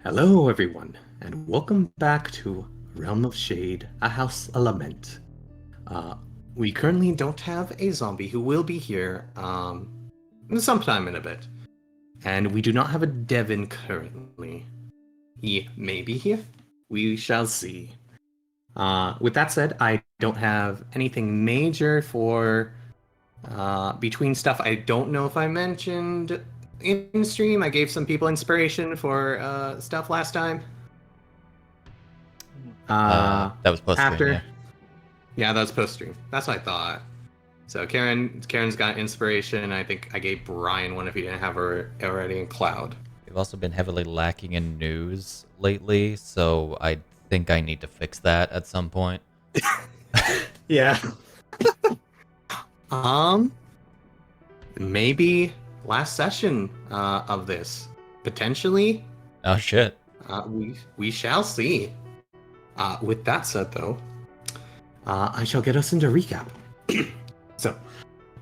Hello, everyone, and welcome back to Realm of Shade, a house, a lament. We currently don't have a zombie who will be here sometime in a bit, and we do not have a Devin currently. He may be here. We shall see. With that said, I don't have anything major for between stuff. I don't know if I mentioned in stream. I gave some people inspiration for stuff last time. That was post stream. Yeah, that was post stream. That's what I thought. So Karen's got inspiration. I think I gave Brian one if he didn't have her already in Cloud. We've also been heavily lacking in news lately, so I think I need to fix that at some point. Yeah. Maybe last session of this potentially. Oh shit. We shall see. With that said, though, I shall get us into recap. So,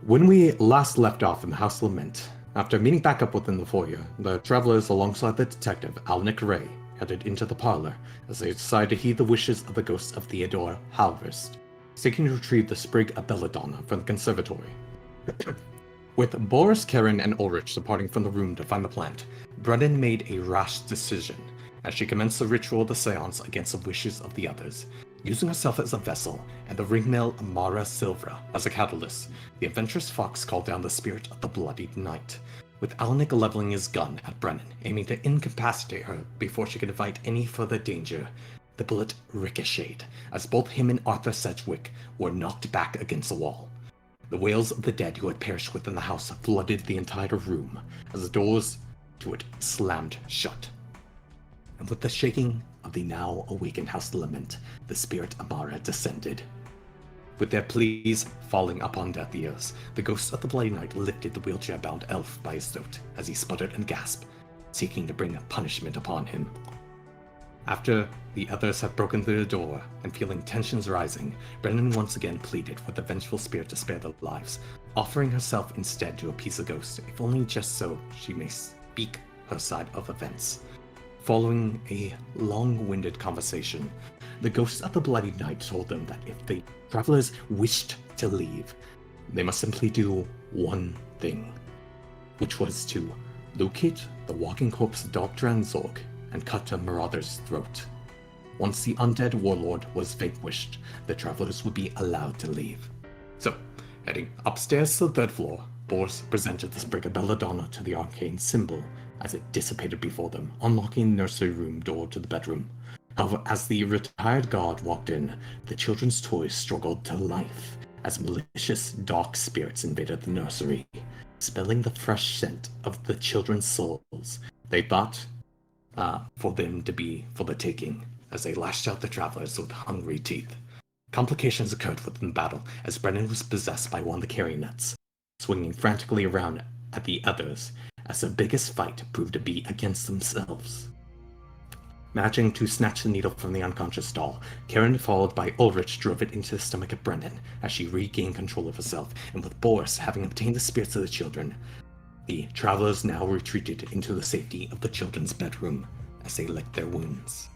when we last left off in the House Lament, after meeting back up within the foyer, the travelers alongside the detective, Alnick Ray, headed into the parlor as they decided to heed the wishes of the ghost of Theodore Halverst, seeking to retrieve the sprig of Belladonna from the conservatory. With Boris, Karen, and Ulrich departing from the room to find the plant, Brennan made a rash decision as she commenced the ritual of the seance against the wishes of the others. Using herself as a vessel and the ringmail Amara Silvra as a catalyst, the adventurous fox called down the spirit of the bloodied knight, with Alnick leveling his gun at Brennan, aiming to incapacitate her before she could invite any further danger. The bullet ricocheted as both him and Arthur Sedgwick were knocked back against the wall. The wails of the dead who had perished within the house flooded the entire room as the doors to it slammed shut. And with the shaking of the now awakened House Lament, the spirit Amara descended. With their pleas falling upon deaf ears, the ghost of the Bloody Knight lifted the wheelchair-bound elf by his throat as he sputtered and gasped, seeking to bring punishment upon him. After the others had broken through the door and feeling tensions rising, Brennan once again pleaded with the vengeful spirit to spare their lives, offering herself instead to appease the ghost, if only just so she may speak her side of events. Following a long-winded conversation, the ghost of the Bloody Knight told them that if the travelers wished to leave, they must simply do one thing, which was to locate the walking corpse of Dr. Zorg and cut a marauder's throat. Once the undead warlord was vanquished, the travelers would be allowed to leave. So, heading upstairs to the third floor, Boris presented the sprig of Belladonna to the arcane symbol as it dissipated before them, unlocking the nursery room door to the bedroom. However, as the retired guard walked in, the children's toys struggled to life as malicious dark spirits invaded the nursery, smelling the fresh scent of the children's souls. They thought for them to be for the taking, as they lashed out the travelers with hungry teeth. Complications occurred within the battle as Brennan was possessed by one of the carrying nets, swinging frantically around at the others, as their biggest fight proved to be against themselves. Managing to snatch the needle from the unconscious doll, Karen, followed by Ulrich, drove it into the stomach of Brennan as she regained control of herself, and with Boris having obtained the spirits of the children, the travelers now retreated into the safety of the children's bedroom as they licked their wounds.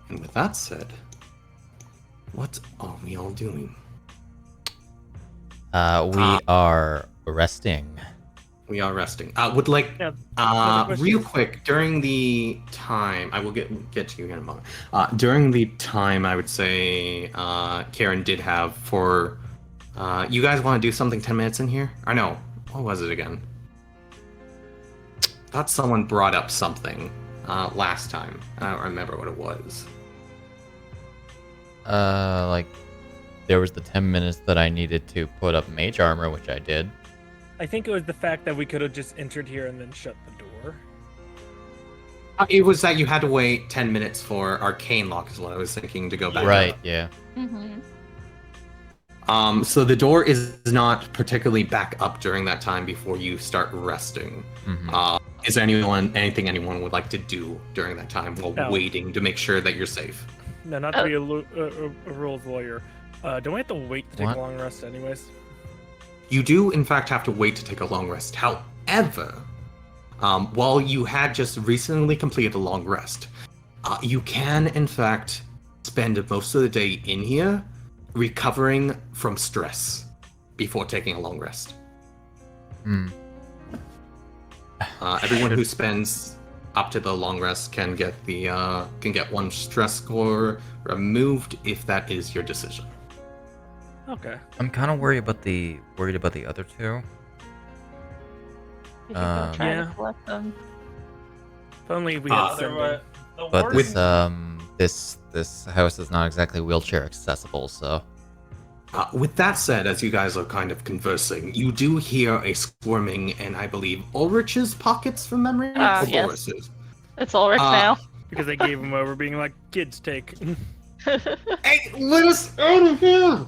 And with that said, what are we all doing? We are resting. We are resting. Would like real quick during the time. I will get to you in a moment. During the time, I would say Karen did have for. You guys want to do something 10 minutes in here? Or no? What was it again? Thought someone brought up something last time. I don't remember what it was. Like there was the 10 minutes that I needed to put up mage armor, which I did. I think it was the fact that we could have just entered here and then shut the door. It was that you had to wait 10 minutes for Arcane Lock is what I was thinking to go back Right, up. yeah. Mm-hmm. So the door is not particularly back up during that time before you start resting. Mm-hmm. Is there anything anyone would like to do during that time while waiting to make sure that you're safe? No, not to be a rules lawyer. Don't we have to wait to take a long rest anyways? You do, in fact, have to wait to take a long rest. However, while you had just recently completed a long rest, you can, in fact, spend most of the day in here recovering from stress before taking a long rest. Everyone who spends up to the long rest can get one stress score removed if that is your decision. Okay. I'm kind of worried about the other two. You can go try Yeah. to collect them. If only we had something. But this house is not exactly wheelchair accessible, so. With that said, as you guys are kind of conversing, you do hear a squirming in, I believe, Ulrich's pockets from memory? Or Yes. Boris's? It's Ulrich now. Because they gave him over being like, kids take. Hey, let us out of here!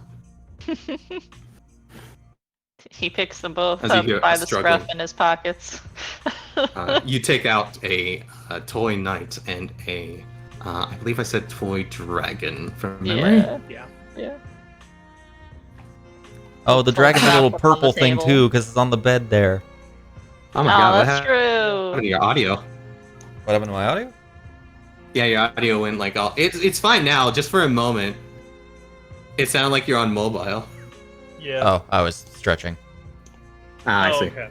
He picks them both As you up hear by a the struggle. scruff in his pockets. You take out a toy knight and a, I believe I said toy dragon from memory? Yeah. Yeah. Yeah. Oh, the dragon's a little On the purple thing table. too, because it's on the bed there. Oh my god, what that's happened to true. your audio? What happened to my audio? Yeah, your audio went like all. It's fine now, just for a moment. It sounded like you're on mobile. Yeah. Oh, I was stretching. I see. Okay.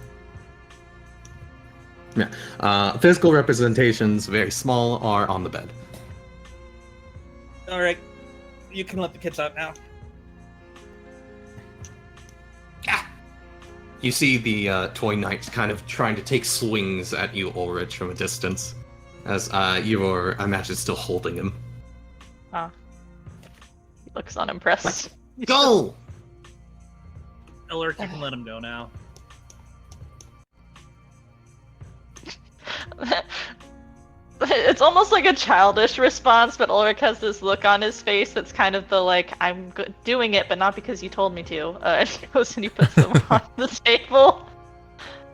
Yeah. Physical representations, very small, are on the bed. All right, you can let the kids out now. You see the toy knight kind of trying to take swings at you, Ulrich, from a distance, as you are, I imagine, still holding him. He looks unimpressed. Go! Elric, you can let him go now. It's almost like a childish response, but Ulrich has this look on his face that's kind of the like, I'm doing it, but not because you told me to. And he goes and he puts them on the table.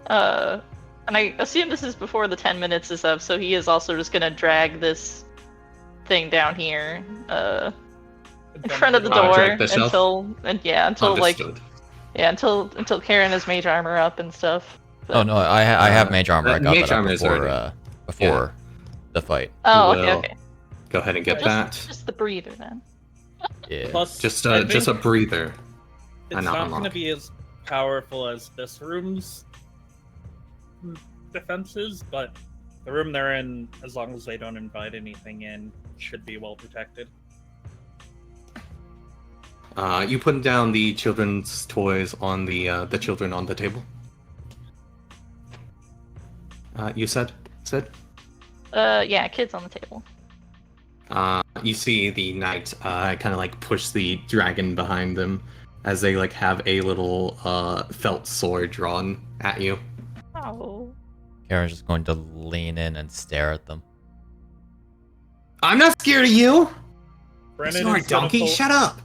And I assume this is before the 10 minutes is up, so he is also just gonna drag this thing down here, in front of the door drag the shelf? until like, Understood. until Karen has mage armor up and stuff. Oh no, I have mage armor. I got mage that up armor is before the fight. Oh, Will- okay. Go ahead and get that. Just the breather then. Yeah. Plus, Just I a think breather. it's and not not going to unlock. be as powerful as this room's defenses, but the room they're in, as long as they don't invite anything in, should be well protected. You put down the children's toys on the children on the table. You said? Yeah, kids on the table. You see the knight kind of like push the dragon behind them as they like have a little felt sword drawn at you. Oh. Karen's just going to lean in and stare at them. I'm not scared of you! Brennan Sorry, is gonna donkey, pull- shut up!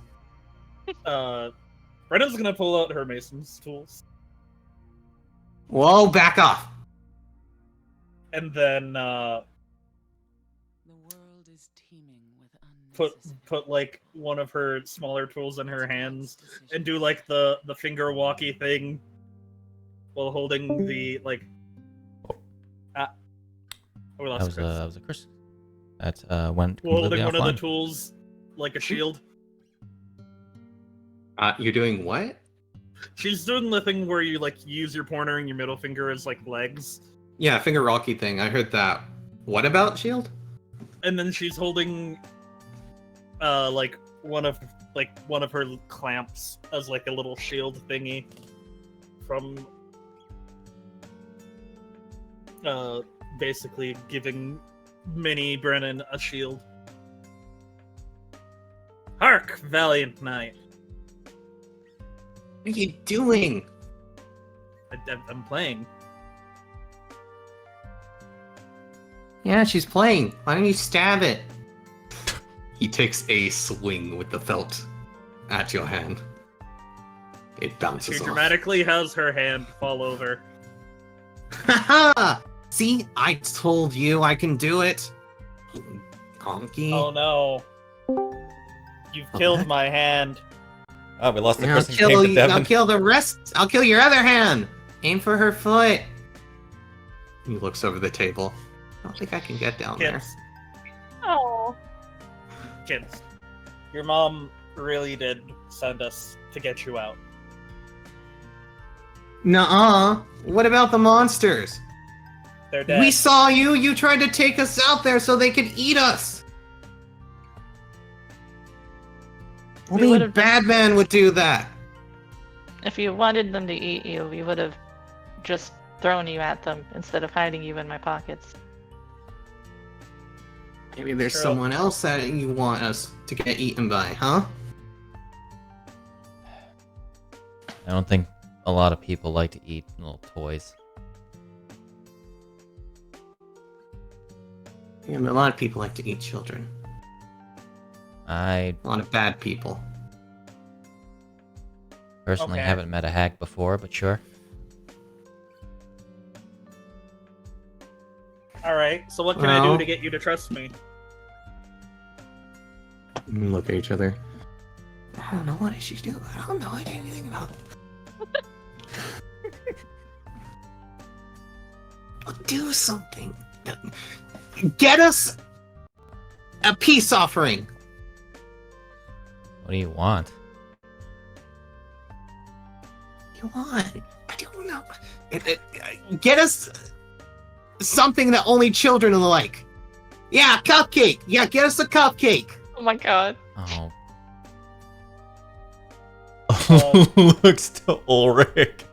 Brennan's going to pull out her mason's tools, Whoa, back off! and then The world is teeming with put like one of her smaller tools in her hands and do like the finger walkie thing while holding the like. We That lost was Chris. that was a Chris. That went While completely holding one of the offline. tools like a shield. You're doing what? She's doing the thing where you like use your pointer and your middle finger as like legs, Yeah, finger rocky thing. I heard that. What about shield? and then she's holding like one of her clamps as like a little shield thingy from basically giving Mini Brennan a shield. Hark, valiant knight! What are you doing? I'm playing. Yeah, she's playing. Why don't you stab it? He takes a swing with the felt at your hand. It bounces She off. dramatically has her hand fall over. Haha! See, I told you I can do it. Conky. Oh no. You've killed my hand. Oh, we lost the I'll Chris and kill came to you. I'll Devin. kill the rest. I'll kill your other hand. Aim for her foot. He looks over the table. I don't think I can get down there. Kids, Oh. kids, your mom really did send us to get you out. Nuh-uh. What about the monsters? They're dead. We saw you. You tried to take us out there so they could eat us. Only would've- Batman would do that. If you wanted them to eat you, we would have just thrown you at them instead of hiding you in my pockets. Maybe there's True. someone else that you want us to get eaten by, huh? I don't think a lot of people like to eat little toys. Yeah, but a lot of people like to eat children. I A lot of bad people. personally Okay. haven't met a hag before, but sure. All right. So what can I do Well- to get you to trust me? We look at each other. I don't know what she do. I don't know anything about it. Well, do something. Get us a peace offering. What do you want? You want? I don't know. Get us something that only children will like. Yeah, cupcake. Yeah, get us a cupcake. Oh my god. Oh. Um, Looks to Ulrich.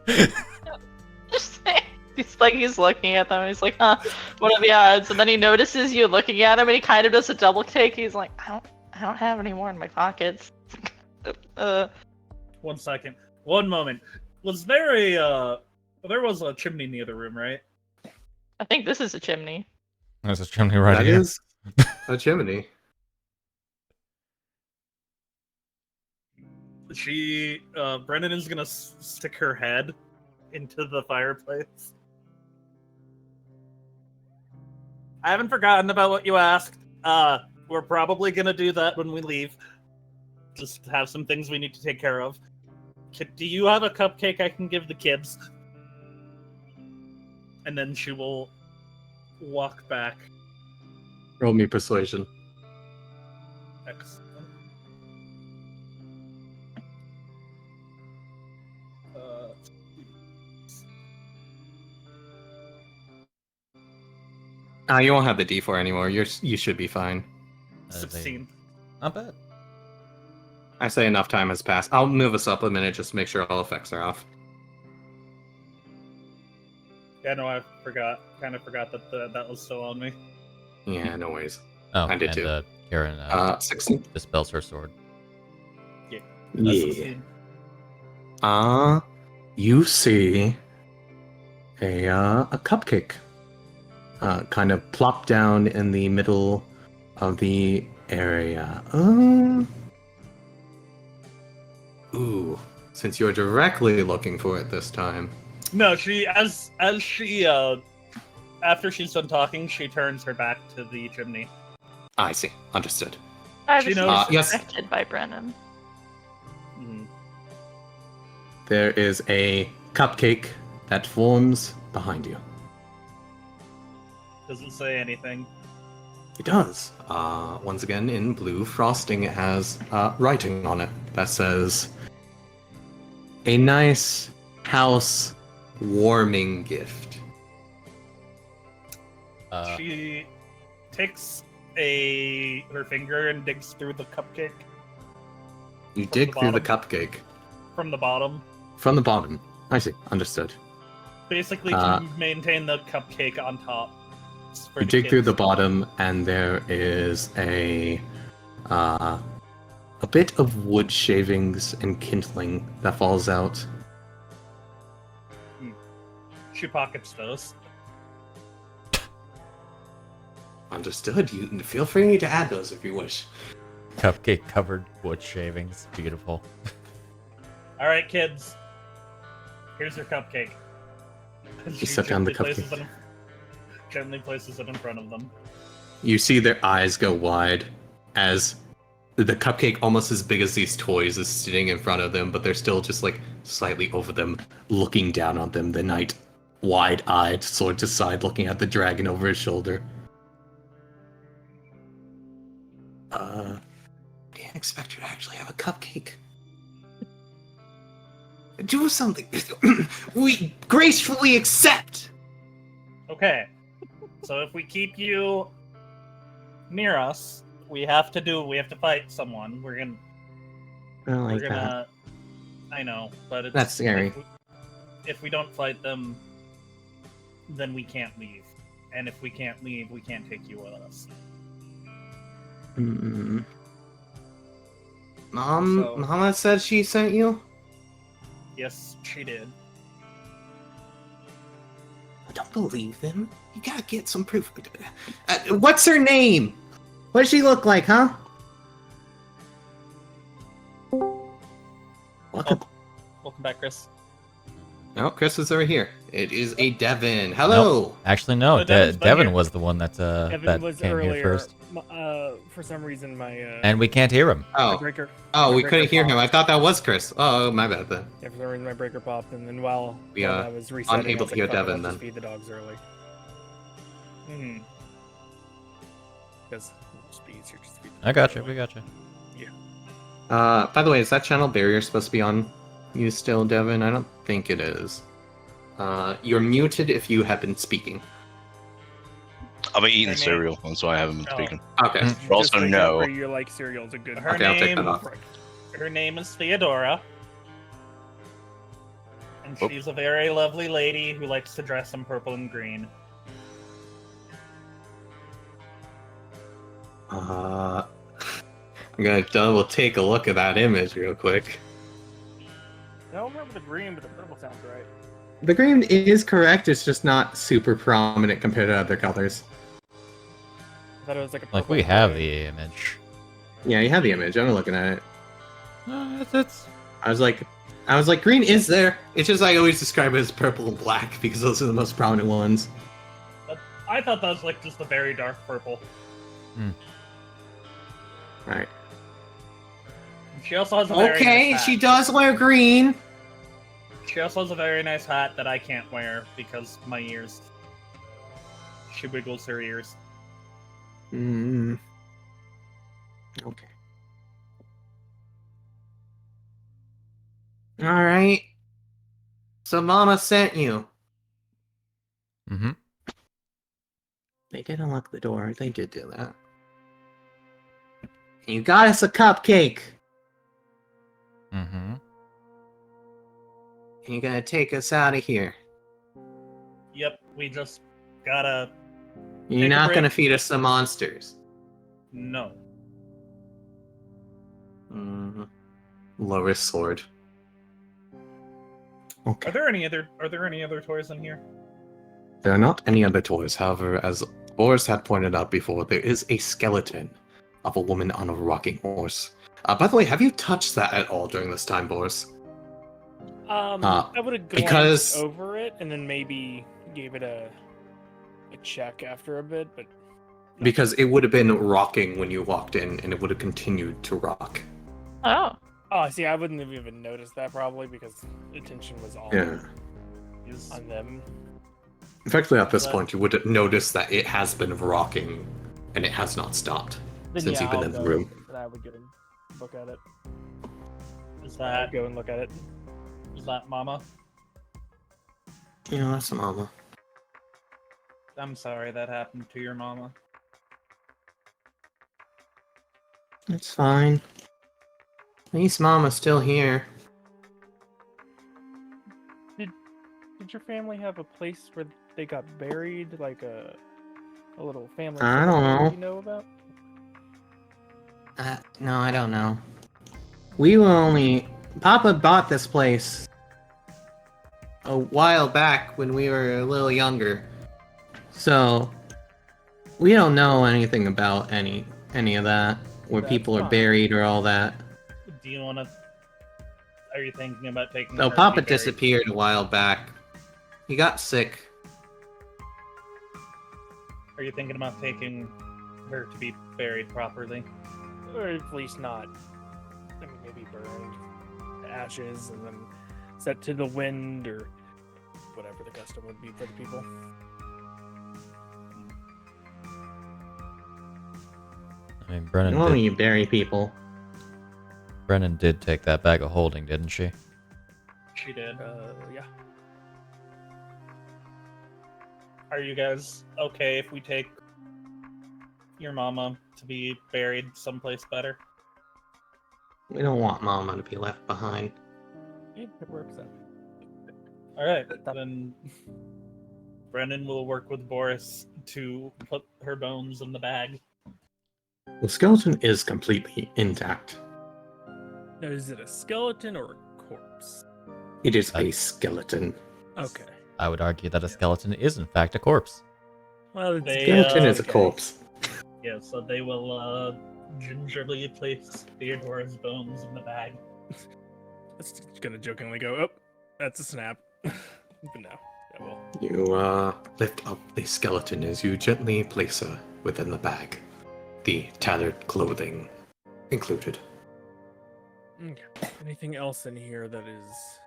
Just saying. He's looking at them. He's like, huh, what are the odds? And then he notices you looking at him, and he kind of does a double take. He's like, I don't have any more in my pockets. 1 second. 1 moment. Was there there was a chimney near the room, right? I think this is a chimney. There's a chimney right That here. is a chimney. Brennan is gonna stick her head into the fireplace. I haven't forgotten about what you asked. We're probably gonna do that when we leave. Just have some things we need to take care of. Do you have a cupcake I can give the kids? And then she will walk back. Roll me persuasion. Excellent. You won't have the D4 anymore. You should be fine. That is a- 16. Not bad. I say enough time has passed. I'll move us up a minute just to make sure all effects are off. Yeah, no, I forgot. Kind of forgot that that was still on me. Yeah, no worries. Oh, I did and too. Karen 16. dispels her sword. That's Yeah. You see a cupcake kind of plop down in the middle of the area. Ooh, since you're directly looking for it this time. No, she as she after she's done talking, she turns her back to the chimney. I see. Understood. I She was knows- yes. suspected by Brennan. Mhm. There is a cupcake that forms behind you. Doesn't say anything. It does. Once again, in blue frosting, it has writing on it that says, "A nice house warming gift." She takes her finger and digs through the cupcake You From dig the through the bottom. cupcake from the bottom, from the bottom. I see. Understood. basically Uh, to maintain the cupcake on top. It's for You dig through kids. the bottom, and there is a bit of wood shavings and kindling that falls out. She pockets those. Understood. You feel free to add those if you wish. Cupcake covered wood shavings. Beautiful. All right, kids. Here's your cupcake. And she set down the gently places cupcake. it gently places it in front of them. You see their eyes go wide as the cupcake, almost as big as these toys, is sitting in front of them, but they're still just like slightly over them, looking down on them. The night wide-eyed, sword to side, looking at the dragon over his shoulder. Didn't expect you to actually have a cupcake. Do something. We gracefully accept. Okay. So if we keep you near us, we have to fight someone. We're gonna. I don't like we're gonna. I know, but it's That's scary. If we don't fight them, then we can't leave. And if we can't leave, we can't take you with us. Mm. So- Mama said she sent you? Yes, she did. I don't believe them. You gotta get some proof. What's her name? What does she look like, huh? Welcome. Welcome back, Chris. Oh, Chris is over here. It is a Devin. Hello. Actually, no. No, Devin's been Devin here. was the one that Evan was came earlier. here first, For some reason, my and we can't hear him. my Oh, breaker. oh, my we breaker couldn't hear him. popped. I thought that was Chris. Oh, my bad then. Yeah, for some reason my breaker popped, and then while We, I was resetting, unable I was to hear "Fuck it, Devin let's just then. feed the dogs early Hmm. because it's just be easier just to feed the I got dogs you. early. We got you. By the way, is that channel barrier supposed to be on you still, Devin? I don't think it is. You're muted if you have been speaking. I've been eating Her name- cereal, that's why I haven't been Oh. speaking. Okay. Mm. Just Also, like no. where you like cereals, a good. Her Okay, I'll take that name- off. Her name is Theodora. And Oh. she's a very lovely lady who likes to dress in purple and green. I'm gonna double take a look at that image real quick. I don't remember the green, but the purple sounds right. The green is correct, it's just not super prominent compared to other colors. I thought it was like a Like purple we and have gray. the image. Yeah, you have the image. I'm looking at it. It's I was like, green is there. It's just I always describe it as purple and black because those are the most prominent ones. I thought that was like just a very dark purple. Alright. She also has a very Okay, nice she hat. does wear green. She also has a very nice hat that I can't wear because my ears. She wiggles her ears. Mm. Okay. Alright. So Mama sent you. Mm-hmm. They did unlock the door. They did do that. You got us a cupcake. Mm-hmm. And you're gonna take us out of here. Yep, we just gotta. You're Take a not break. gonna feed us some monsters. No. Mm-hmm. Lower sword. Okay. Are there any other toys in here? There are not any other toys. However, as Boris had pointed out before, there is a skeleton of a woman on a rocking horse. By the way, have you touched that at all during this time, Boris? I would have because- glanced over it and then maybe gave it a check after a bit, but Because it would have been rocking when you walked in, and it would have continued to rock. Oh. oh, see, I wouldn't have even noticed that probably because attention was all Yeah. on them. Effectively, at this But- point, you would have noticed that it has been rocking, and it has not stopped Then since yeah, you've been I'll in the go room. And I would go and look at it. Is I'd that go and look at it. Mama? Yeah, that's Mama. I'm sorry that happened to your mama. It's fine. At least Mama's still here. Did your family have a place where they got buried, like a little family? I don't cemetery know. You know about? No, I don't know. We were only... Papa bought this place a while back when we were a little younger. So, we don't know anything about any of that, where That's people are fine. buried or all that. Do you want to? Are you thinking about taking? So her to Papa be buried? disappeared a while back. He got sick. Are you thinking about taking her to be buried properly? Or at least not. I mean, maybe burned to ashes and then set to the wind, or whatever the custom would be for the people. I mean, Brennan Oh, did, you bury people. Brennan did take that bag of holding, didn't she? She did. Yeah. Are you guys okay if we take your mama to be buried someplace better? We don't want Mama to be left behind. Yeah, it works out. All right, then Brennan will work with Boris to put her bones in the bag. The skeleton is completely intact. Now, is it a skeleton or a corpse? It is a skeleton. Okay. I would argue that a skeleton is in fact a corpse. Well, it's They, Skeleton is a okay. corpse. Yeah, so they will gingerly place Theodora's bones in the bag. It's gonna jokingly go, oh, that's a snap. But no, that will. You lift up the skeleton as you gently place her within the bag. The tattered clothing included. Okay. Anything else in here that is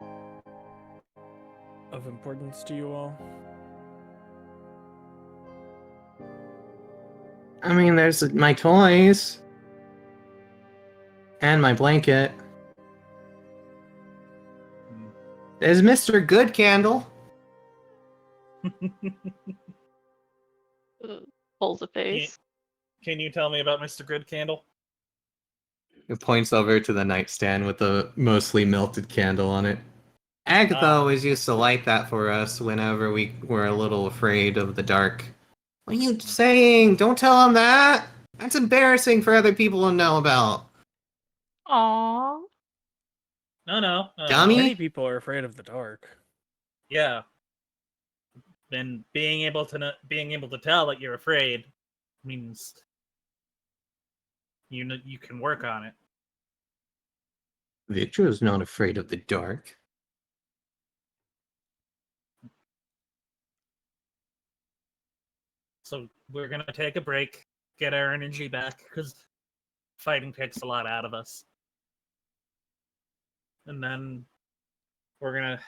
of importance to you all? I mean, there's my toys. And my blanket. There's Mr. Good Candle. Pulls a face. Can you tell me about Mr. Good Candle? It points over to the nightstand with the mostly melted candle on it. Agatha always used to light that for us whenever we were a little afraid of the dark. What are you saying? Don't tell him that! That's embarrassing for other people to know about. Aww. No. Dummy? Many people are afraid of the dark. Yeah. Then being able to tell that you're afraid means you can work on it. Victor is not afraid of the dark. So we're gonna take a break, get our energy back, because fighting takes a lot out of us. And then we're gonna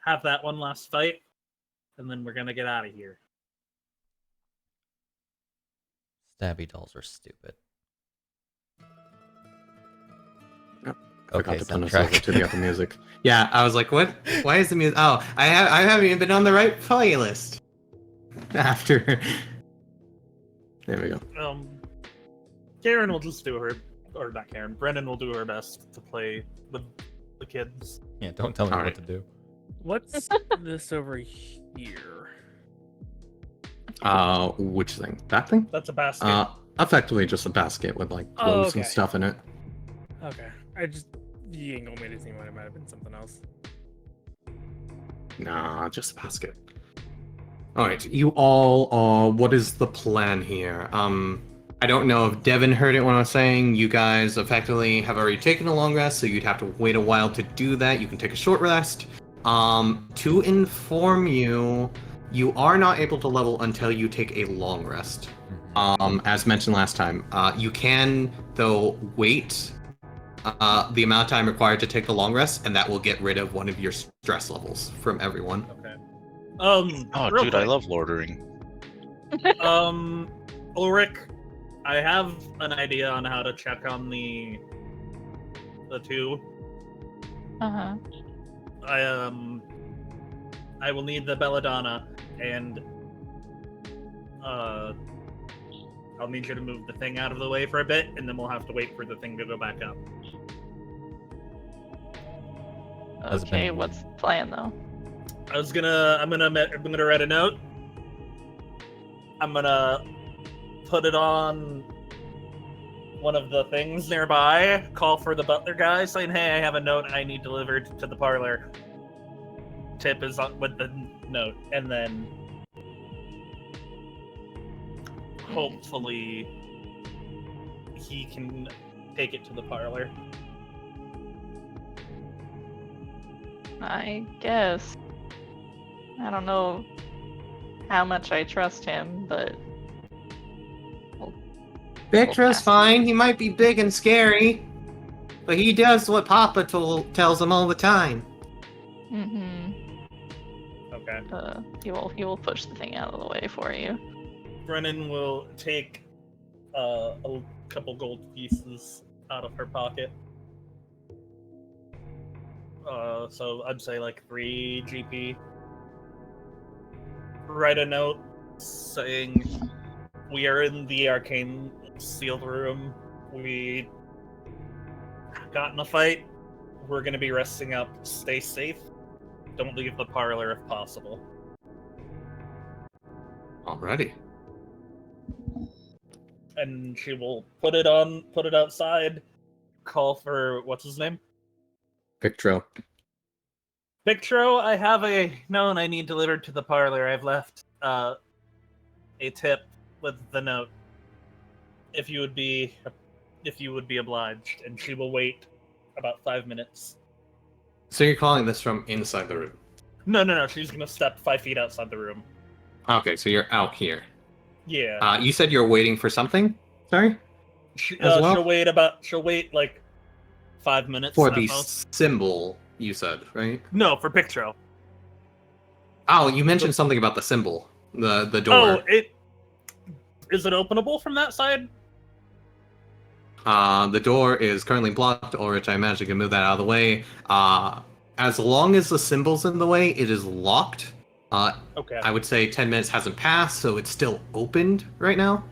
have that one last fight, and then we're gonna get out of here. Stabby dolls are stupid. Forgot Okay, to turn us over soundtrack. to the other music. Yeah, I was like, what? Why is the music? Oh, I haven't even been on the right playlist. After. There we go. Karen will just do her, or not Karen, Brennan will do her best to play with the kids. Yeah, don't tell me All what right. to do. What's this over here? Which thing? That thing? That's a basket. Effectively just a basket with like clothes and okay. stuff in it. Okay. The angle made it seem like it might have been something else. Nah, just a basket. Alright, you all, what is the plan here? I don't know if Devin heard it when I was saying you guys effectively have already taken a long rest, so you'd have to wait a while to do that. You can take a short rest. To inform you, you are not able to level until you take a long rest. As mentioned last time, you can, though, wait the amount of time required to take the long rest, and that will get rid of one of your stress levels from everyone. Okay. Oh, real dude, I quick. love Lordering. Ulrich, I have an idea on how to check on the two. Uh-huh. I will need the Belladonna, and I'll need you to move the thing out of the way for a bit, and then we'll have to wait for the thing to go back up. Has Okay, been- what's the plan though? I'm gonna write a note. I'm gonna put it on one of the things nearby. Call for the butler guy, saying, "Hey, I have a note I need delivered to the parlor." Tip is on with the note, and then hopefully he can take it to the parlor. I guess. I don't know how much I trust him, but Victor's fine. He might be big and scary, but he does what Papa tells him all the time. mm-hmm. Okay. Okay. He will push the thing out of the way for you. Brennan will take a couple gold pieces out of her pocket. So I'd say like 3 GP. Write a note saying we are in the arcane sealed room. We got in a fight. We're gonna be resting up. Stay safe. Don't leave the parlor if possible. Alrighty. And she will put it outside, call for what's his name? Victro. Spectre, I have a note I need delivered to the parlor. I've left a tip with the note. If you would be obliged, and she will wait about 5 minutes. So you're calling this from inside the room? No. She's gonna step 5 feet outside the room. Okay, so you're out here. Yeah. You said you're waiting for something? Sorry? As well? She'll wait like 5 minutes For at the most. symbol, you said, right? No, for Pictro. Oh, you mentioned something about the symbol. The door. Oh, is it openable from that side? The door is currently blocked, or which I imagine can move that out of the way. As long as the symbol's in the way, it is locked. Okay. I would say 10 minutes hasn't passed, so it's still opened right now.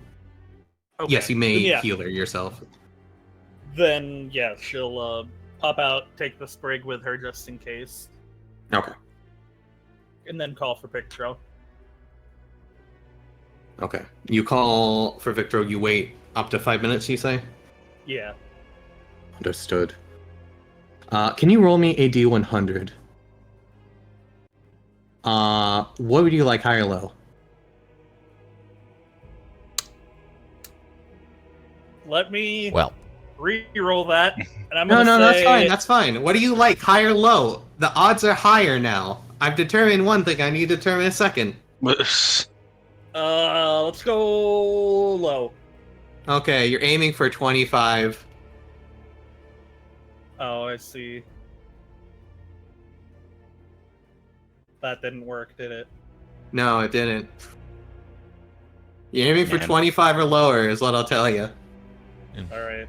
Okay. Yes, you may Yeah. heal her yourself. Then yeah, she'll pop out, take the sprig with her just in case, Okay. and then call for Pictro. Okay. You call for Victor, you wait up to 5 minutes, you say? Yeah. Understood. Can you roll me a D100? What would you like, high or low? Let me Well, re-roll that, and I'm No, gonna that's say fine, that's fine. What do you like, high or low? The odds are higher now. I've determined one thing, I need to determine a second. let's go low. Okay, you're aiming for 25. Oh, I see. That didn't work, did it? No, it didn't. You're aiming for Man. 25 or lower, is what I'll tell you. All right.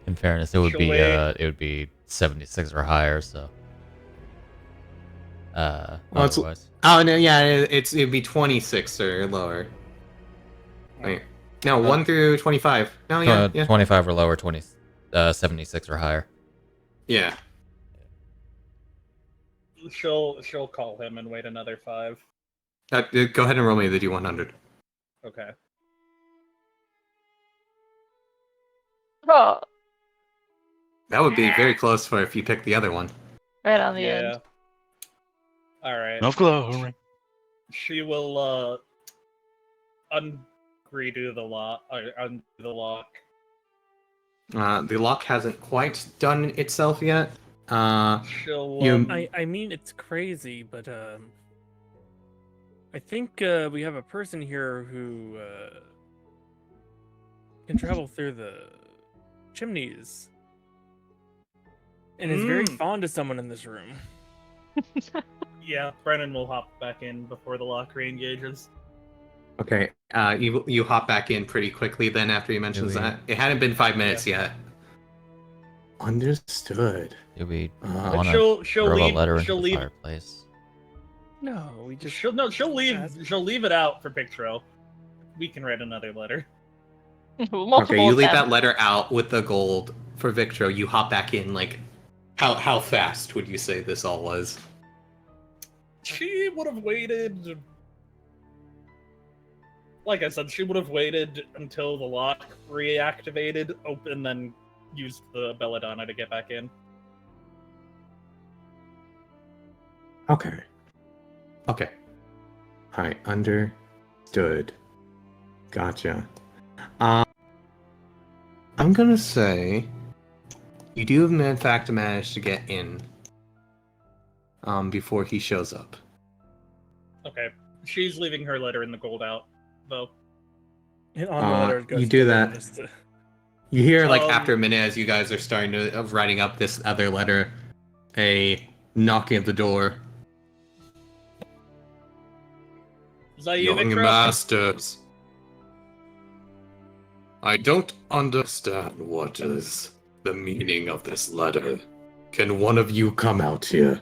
in fairness, it would She'll be wait. it would be 76 or higher. So, Well, it's- otherwise, Oh, no, yeah, it'd be 26 or lower. Wait. No, 1 through 25. No, yeah, yeah. 25 or lower, 76 or higher. Yeah. She'll call him and wait another 5. Go ahead and roll me the D100. Okay. Oh, That would be very close for if you pick the other one. right on the Yeah. end. All right. No glory. She will redo the lock. Undo the lock. The lock hasn't quite done itself yet. She'll. You- I mean, it's crazy, but I think we have a person here who can travel through the chimneys and is very fond of someone in this room. Yeah, Brennan will hop back in before the lock re-engages. Okay, you hop back in pretty quickly then after he mentions we- that. It hadn't been 5 minutes yet. Understood. Do we Uh, want to she'll throw a leave. letter into She'll the leave. fireplace? No, we just She'll leave. She'll leave it out for Pictro. We can write another letter. Multiple Okay, you leave that attempts. letter out with the gold for Victro. You hop back in, like, how fast would you say this all was? She would have waited. Like I said, she would have waited until the lock reactivated, open, then used the Belladonna to get back in. Okay. Okay. Alright, understood. Gotcha. I'm gonna say you do in fact manage to get in before he shows up. Okay. She's leaving her letter in the gold out, though. on the letter. It goes you do to that. just, You hear, like, Um, after a minute, as you guys are starting to of writing up this other letter, a knocking at the door. Is that you, Young Victor? masters, I don't understand what is the meaning of this letter. Can one of you come out here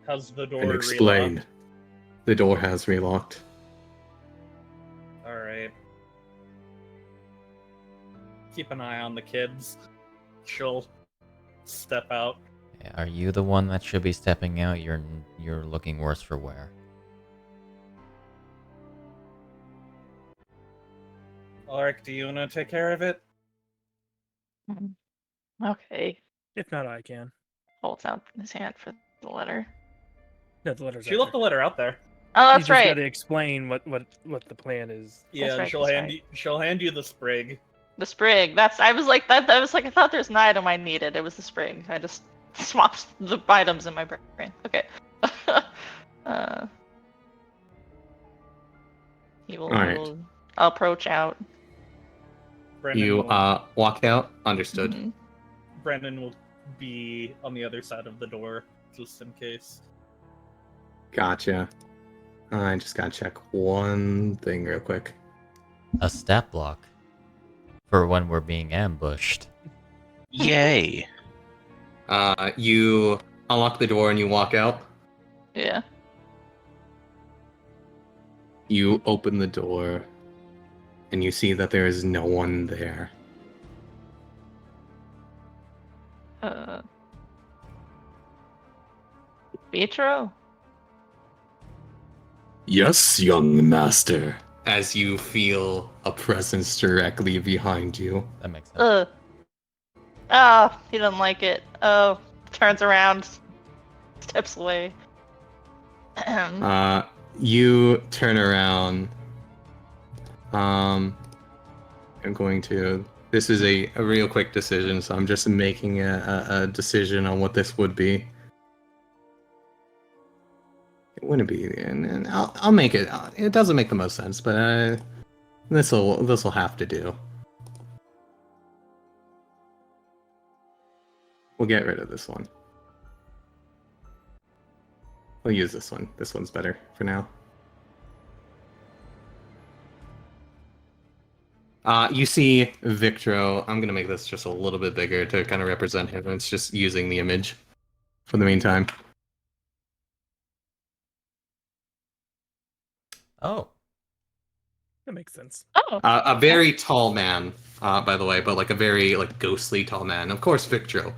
How's the door and explain? relocked? The door has relocked. Alright. Keep an eye on the kids. She'll step out. Are you the one that should be stepping out? You're looking worse for wear. Ulrich, do you want to take care of it? Okay. If not, I can. Holds out his hand for the letter. No, the letter's She out left the there. letter out there. Oh, You that's just right. gotta explain what the plan is. Yeah, right, she'll that's hand right. you. She'll hand you the sprig. The sprig. I was like, I thought there's an item I needed. It was the sprig. I just swapped the items in my brain. Okay. He will, Alright. approach out. Brendan You will, walk out. Understood. Mhm. Brendan will be on the other side of the door, just in case. Gotcha. I just gotta check one thing real quick. A stat block for when we're being ambushed. Yay! You unlock the door and you walk out. Yeah. You open the door and you see that there is no one there. Vitro? Yes, young master. As you feel a presence directly behind you. That makes sense. Oh, he doesn't like it. Oh, turns around, steps away. You turn around. I'm going to. This is a real quick decision, so I'm just making a decision on what this would be. It wouldn't be, and I'll make it. It doesn't make the most sense, but this'll have to do. We'll get rid of this one. We'll use this one. This one's better for now. You see Victro. I'm gonna make this just a little bit bigger to kind of represent him. It's just using the image for the meantime. Oh, That makes sense. Oh, A very tall man, by the way, but like a very like ghostly tall man. Of course, Victro.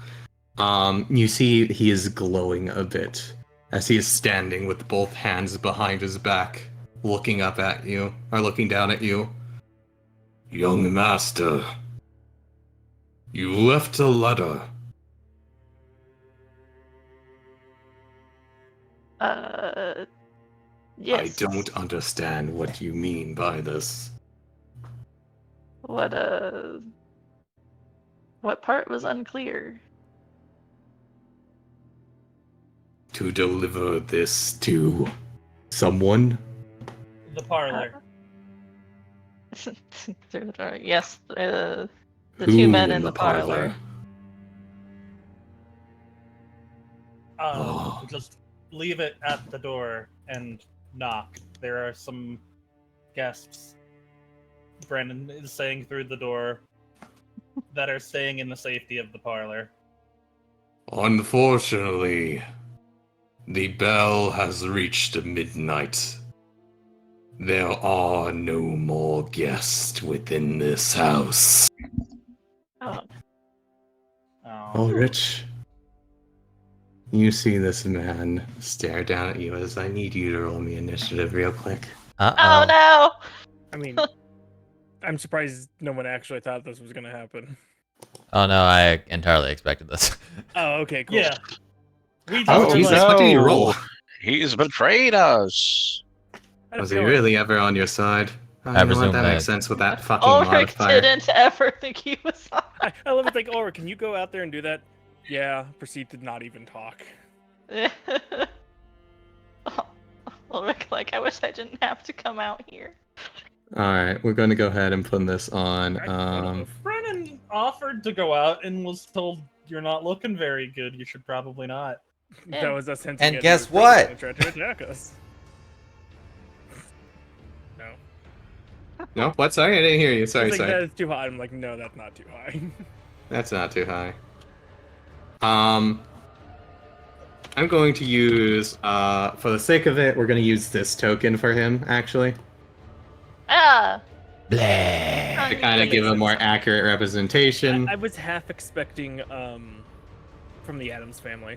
You see he is glowing a bit as he is standing with both hands behind his back, looking up at you, or looking down at you. Young master, you left a letter. yes. I don't understand what you mean by this. What part was unclear? To deliver this to someone? The parlor. Through the door. Yes, the Who two men in the parlor. Oh. Just leave it at the door and knock. There are some guests, Brandon is saying through the door, that are staying in the safety of the parlor. Unfortunately, the bell has reached midnight. There are no more guests within this house. Oh, Oh, Rich. You see this man stare down at you as I need you to roll me initiative real quick. oh no! I mean, I'm surprised no one actually thought this was gonna happen. Oh no, I entirely expected this. Oh, okay, cool. Yeah. We just Oh, were Jesus, like, what did he roll? He's betrayed us. I had a Was he feeling. really ever on your side? Oh, I you know what? presume That that- makes sense with that fucking Ulrich modifier. didn't ever think he was on. I love it. Like, Ulrich, can you go out there and do that? Yeah. Proceed to not even talk. Ulrich, like, I wish I didn't have to come out here. Alright, we're going to go ahead and put this on. I don't know. Brennan offered to go out and was told, "You're not looking very good. You should probably not." That was us hinting And at guess he was probably what? gonna try to attack us. No, what? Sorry, I didn't hear you. Sorry, It's like, sorry. that is too high. I'm like, no, that's not too high. That's not too high. I'm going to use, for the sake of it, we're going to use this token for him, actually. Ah. Blah. To kind of give a more accurate representation. I was half expecting from the Addams family.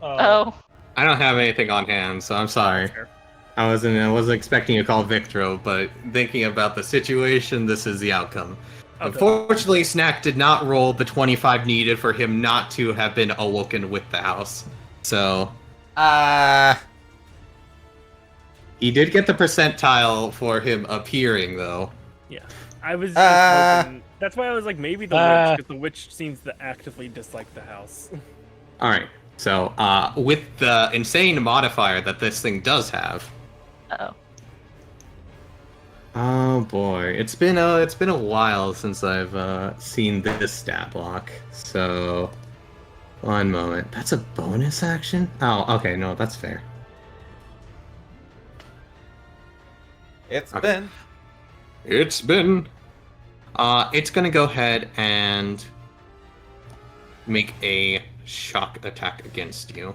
Oh. I don't have anything on hand, so I'm sorry. Fair. I wasn't expecting a call Victro, but thinking about the situation, this is the outcome. Okay. Unfortunately, Snack did not roll the 25 needed for him not to have been awoken with the house. So, he did get the percentile for him appearing, though. Yeah, I was just hoping. That's why I was like, maybe the witch, because the witch seems to actively dislike the house. All right. So, with the insane modifier that this thing does have. Oh. Oh boy, it's been a while since I've seen this stat block. So, one moment. That's a bonus action? Oh, okay, no, that's fair. It's Okay. It's been. It's gonna go ahead and make a shock attack against you.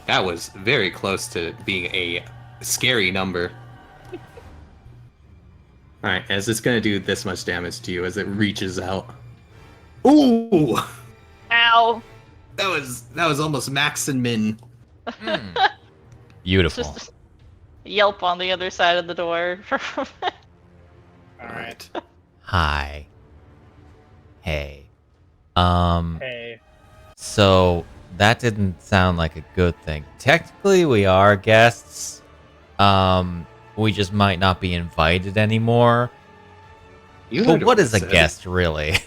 That was very close to being a scary number. Alright, as it's gonna do this much damage to you as it reaches out. Ooh! Ow. That was almost max and min. Beautiful. Just yelp on the other side of the door. Alright. Hi. Hey. Hey. So that didn't sound like a good thing. Technically, we are guests. We just might not be invited anymore. But what is a guest, really?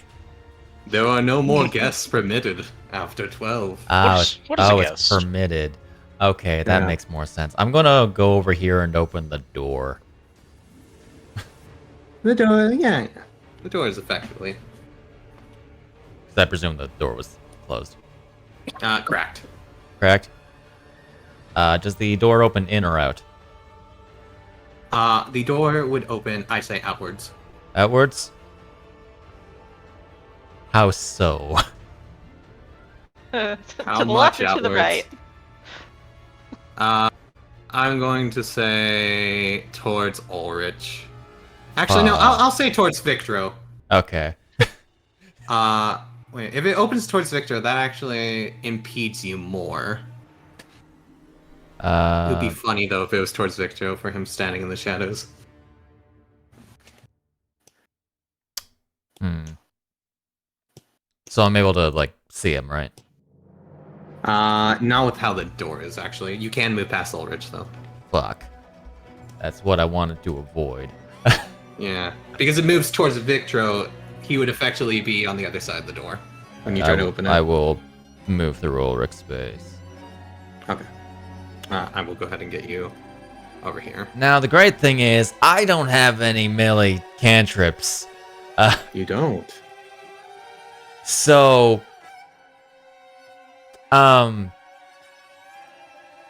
There are no more guests permitted after 12. Oh, What is a it's guest? permitted. Okay, that Yeah. makes more sense. I'm gonna go over here and open the door. The door, yeah. The door is effectively. 'Cause I presume the door was closed. Cracked. Correct? Does the door open in or out? The door would open, I say, outwards. Outwards? How so? to How the much left or to the outwards? right? I'm going to say towards Ulrich. Actually, no, I'll say towards Victro. Okay. Wait, if it opens towards Victor, that actually impedes you more. It would be funny, though, if it was towards Victor for him standing in the shadows. So I'm able to, like, see him, right? Not with how the door is, actually. You can move past Ulrich, though. Fuck. That's what I wanted to avoid. Yeah. Because it moves towards Victro, he would effectively be on the other side of the door when you try to open it. I will move through Ulrich's space. Okay. I will go ahead and get you over here. Now, the great thing is, I don't have any melee cantrips. You don't. So, I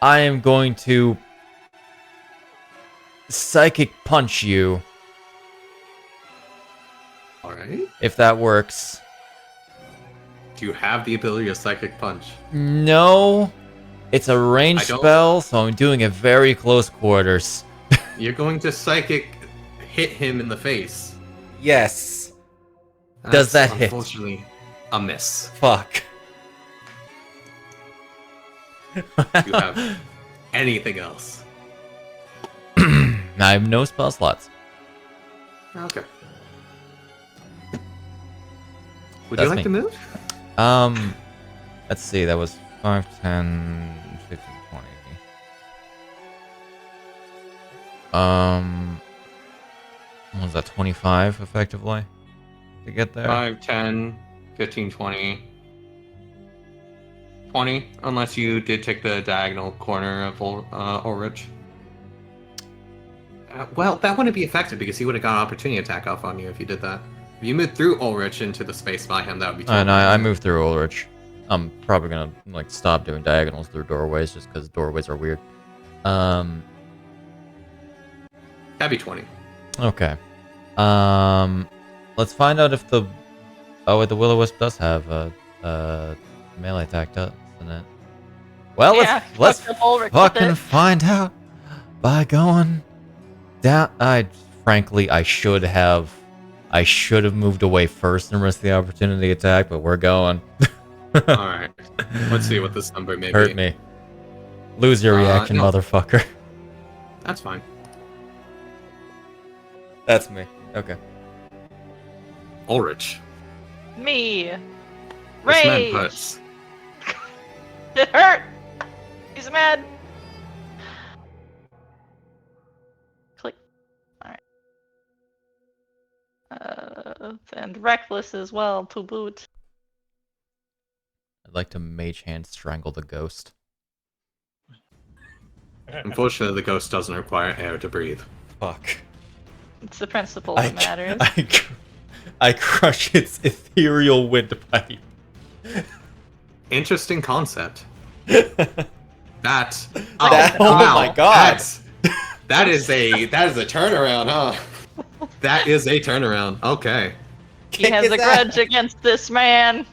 am going to psychic punch you, Alright. if that works. Do you have the ability to Psychic Punch? No, it's a ranged I don't- spell, so I'm doing it very close quarters. You're going to Psychic hit him in the face. Yes. Does That's that hit? Unfortunately, a miss. Fuck. Do you have anything else? I have no spell slots. Okay. Would That's you like me. to move? Let's see, that was 5, 10, 15, 20. What was that, 25 effectively to get there? 5, 10, 15, 20. 20, unless you did take the diagonal corner of Ulrich. Well, that wouldn't be effective because he would have got an opportunity attack off on you if you did that. If you moved through Ulrich into the space by him, that would be too And I aggressive. moved through Ulrich. I'm probably gonna like stop doing diagonals through doorways just because doorways are weird. That'd be 20. Okay. Let's find out if the... Oh, wait, the Will-O-Wisp does have a melee attack, doesn't it? Well, Yeah, let's fucked up Ulrich with fucking it. find out by going down. Frankly, I should have moved away first and risked the opportunity attack, but we're going. Alright. Let's see what this number may Hurt be. me. Lose your reaction, no. motherfucker. That's fine. That's me. Okay. Ulrich. Me. This man Rage. hurts. It hurt. He's mad. Click. Alright. And reckless as well, to boot. I'd like to mage hand strangle the ghost. Unfortunately, the ghost doesn't require air to breathe. Fuck. It's the principle that matters. I crush its ethereal windpipe. Interesting concept. That. Oh my god. That is a turnaround, huh? That is a turnaround. Okay. He has a grudge against this man.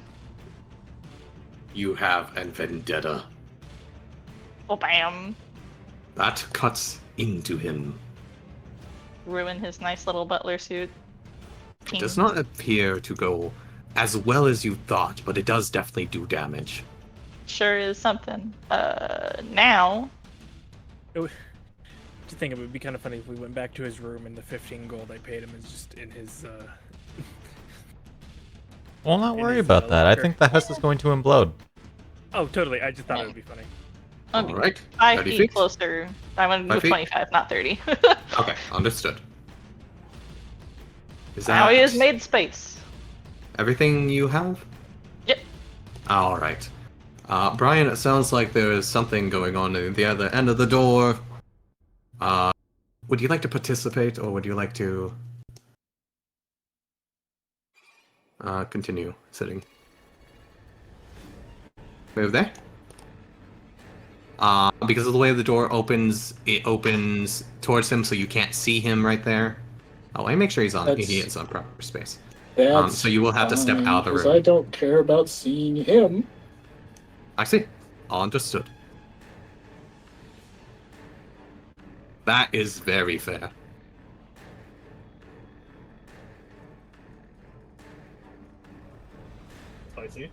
You have a vendetta. Oh, bam. That cuts into him. Ruin his nice little butler suit. It does not appear to go as well as you thought, but it does definitely do damage. Sure is something. Now. To think it would be kind of funny if we went back to his room and the 15 gold I paid him is just in his. Well, not in worry his, about that. I locker. think the house is going to implode. Oh, totally. I just thought it would be funny. I'll be Alright. 5 30 feet feet? closer. I want to 5 move feet? 25, not 30. Okay, understood. Is Now he that has made space. everything you have? Yep. Alright. Brian, it sounds like there is something going on at the other end of the door. Would you like to participate, or would you like to continue sitting? Move there. Because of the way the door opens, it opens towards him, so you can't see him right there. Oh, let me make sure he is on proper space. So you will have to step out of the room. I don't care about seeing him. I see. Understood. That is very fair. Spicy.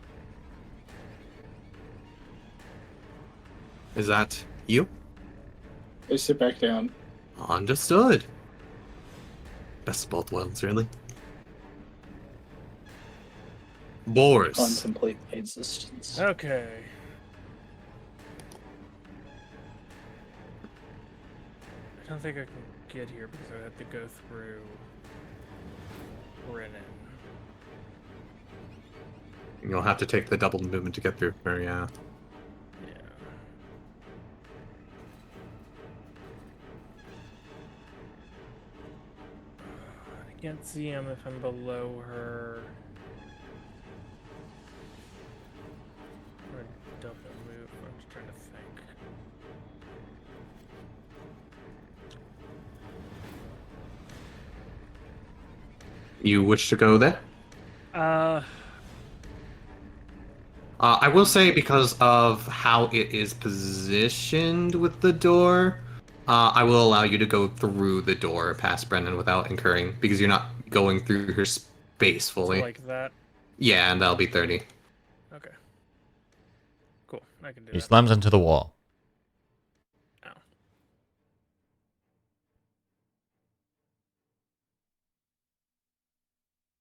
Is that you? I sit back down. Understood. Best of both worlds, really. Boris. Contemplate my existence. Okay. I don't think I can get here because I have to go through Brennan. You'll have to take the double movement to get through her, yeah. Yeah. I can't see him if I'm below her. Or double move. I'm just trying to think. You wish to go there? I will say, because of how it is positioned with the door, I will allow you to go through the door past Brennan without incurring, because you're not going through her space fully. So like that. Yeah, and that'll be 30. Okay. Cool. I can do He that. slams into the wall. Ow.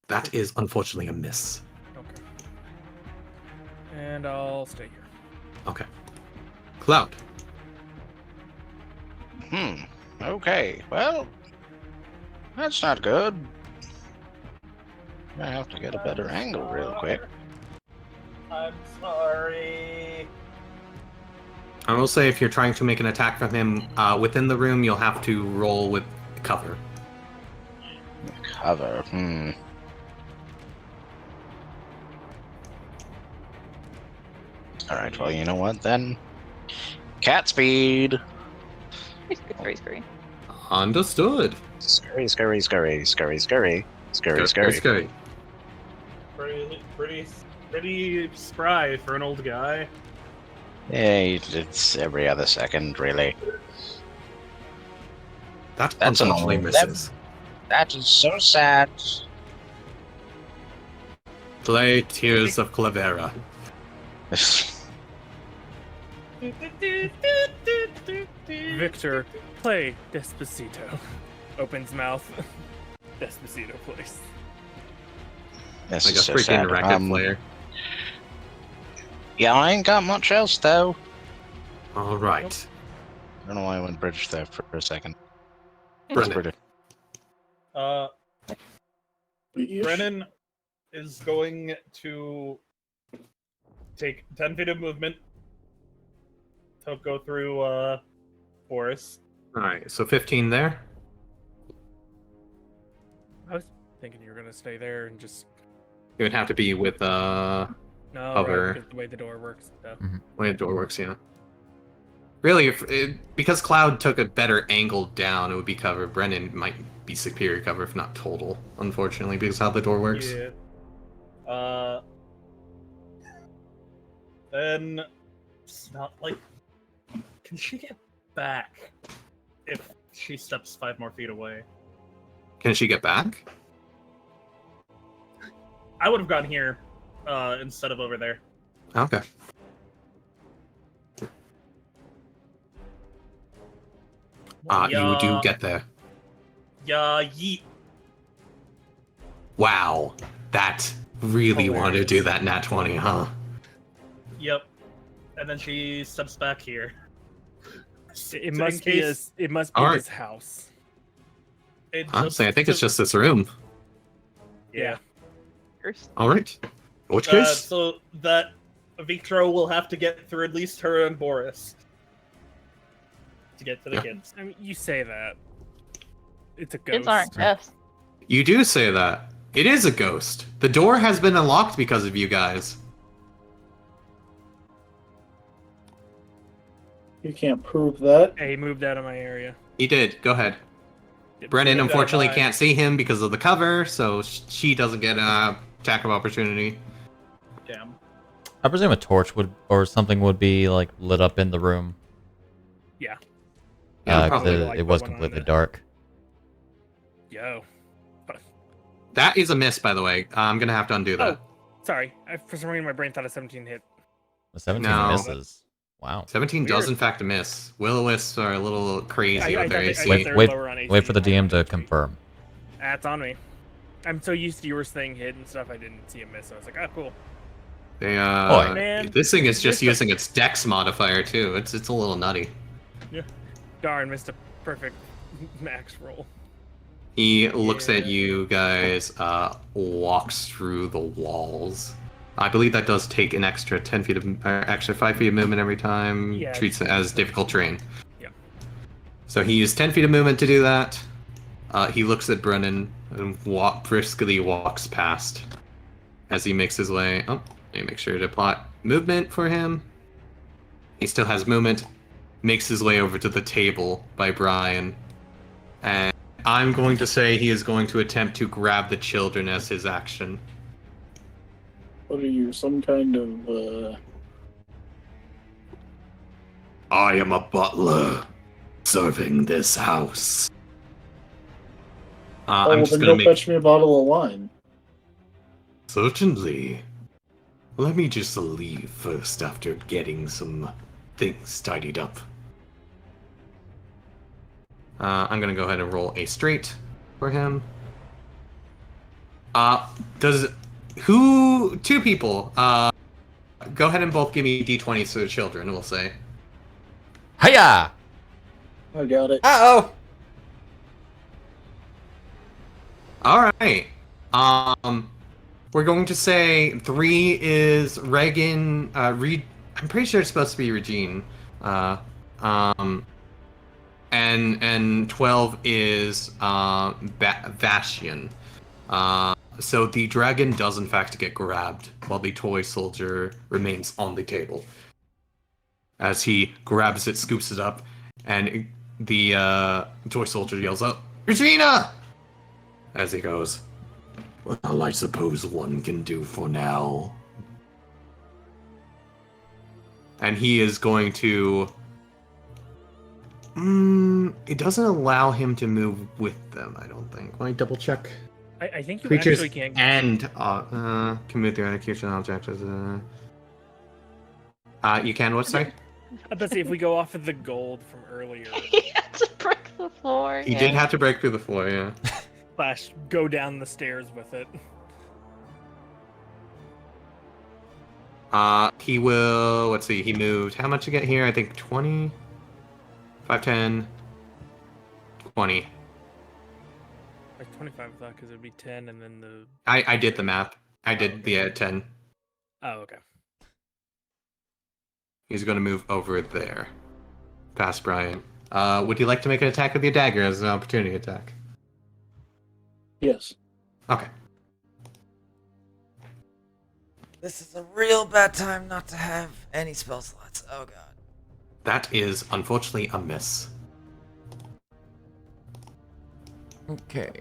That is unfortunately a miss. Okay. And I'll stay here. Okay. Cloud. Okay. Well, that's not good. I have to get a better angle real quick. I'm sorry. I will say, if you're trying to make an attack from him within the room, you'll have to roll with cover. Cover. Alright, well, you know what then? Cat speed! Scurry. Understood. Scurry, scurry, scurry, scurry, scurry, scurry, scurry. Scurry. Pretty spry for an old guy. Yeah, it's every other second, really. That That's unfortunately annoying. misses. That is so sad. Play Tears of Clavera. Victor, play Despacito. Opens mouth. Despacito plays. This Like a is so freaking sad. record player. Yeah, I ain't got much else though. All right. I don't know why I went British there for a second. Brennan. British. Brennan is going to take 10 feet of movement to go through Boris. All right. So 15 there. I was thinking you were gonna stay there and just It would have to be with no Cover. right, because the way the door works. So. way the door works. Yeah. Really, because Cloud took a better angle down, it would be cover. Brennan might be superior cover, if not total. Unfortunately, because how the door works. Yeah. Then it's not like. Can she get back if she steps 5 more feet away? Can she get back? I would have gone here instead of over there. Okay. You do get there. Yeah, yeet. Wow. That really wanted to do that nat 20, huh? Yep. And then she steps back here. It must be Alright. his house. Honestly, I think it's just this room. Yeah. All right. In which case, So that Victro will have to get through at least her and Boris to get to the Yeah. kids. I mean, you say that. It's a ghost. Kids aren't ghosts. you do say that. It is a ghost. The door has been unlocked because of you guys. You can't prove that. Hey, he moved out of my area. He did. Go ahead. Brennan moved out of unfortunately mine. can't see him because of the cover, so she doesn't get a attack of opportunity. Damn. I presume a torch would or something would be like lit up in the room. Yeah. Yeah, 'Cause probably. like it was the one on completely the- dark. Yo. That is a miss, by the way. I'm gonna have to undo that. Sorry. For some reason, my brain thought a 17 hit. The 17 No. misses. Wow. 17 does Weird. in fact miss. Will-o-wisps are a little crazy I with their thought AC. they were Wait, lower on AC wait for the than higher DM to on HP. confirm. That's on me. I'm so used to yours saying hit and stuff, I didn't see a miss. So I was like, oh, cool. They, Boy. Man. this thing is just Missed a- using its dex modifier too. It's a little nutty. Darn, missed a perfect max roll. He looks at Yeah. you guys, walks through the walls. I believe that does take an extra 10 feet of, extra 5 feet of movement every time. Yeah, Treats it as difficult terrain. Yeah. So he used 10 feet of movement to do that. He looks at Brennan and briskly walks past as he makes his way. Oh, let me make sure to plot movement for him. He still has movement. Makes his way over to the table by Brian. And I'm going to say he is going to attempt to grab the children as his action. What are you, some kind of, I am a butler serving this house. oh, I'm just then gonna go make. fetch me a bottle of wine. Certainly. Let me just leave first after getting some things tidied up. I'm gonna go ahead and roll a straight for him. Two people, go ahead and both give me d20s for the children, we'll say. Hiya! I got it. Uh-oh! Alright. We're going to say 3 is Regan, I'm pretty sure it's supposed to be Regine. And 12 is Vashian. So the dragon does in fact get grabbed while the toy soldier remains on the table. As he grabs it, scoops it up, and the toy soldier yells out, "Regina!" as he goes, "Well, I suppose one can do for now." And he is going to... it doesn't allow him to move with them, I don't think. Let me double check. I think you Creatures actually can't. and can move their execution objects. You can what, sorry? I bet if we go off of the gold from earlier, He had to break the floor. He did have to break through the floor, yeah. slash go down the stairs with it. He will, let's see, he moved, how much to get here? I think 20? 5, 10, 20. Like 25 of that, because it would be 10, and then the... I did the math. I did the 10. Oh, okay. He's going to move over there, past Brian. Would you like to make an attack with your dagger as an opportunity attack? Yes. Okay. This is a real bad time not to have any spell slots. Oh god. That is, unfortunately, a miss. Okay.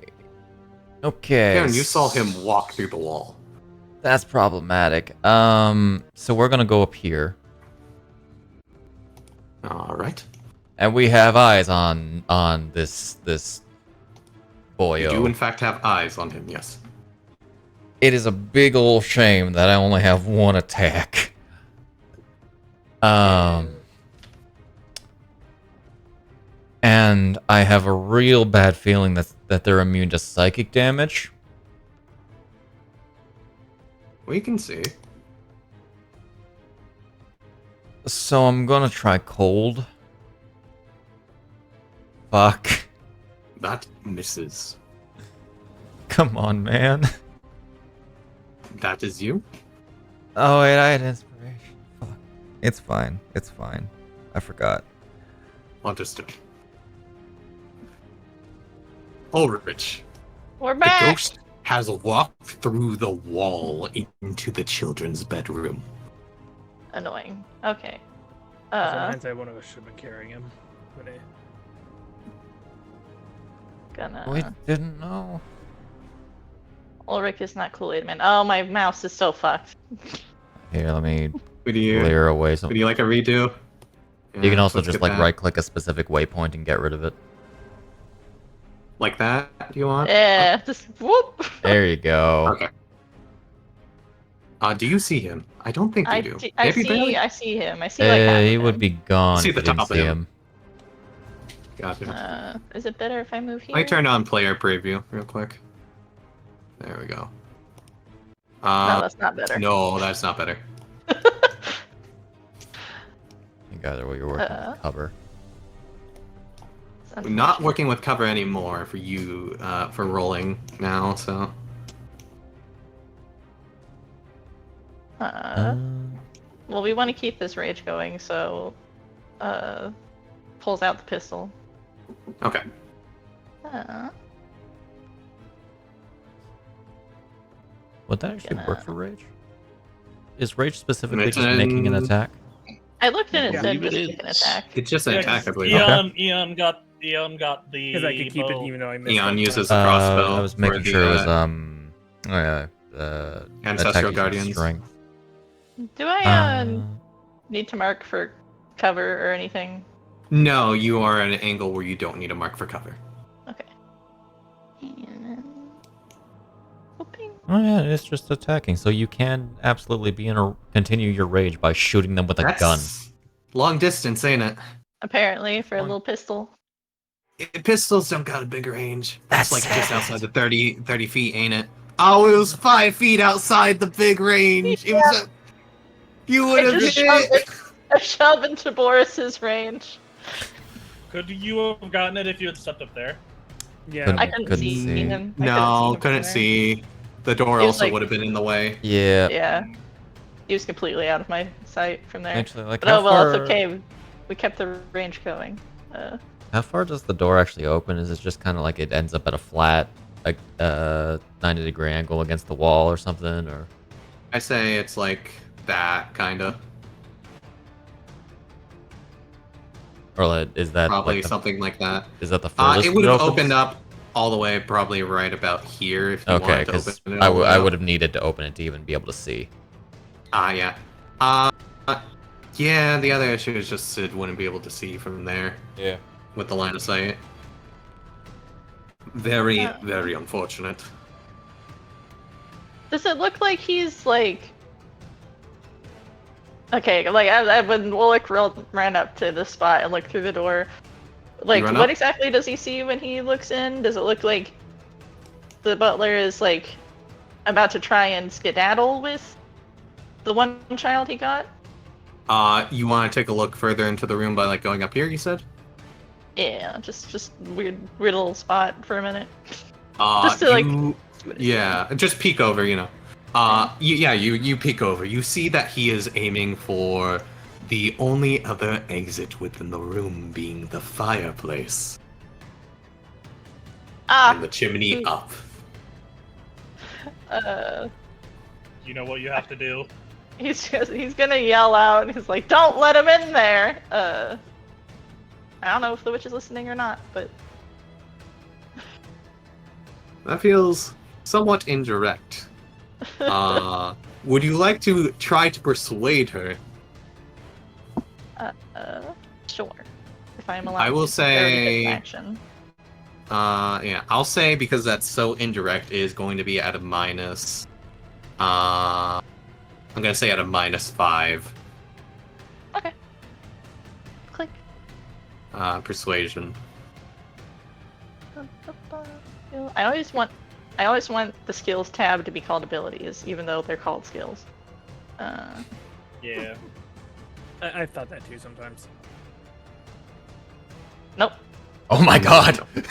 Okay. Karen, you saw him walk through the wall. That's problematic. So we're gonna go up here. Alright. And we have eyes on this boyo. You do, in fact, have eyes on him, yes. It is a big ol' shame that I only have one attack. And I have a real bad feeling that they're immune to psychic damage. We can see. So I'm gonna try cold. Fuck. That misses. Come on, man. That is you. Oh wait, I had inspiration. Fuck. It's fine. It's fine. I forgot. Understood. Ulrich. We're The back. ghost has walked through the wall into the children's bedroom. Annoying. Okay. In hindsight, one of us should have been carrying him. But Gonna. We didn't know. Ulrich is not Kool-Aid Man. Oh, my mouse is so fucked. Here, let me Would you clear away some. would you like a redo? You can also let's just get like that. right click a specific waypoint and get rid of it. Like that? Do you want? Yeah, just whoop. There you go. Okay. Do you see him? I don't think you do. I Maybe barely? see him. I see like half He of would him. be gone See if the you didn't top of see him. him. Gotcha. Is it better if I move here? Let me turn on player preview real quick. There we go. No, that's not better. No, that's not better. You guys are working with cover. We're not working with cover anymore for you, for rolling now, so. Well, we want to keep this rage going, so pulls out the pistol. Okay. Would that actually work Gonna- for Rage? Is Rage specifically It's just making an an- attack? I looked and it Yeah, said believe it just take an is. attack. It's just an attack, I believe. Eon got the. because I could keep it bow. even though I missed. Eon that uses time. a crossbow. I was for making the, sure it was Ancestral attack using Guardians. strength. Do I need to mark for cover or anything? No, you are at an angle where you don't need a mark for cover. Okay. And then... Whooping. Oh yeah, it's just attacking. So you can absolutely continue your rage by shooting them with a gun. Long distance, ain't it? Apparently, for a little pistol. Pistols don't got a big range. That's That's like just it. outside the 30 feet, ain't it? Oh, it was 5 feet outside the big range. It was you would have just hit shoved it. A shove into Boris's range. Could you have gotten it if you had stepped up there? Yeah. I couldn't see see. him. No, I couldn't from see. The door It was also like- would have been in the way. Yeah. there. Yeah. He was completely out of my sight from there. Actually, like But how oh well, far, it's okay. We kept the range going. How far does the door actually open? Is it just kind of like it ends up at a flat, like 90-degree angle against the wall or something, or? I say it's like that, kinda. Or is that Probably like something like that. Is that the furthest? It would have opens? opened up all the way, probably right about here. If you Okay, wanted to because open it I all the way up. would have needed to open it to even be able to see. Yeah. Yeah, the other issue is just Sid wouldn't be able to see from there Yeah. with the line of sight. Very, very unfortunate. Does it look like he's like? Okay, like when Woolik ran up to the spot and looked through the door, like run what up? exactly does he see when he looks in? Does it look like the butler is like about to try and skedaddle with the one child he got? You want to take a look further into the room by like going up here? You said. Yeah, just weird little spot for a minute. Just to like. Yeah, just peek over. You peek over. You see that he is aiming for the only other exit within the room, being the fireplace and the chimney up. You know what you have to do. He's gonna yell out. He's like, "Don't let him in there!" I don't know if the witch is listening or not, but That feels somewhat indirect. Would you like to try to persuade her? sure. If I'm allowed. I will to carry say- this action. Yeah, I'll say because that's so indirect is going to be at a minus. I'm gonna say at a -5. Okay. Click. Persuasion. I always want the skills tab to be called abilities, even though they're called skills. Yeah. I thought that too sometimes. Nope. Oh my god! Wait,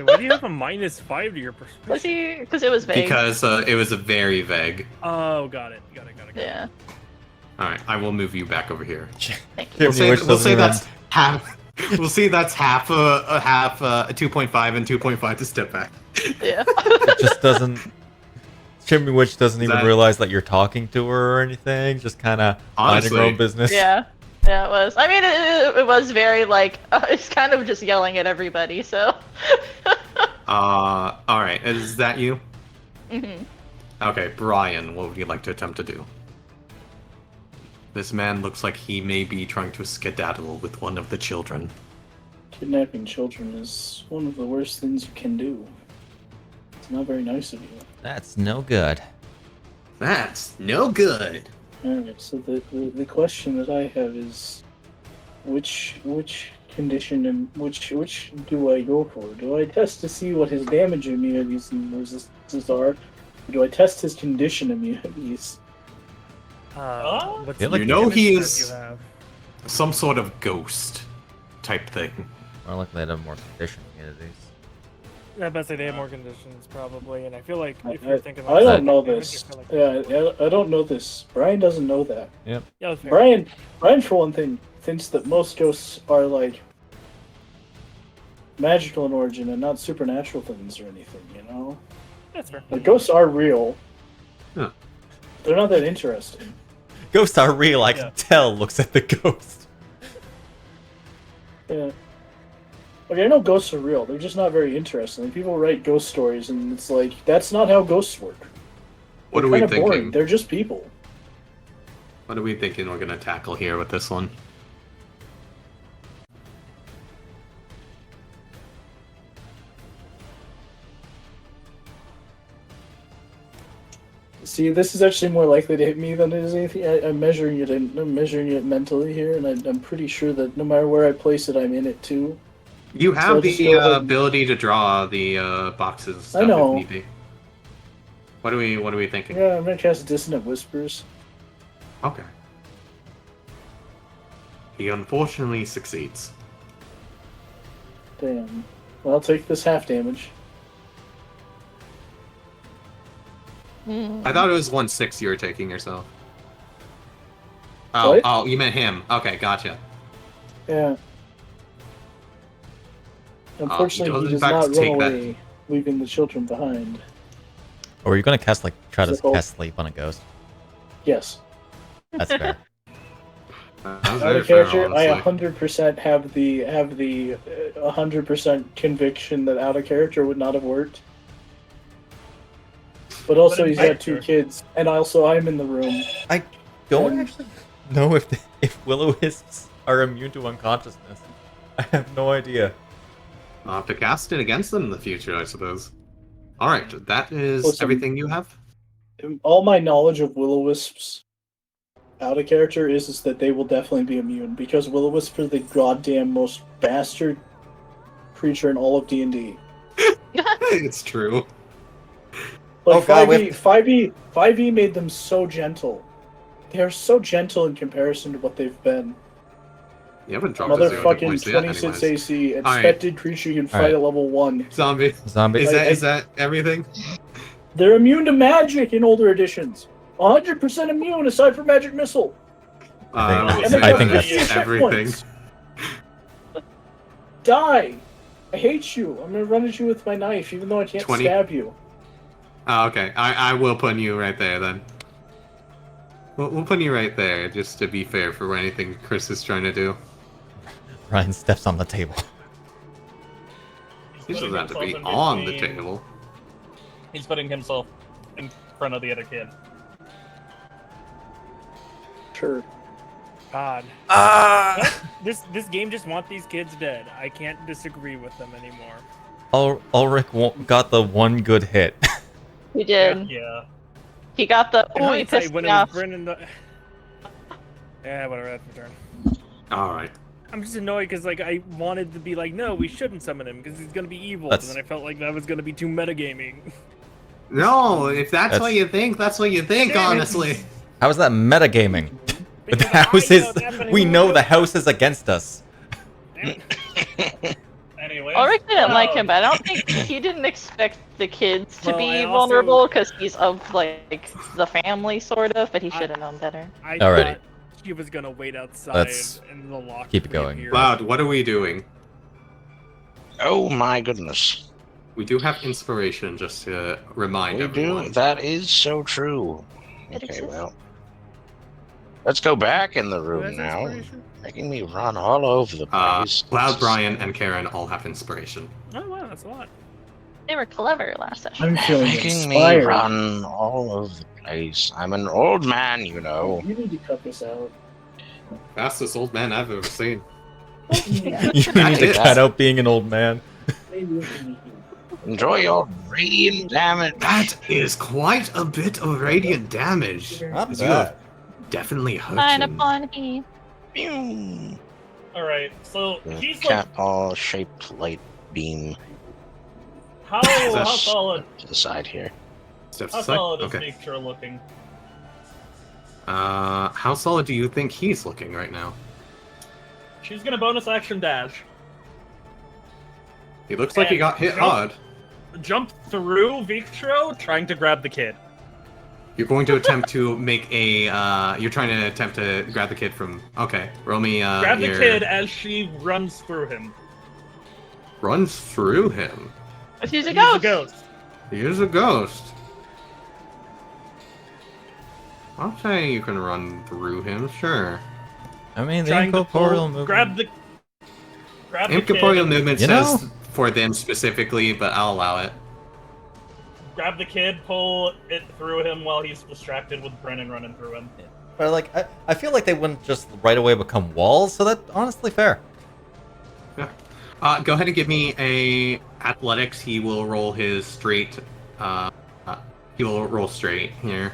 why do you have a -5 to your perspective? Was he? Because it was vague. Because it was a very vague. Oh, got it. Yeah. All right, I will move you back over here. Thank you. Chimney We'll say, witch we'll doesn't say even- that's half. We'll see that's half a 2.5 and 2.5 to step back. Yeah. It just doesn't. Chimney Witch doesn't even That- realize that you're talking to her or anything. Just kind of minding her own Honestly. business. Yeah. Yeah, it was. I mean, it was very like it's kind of just yelling at everybody. So. All right, is that you? Mhm. Okay, Brian, what would you like to attempt to do? This man looks like he may be trying to skedaddle with one of the children. Kidnapping children is one of the worst things you can do. It's not very nice of you. That's no good. That's no good. Alright, so the question that I have is, which condition and which do I go for? Do I test to see what his damage immunities and resistances are? Or do I test his condition immunities? What's Yeah, the like- You know he damage is- that you have? Some sort of ghost type thing. More likely to have more condition immunities. I bet say they have more conditions probably, and I feel like if I you're thinking I like don't know damage, this. I feel like- Yeah, I don't know this. Brian doesn't know that. Yeah, that's fair. Brian, for one thing, thinks that most ghosts are like magical in origin and not supernatural things or anything. You know, That's fair. like ghosts are real. Huh. They're not that interesting. Ghosts are real. I Yeah. can tell. Looks at the ghost. Yeah. Okay, I know ghosts are real. They're just not very interesting. Like, people write ghost stories, and it's like that's not how ghosts work. What They're are we kinda boring. thinking? They're just people. What are we thinking we're gonna tackle here with this one? See, this is actually more likely to hit me than it is anything. I'm measuring it. I'm measuring it mentally here, and I'm pretty sure that no matter where I place it, I'm in it too. You So have just the go ahead and- ability to draw the boxes. and Stuff I know. If need be. What are we thinking? Yeah, I'm gonna cast Dissonant Whispers. Okay. He unfortunately succeeds. Damn. Well, I'll take this half damage. I thought it was 1/6 you were taking yourself. Oh, What? oh, you meant him. Okay, gotcha. Yeah. Unfortunately, does he in does fact not run take that. away, leaving the children behind. Or are you gonna try to Is it both? cast sleep on a ghost? Yes. That's fair. That's Out very of fair, character, I honestly. 100% have the 100% conviction that out of character would not have worked. But also, in he's got 2 character- kids, and also I'm in the room. I don't And- actually know if will-o-wisps are immune to unconsciousness. I have no idea. I'll have to cast it against them in the future, I suppose. Alright, that is Listen. everything you have? All my knowledge of will-o-wisps out of character is that they will definitely be immune, because will-o-wisps are the goddamn most bastard creature in all of D&D. It's true. Like, Oh, God, 5e made them so gentle. They are so gentle in comparison to what they've been. You haven't dropped a 0 hit Motherfucking points yet, 26 anyways. AC, Alright. expected creature you can fight Alright. at level 1. Zombie. Zombie. Is that everything? They're immune to magic in older editions. 100% immune aside from magic missile. I And think they got that's 15 checkpoints. everything. Die! I hate you. I'm gonna run at you with my knife, even though I can't 20. stab you. Oh, okay. I will put you right there then. We'll put you right there, just to be fair for anything Chris is trying to do. Ryan steps on the table. He doesn't putting have to be himself in on the between- table. He's putting himself in front of the other kid. Sure. God. Ah! This game just wants these kids dead. I can't disagree with them anymore. Ulrich got the one good hit. He did. Yeah. He got the. In Oh, he hindsight, pissed when me it was off. Brennan, yeah, whatever. That's my turn. Alright. I'm just annoyed because like I wanted to be like, no, we shouldn't summon him because he's gonna be evil, That's- and then I felt like that was gonna be too metagaming. No, if that's That's- what you think, that's what you think, Damn it. honestly. How is that metagaming? The Because house I is. know it's happening We when know we the do- house is against us. Anyway. Ulrich didn't like him, but I don't think he didn't expect the kids to Well, be I also- vulnerable because he's of like the family sort of, but he I- should have known better. I Alrighty. thought he was gonna wait outside Let's in the lock. keep it going. Cloud, what are we doing? Oh my goodness. We do have inspiration, just to remind We everyone. do. That is so true. It Okay, exists. well. Let's go back in the Who room has now. inspiration? Making me run all over the place. Cloud, Brian, and Karen all have inspiration. Oh wow, that's a lot. They were clever last session. I'm feeling Making me inspired. run all over the place. I'm an old man, you know. You need to cut this out. Fastest old man I've ever seen. You need to cut out being an old man. Enjoy your radiant damage. That is quite a bit of radiant damage. Not You have definitely hurt Fine him. upon me. Pew! Alright, so The he's like, cat ball shaped light beam how That's- solid, to the side here. Steps how aside. solid is Okay. Nature looking? How solid do you think he's looking right now? She's gonna bonus action dash. He looks like he And got hit jump. hard. Jump through Victro, trying to grab the kid. You're going to attempt to make a. You're trying to attempt to grab the kid from. Okay, roll me. Grab the your- kid as she runs through him. Runs through him. She's a He's ghost. a ghost. He is a ghost. I'll say you can run through him, sure. I mean, the Trying to incorporeal pull, movement. grab the Incorporeal kid, movement You says know? for them specifically, but I'll allow it. grab the kid, pull it through him while he's distracted with Brennan running through him. But like, I feel like they wouldn't just right away become walls, so that's honestly fair. Go ahead and give me a athletics. He will roll his straight. He will roll straight here.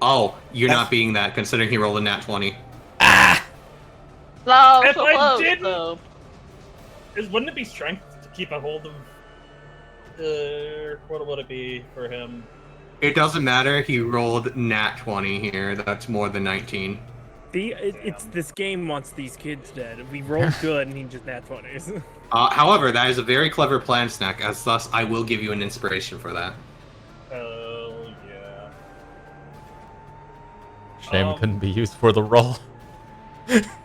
Oh, you're not being that, considering he rolled a nat 20. No, If so I close, didn't- though. Wouldn't it be strength to keep a hold of? What would it be for him? It doesn't matter. He rolled nat 20 here. That's more than 19. It's this game wants these kids dead. We rolled good and he just nat 20s. However, that is a very clever plan, Snack, as thus I will give you an inspiration for that. Oh yeah. Shame couldn't be used for the roll.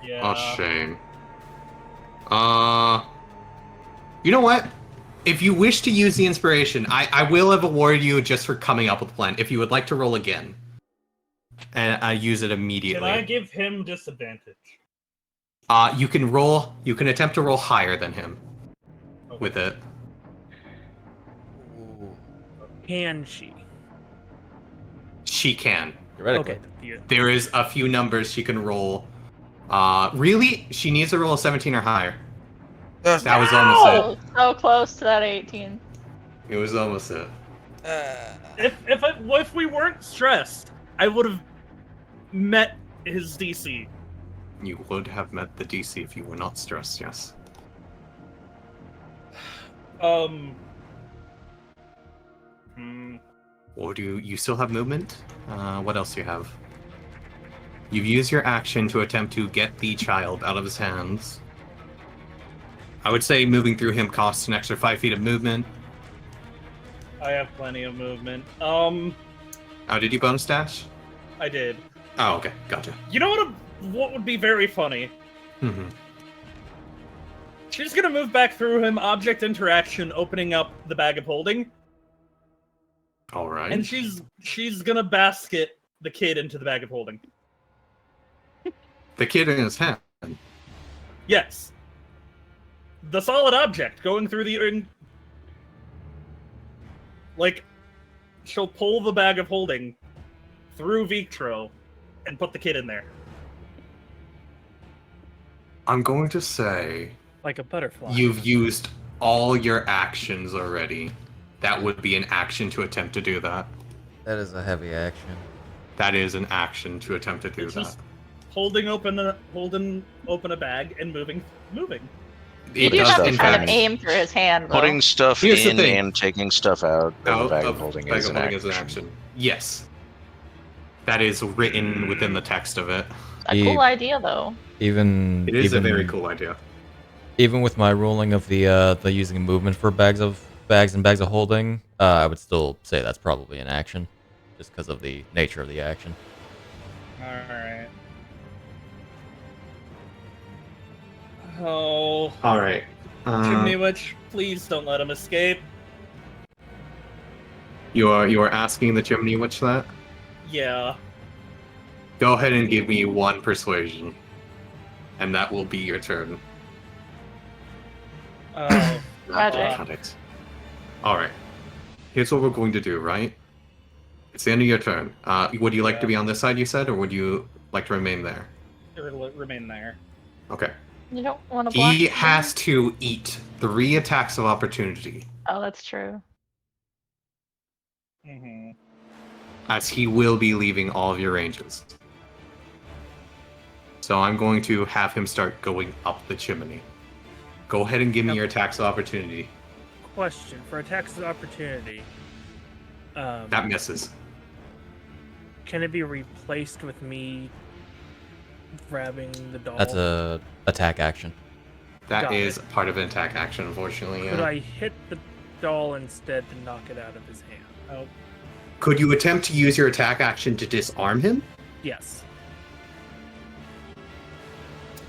Yeah. Oh, shame. You know what? If you wish to use the inspiration, I will have awarded you just for coming up with a plan. If you would like to roll again. and I use it immediately. Can I give him disadvantage? You can roll. You can attempt to roll higher than him with it. Can she? She can. Theoretically. Okay. There is a few numbers she can roll. Really, she needs to roll a 17 or higher. That was almost it. So close to that 18. It was almost it. If we weren't stressed, I would have met his DC. You would have met the DC if you were not stressed. Yes. Or do you still have movement? What else do you have? You've used your action to attempt to get the child out of his hands. I would say moving through him costs an extra 5 feet of movement. I have plenty of movement. Oh, did you bonus dash? I did. Oh, okay, gotcha. You know what would be very funny? Mm-hmm. She's gonna move back through him, object interaction, opening up the bag of holding. All right. And she's gonna basket the kid into the bag of holding. The kid in his hand. Yes. The solid object going through the... Like, she'll pull the bag of holding through Victro and put the kid in there. I'm going to say... Like a butterfly. You've used all your actions already. That would be an action to attempt to do that. That is a heavy action. That is an action to attempt to do It's that. just holding open a bag and moving. It You does, have to in kind fact. of aim for his hand, though. Putting stuff Here's the in thing. and taking stuff out of the bag of holding is an action. action. Yes. That is written within the text of it. A cool idea, though. Even It is even, a very cool idea. Even with my ruling of the using movement for bags and bags of holding, I would still say that's probably an action, just because of the nature of the action. Alright. Oh. Alright. Chimney Witch, please don't let him escape. You are asking the Chimney Witch that? Yeah. Go ahead and give me one persuasion. And that will be your turn. Oh. Magic. Alright. Here's what we're going to do, right? It's the end of your turn. Would you like to be on this side, you said, or would you like to remain there? Remain there. Okay. You don't want to block He him? has to eat 3 attacks of opportunity, Oh, that's true. Mm-hmm. as he will be leaving all of your ranges. So I'm going to have him start going up the chimney. Go ahead and give me your attacks of opportunity. Question for attacks of opportunity. That misses. Can it be replaced with me grabbing the doll? That's a attack action. That Got is it. part of an attack action, unfortunately. Could Yeah. I hit the doll instead to knock it out of his hand? Oh, Could you attempt to use your attack action to disarm him? yes.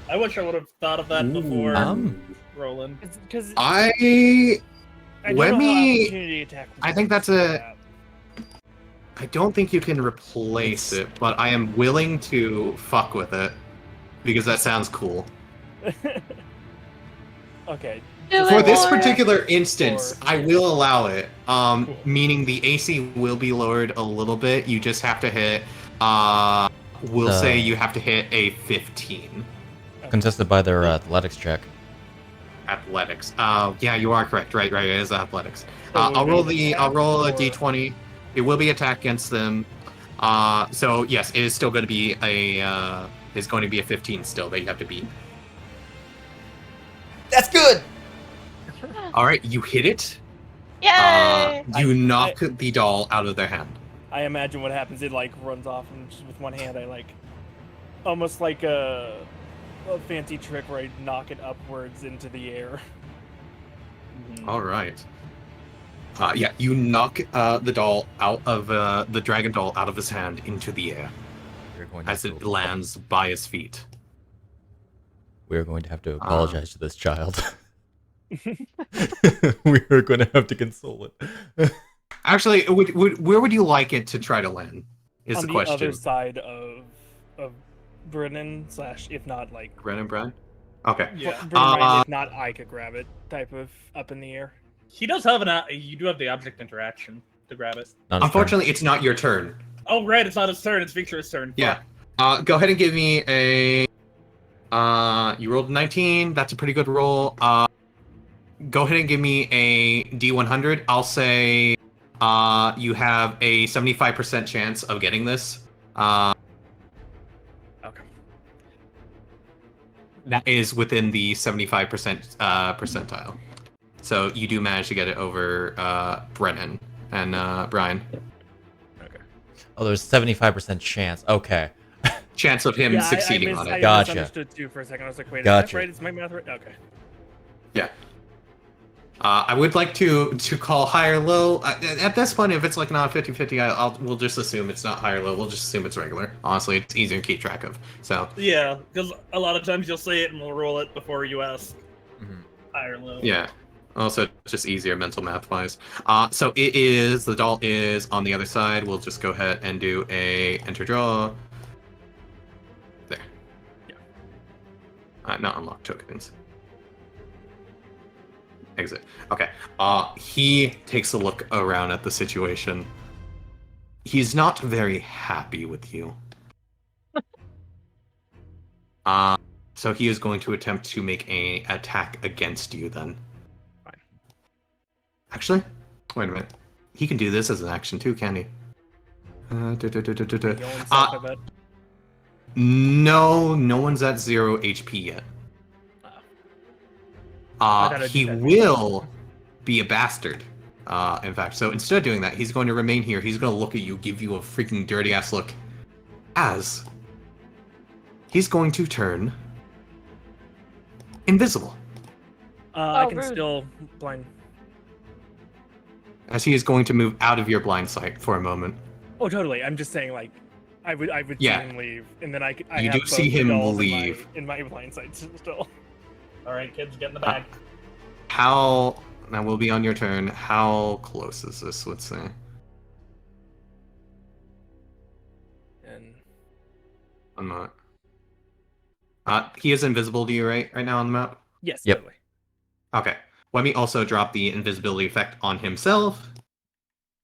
I wish I would have thought of that before rolling. Because I I let don't know how me- opportunity attack I think works that's like a- I don't think you can replace it, but I am willing to fuck with it because that sounds cool. that. Okay. Do For it, this Laura. particular instance, Or- I will allow it. Cool. Meaning the AC will be lowered a little bit. You just have to hit. We'll say you have to hit a 15 Contested by their athletics check. athletics. Yeah, you are correct. Right. It is athletics. So I'll would it roll be the. I'll roll a attack or- d20. It will be attack against them. So yes, it is still going to be a. It's going to be a 15 still that you have to beat. That's good. All right, you hit it. Yay! You knock the doll out of their hand. I imagine what happens. It like runs off, and just with one hand, I like almost like a fancy trick where I knock it upwards into the air. All right. Yeah, you knock the doll out of the dragon doll out of his hand into the air We're going to as have it to- lands by his feet. We're going to have to apologize to this child. We are going to have to console it. Actually, where would you like it to try to land? is on the the question. other side of Brennan / if not like Brennan, Brian? Okay. Yeah. Brennan might, if not I could grab it type of up in the air. He does have you do have the object interaction to grab it. Not his turn. Unfortunately, it's not your turn. Oh, right, it's not his turn, it's Victor's turn. Yeah. Go ahead and give me a... you rolled a 19. That's a pretty good roll. Go ahead and give me a D100. I'll say you have a 75% chance of getting this. Okay. That is within the 75% percentile. So you do manage to get it over Brennan and Brian. Okay. Oh, there's 75% chance. Okay. Chance of him succeeding on it. I Gotcha. misunderstood too for a second. I was like, wait, Gotcha. is that right? Is my math right? Okay. Yeah. I would like to call high or low. At this point, if it's like not 50-50, we'll just assume it's not high or low. We'll just assume it's regular. Honestly, it's easier to keep track of. So Yeah, because a lot of times you'll say it and we'll roll it before you ask Mhm. high or low. yeah. Also, just easier mental math wise. So it is the doll is on the other side. We'll just go ahead and do a enter draw. There. Yeah. Not unlock tokens. Exit. Okay. He takes a look around at the situation. He's not very happy with you. So he is going to attempt to make an attack against you then. Fine. Actually, wait a minute. He can do this as an action too, can he? The only side of it. No one's at 0 HP yet. I thought I'd He do that. will be a bastard. In fact, so instead of doing that, he's going to remain here. He's going to look at you, give you a freaking dirty ass look. As he's going to turn invisible. I can rude. still blind. As he is going to move out of your blind sight for a moment. Oh, totally. I'm just saying, like, I would Yeah. see him leave, and then I You have do both see the him dolls leave. in my blind sight still. Alright, kids, get in the bag. How... Now we'll be on your turn. How close is this, let's say? And I'm not... he is invisible to you right now on the map? yes, Yep. totally. Okay. Let me also drop the invisibility effect on himself.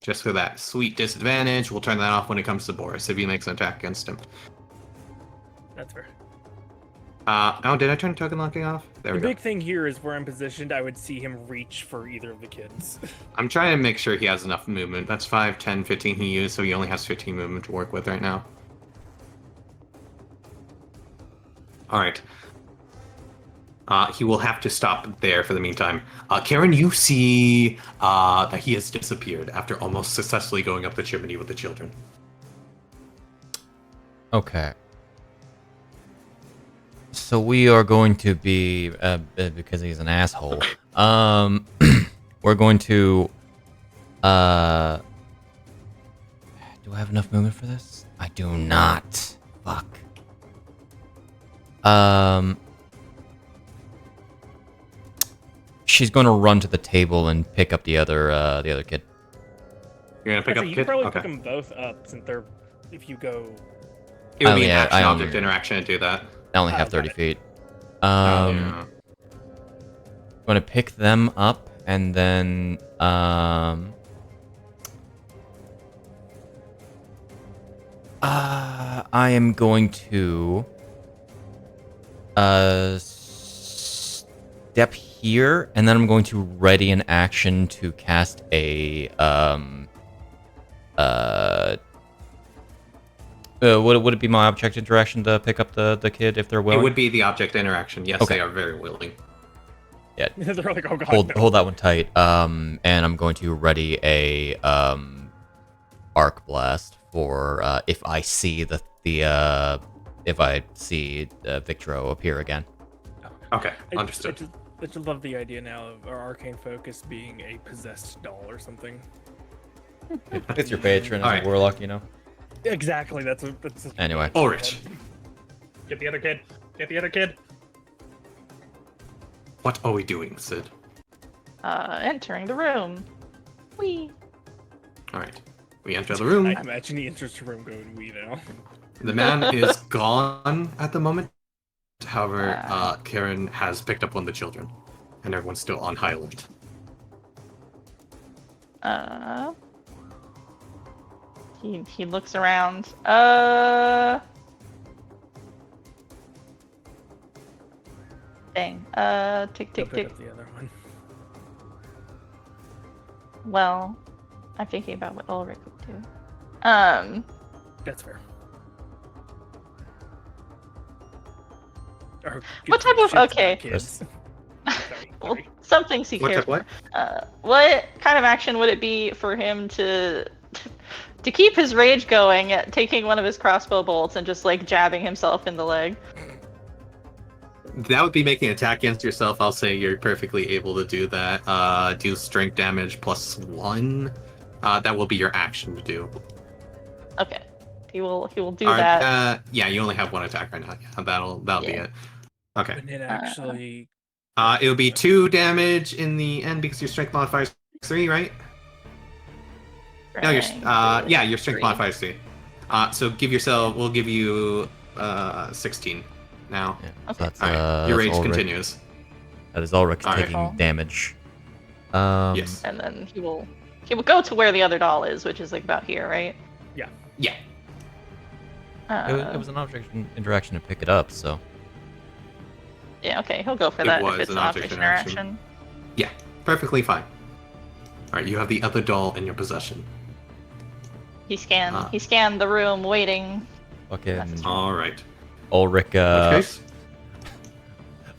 Just for that sweet disadvantage. We'll turn that off when it comes to Boris, if he makes an attack against him. That's fair. Oh, did I turn token locking off? There The we go. big thing here is where I'm positioned. I would see him reach for either of the kids. I'm trying to make sure he has enough movement. That's 5, 10, 15 he used, so he only has 15 movement to work with right now. Alright. He will have to stop there for the meantime. Karen, you see that he has disappeared after almost successfully going up the chimney with the children. Okay. So we are going to be, because he's an asshole, we're going to, do I have enough movement for this? I do not. Fuck. She's going to run to the table and pick up the other kid. You're gonna pick Actually, up you the can kid? probably Okay. pick them both up since they're. If you go. It would Oh, be yeah, an action I object only- interaction to do that. I only have got 30 it. feet. Yeah. I'm going to pick them up and then I am going to step here, and then I'm going to ready an action to cast a would it be my object interaction to pick up the kid if they're willing? It would be the object interaction. Yes, Okay. they are very willing. They're like, oh god. hold no. hold that one tight. And I'm going to ready a arc blast for if I see Victro appear again. Okay, I understood. just love the idea now of our arcane focus being a possessed doll or something. It's your patron as Alright. a warlock, you know. Exactly. That's Anyway. Ulrich, Get the other kid. Get the other kid. what are we doing, Sid? Entering the room. Whee! Alright. We enter the room. I imagine he enters the room going, we now. The man is gone at the moment. However, Karen has picked up one of the children, and everyone's still on high alert. He looks around. Dang. Tick, Go tick, pick tick. up the other one. Well, I'm thinking about what Ulrich would do. That's fair. Or What give type of- shit to okay. that kids. Well, some things he What cares. type what? What kind of action would it be for him to keep his rage going, taking one of his crossbow bolts and just like jabbing himself in the leg? That would be making an attack against yourself. I'll say you're perfectly able to do that. Do strength damage +1. That will be your action to do. Okay, he will do Alright, that. yeah, you only have one attack right now. Yeah, that'll be Yeah. it. Okay. And it actually. It'll be 2 damage in the end because your strength modifier is 3, right? No, your your strength 3. modifier is 3. So we'll give you 16 now. Yeah, Okay. so that's, Alright, your that's rage Ulrich. continues. That is Ulrich Alright. taking damage. Yes. And then he will go to where the other doll is, which is like about here, right? Yeah. It was an object interaction to pick it up, so. Yeah, okay, he'll go for It that was if it's an an object object interaction. interaction. Perfectly fine. Alright, you have the other doll in your possession. He scanned the room, waiting. Fucking Alright. Ulrich, In which case,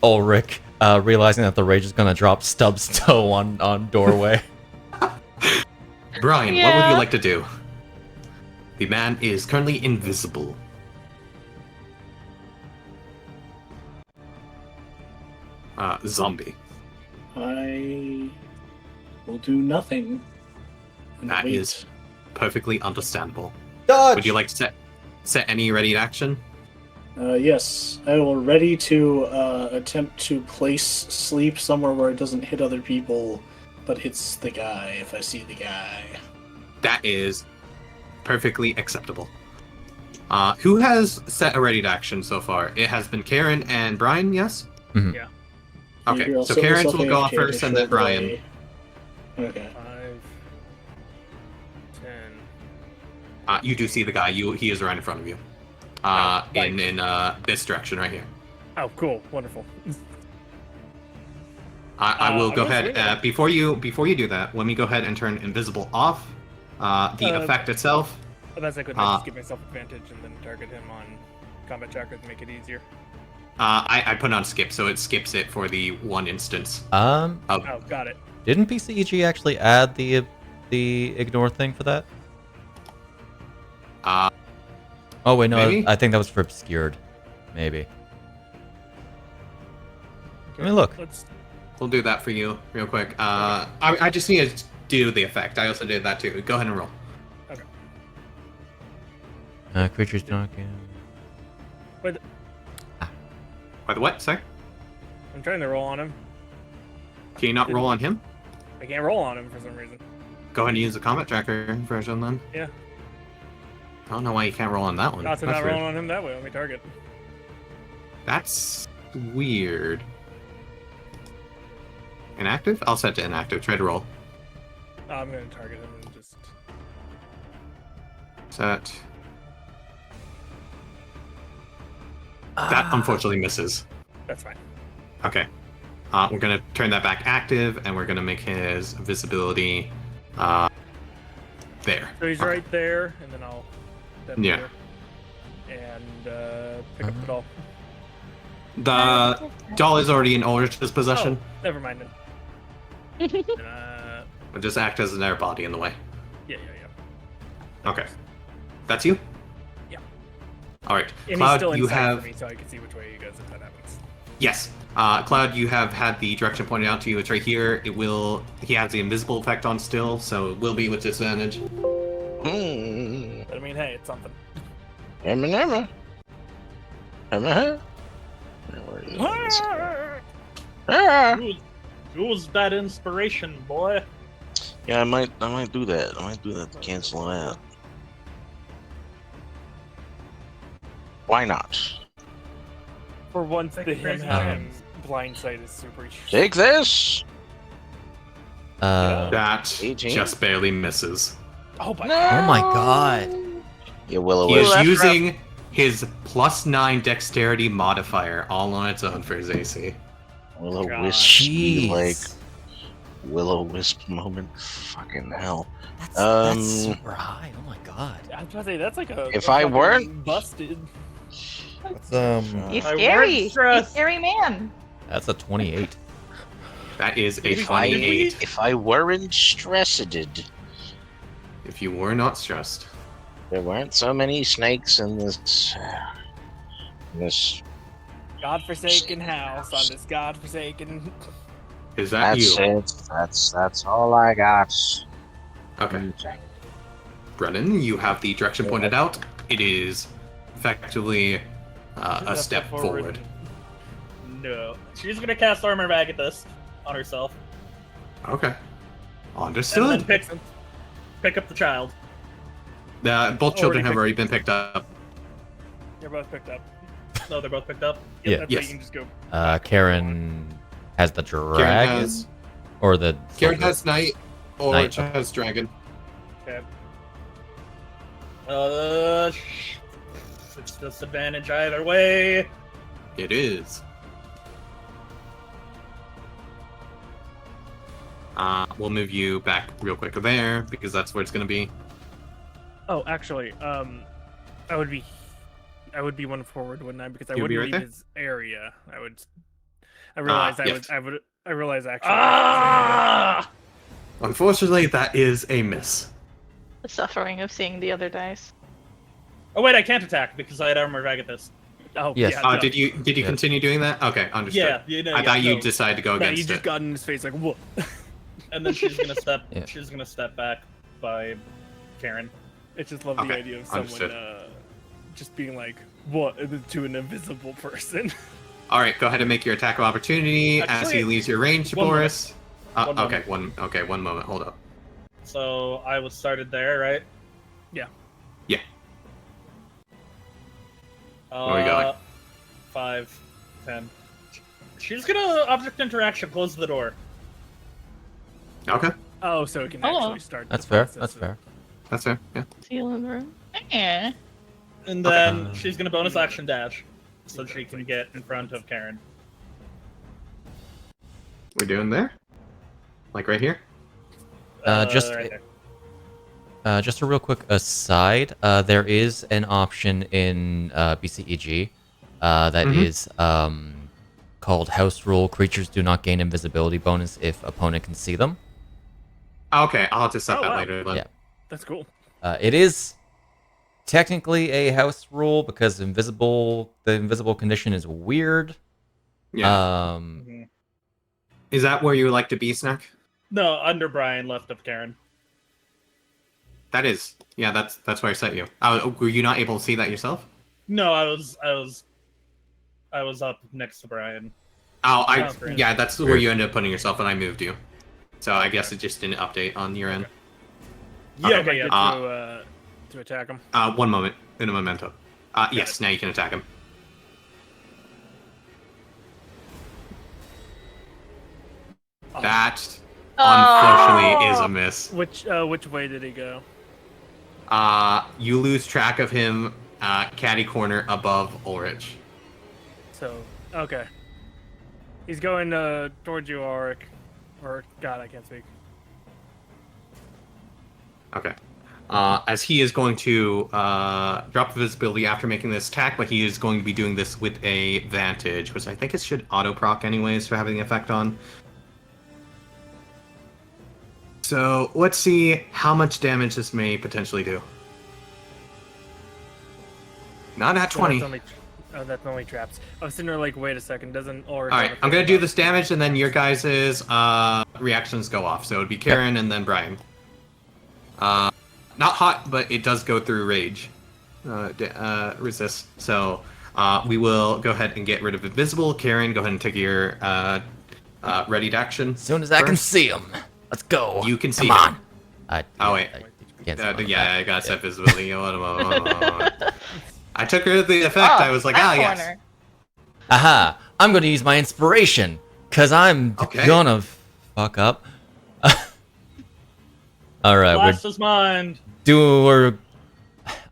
Ulrich, realizing that the rage is gonna drop Stubbs' toe on doorway. Brian, what would Yeah. you like to do? The man is currently invisible. Zombie. I will do nothing. And That wait. is perfectly understandable. Dodge! Would you like to set any ready action? Yes, I will ready to attempt to place sleep somewhere where it doesn't hit other people, but hits the guy if I see the guy. That is perfectly acceptable. Who has set a ready to action so far? It has been Karen and Brian, yes? Mhm. Yeah. Okay, Here, I'll so set Karen's myself will go AFK off to first and show then the Brian. way. Okay. 5, 10. You do see the guy. He is right in front of you. Oh, in this direction right here. Oh, cool. Wonderful. I will I'm go gonna ahead swing it. before you do that. Let me go ahead and turn invisible off. The effect itself. Unless I could just give myself advantage and then target him on combat chakra to make it easier. I put on skip, so it skips it for the one instance. Oh, got it. Didn't PCEG actually add the ignore thing for that? Oh wait, no, maybe? I think that was for obscured. Maybe. Let me look. We'll do that for you real quick. I just need to do the effect. I also did that too. Go ahead and roll. Creatures don't get... By the what? Sorry? I'm trying to roll on him. Can you not roll on him? I can't roll on him for some reason. Go ahead and use the combat tracker version then. Yeah. I don't know why you can't roll on that one. Not to That's not weird. rolling on him that way. Let me target. That's weird. Inactive? I'll set to inactive. Try to roll. I'm gonna target him and just. Set. That unfortunately misses. That's fine. Okay. We're gonna turn that back active, and we're gonna make his visibility there. So he's right there, and then I'll. step Yeah. there and pick up the doll. The doll is already in Ulrich's possession. Oh, never mind then. It just act as an air body in the way. Yeah. Okay. That's you? Yeah. Alright. And Cloud, he's still you inside have... for me, so I can see which way he goes if that happens. Yes. Cloud, you have had the direction pointed out to you. It's right here. It will... He has the invisible effect on still, so it will be with disadvantage. But I mean, hey, it's something. Use that inspiration, boy. Yeah, I might do that. I might do that to cancel him out. Why not? For once, the him crazy having blind sight is super. Take this. That 18? just barely misses. Oh my Oh my god. You will He is left using his +9 dexterity modifier all on its own for his AC. Will-O God. Wisp be Jeez. like Will-O Wisp moment. Fucking hell. That's super high. Oh my god. I was about to say that's like a. If a I fucking weren't- busted. That's He's I scary. weren't He's a stressed. scary man. that's a 28. That is a If 28. If I weren't stressed, If you were not stressed. there weren't so many snakes in this. Godforsaken house on this godforsaken. Is that That's you? it. That's all I got. Okay. Brennan, you have the direction pointed out. It is effectively a step forward. No. She's gonna cast Armor Bag at this on herself. Okay. And Understood. then pick up the child. Both children Already have already been picked up. They're both picked up. No, they're both picked up. Yeah. That's Yes. why you can just go. Karen has the dragon Karen has, or the Karen has Knight, or Knight, has Dragon. Okay. It's disadvantage either way. It is. We'll move you back real quick there because that's where it's going to be. Oh, actually, I would be one forward, wouldn't I? Because I You'd be wouldn't right leave there? his area. I realized yes. I realized actually. Ah! Unfortunately, that is a miss. The suffering of seeing the other dice. Oh wait, I can't attack because I had Armor Bag at this. Oh, Yes. yeah. No. Did you Yeah. continue doing that? Okay, understood. Yeah, I thought you no. decided to go No, you against just it. got in his face like what? And then she's gonna step. Yeah. She's gonna step back by Karen. I just love Okay, the idea of someone understood. just being like what to an invisible person. All right, go ahead and make your attack of opportunity as Actually, he leaves your range, one Boris. One Okay, moment. one moment. Hold up. So I was started there, right? Yeah. Yeah. Uh, Where are we going? 5, 10. She's gonna object interaction. Close the door. Okay, Oh, so it can Oh. actually start. That's the fair. process That's of- fair. that's fair. Yeah. See you in the room. Eh. And then Okay. she's gonna bonus action dash, so she can get in front of Karen. We're doing there? Like right here? Just right there. just a real quick aside. There is an option in BCEG that Mhm. is called House Rule. Creatures do not gain invisibility bonus if opponent can see them. Okay, I'll have to set Oh, that wow. later then. Yeah. That's cool. It is technically a house rule because the invisible condition is weird. Yeah. Mhm. Is that where you would like to be, Snack? No, under Brian, left of Karen. That is. Yeah, that's where I set you. Were you not able to see that yourself? No, I was up next to Brian. Oh, great. yeah, that's where you ended up putting yourself, and I moved you. So I guess it just didn't update on your end. Yeah, Okay, okay, yeah. Get to attack him. 1 moment in a memento. Yes, now you can attack him. That unfortunately is a miss. Which way did he go? You lose track of him, caddy corner above Ulrich. So okay. He's going towards you, Auric. Or God, I can't speak. Okay. As he is going to drop the visibility after making this attack, but he is going to be doing this with a advantage, which I think it should auto proc anyways for having the effect on. So let's see how much damage this may potentially do. Not at 20. That's only traps. I was sitting there like, wait a second, doesn't Auric? All right, I'm gonna do this damage, and then your guys' reactions go off. So it'd be Karen and then Brian. Not hot, but it does go through rage. Resist. So we will go ahead and get rid of invisible. Karen, go ahead and take your ready to action. As soon as I can first. see him. Let's go. You can see Come her. on. Oh, wait. I can't see Yeah, her. I got set visibility. I took her the effect. I was like, that yes. corner. Aha! I'm gonna use my inspiration, cause I'm Okay. gonna fuck up. Alright, Blast his mind.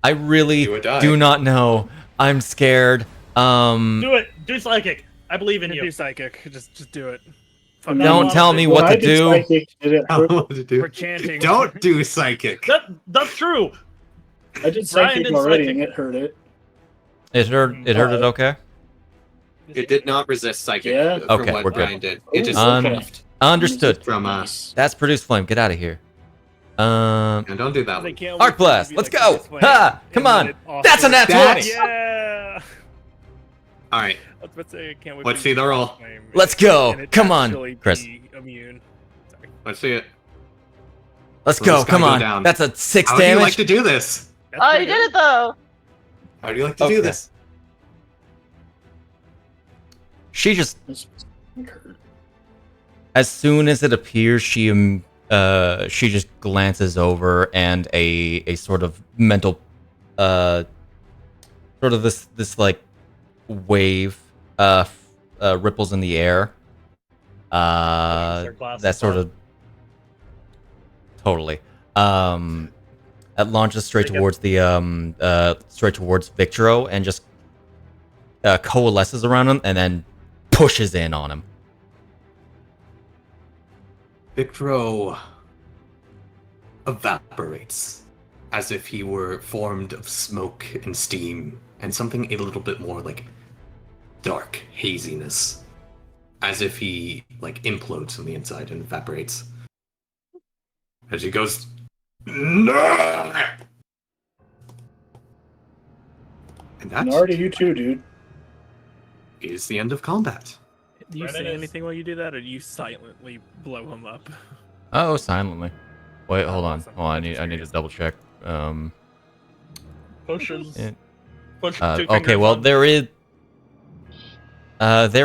I really Do or die. do not know. I'm scared. Do it. Do psychic. I believe in Do you. psychic. Just do it. I mean, Don't tell me what I to did do. psychic, did it I don't hurt? know what to do. We're chanting. Don't do psychic. That's true. I did Brian psychic did already, psychic. and it hurt it. It hurt it okay? It did not resist psychic Yeah. from Okay, what we're good. Brian did. It just okay. left Understood. from us. That's Produce Flame. Get out of here. And don't do that They one. can't Arc wait for it to Blast. be Let's like go. this way, Ha! and Come then on. it off That's a nat That's- 20. Yeah. All right. I was about to say, I can't wait Let's for see you the to roll. flame Let's and go. it Come on, actually Chris. be Immune. Sorry. Let's see it. Let's Will go. this guy Come go on. down? That's a 6 How do you damage. like to do this? That's Oh, pretty you did good. it though. How do you like to Okay. do this? She just, It's hurt. as soon as it appears, she just glances over, and a sort of mental, sort of this like wave, ripples in the air. Their glasses That sort up. of totally. It launches straight Take it. towards the straight towards Victoro, and just coalesces around him, and then pushes in on him. Victoro evaporates as if he were formed of smoke and steam and something a little bit more like dark haziness. As if he like implodes from the inside and evaporates. As he goes, "No!" And that Narda, you too, dude. is the end of combat. Do you Brennan say is- anything while you do that, or do you silently blow him up? Oh, silently. Wait, hold on. Awesome. Hold on. I need to double check. Pushes. It- Push okay. 2 fingers Well, up. there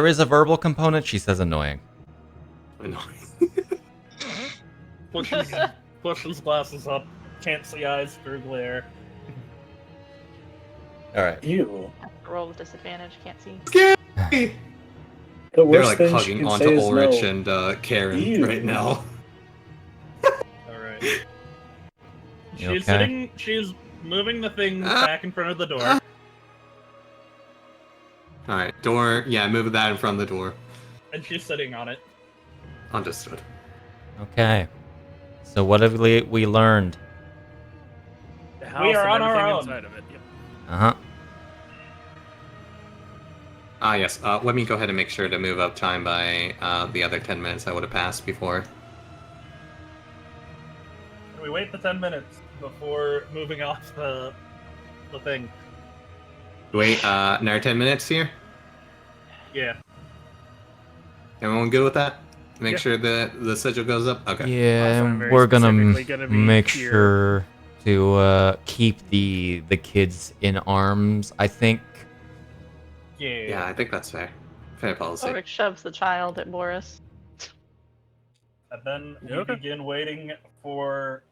is a verbal component. She says annoying. Pushes glasses up. Can't see eyes through glare. All right. Ew. Roll with disadvantage. Can't see. The They're worst like thing she hugging can onto say is Ulrich no. and Karen Ew. right now. Alright. You She's okay? sitting. She's moving the thing back in front of the door. Alright, door. Yeah, move that in front of the door. And she's sitting on it. Understood. Okay. So what have we learned? The house We are and on our everything own. inside of it. Yep. Uh-huh. Yes. Let me go ahead and make sure to move up time by the other 10 minutes that would have passed before. Can we wait the 10 minutes before moving off the thing? Wait, another 10 minutes here? Yeah. Everyone good with that? Make Yeah. sure the sigil goes up? Okay. Yeah, Also, I'm and very we're gonna specifically gonna be make here. sure to keep the kids in arms. I think. Yeah, I think that's fair. Fair policy. Ulrich shoves the child at Boris. And then we Okay. begin waiting for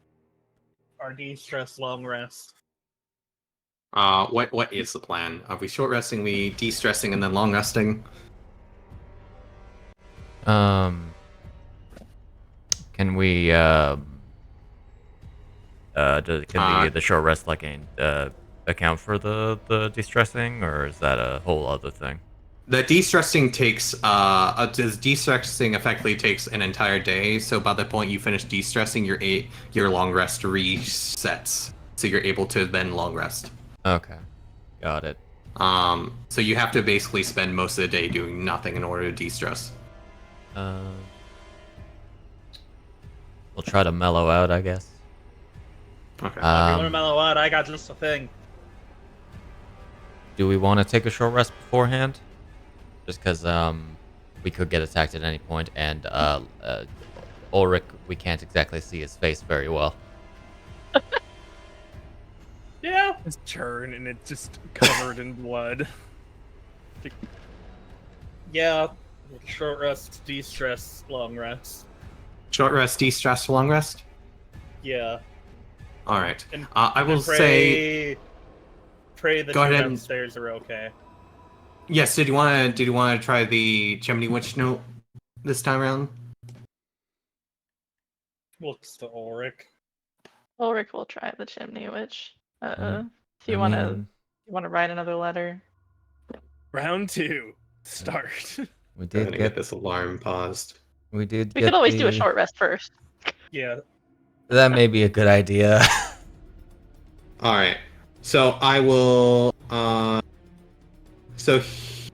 our de-stress long rest. What is the plan? Are we short resting, we de-stressing, and then long resting? Can we can the short rest like account for the de-stressing, or is that a whole other thing? The de-stressing takes de-stressing effectively takes an entire day. So by the point you finish de-stressing, your long rest resets. So you're able to then long rest. Okay, got it. So you have to basically spend most of the day doing nothing in order to de-stress. We'll try to mellow out, I guess. Okay. If you want to mellow out, I got just a thing. Do we want to take a short rest beforehand? Just because we could get attacked at any point, and Ulrich, we can't exactly see his face very well. Yeah. Just turn and it's just covered in blood. Yeah. Short rest, de-stress, long rest. Short rest, de-stress, long rest? Yeah. Alright. And, I will and say... Pray that Go you ahead and- downstairs are okay. Yes, did you want to try the Chimney Witch note this time around? Looks to Ulrich. Ulrich will try the chimney witch. Mm, If you I wanna mean, write another letter. Round 2. Start. we I'm did gonna get get this alarm paused. we did We get could always do a the- short rest first. Yeah. That may be a good idea. Alright. So I will so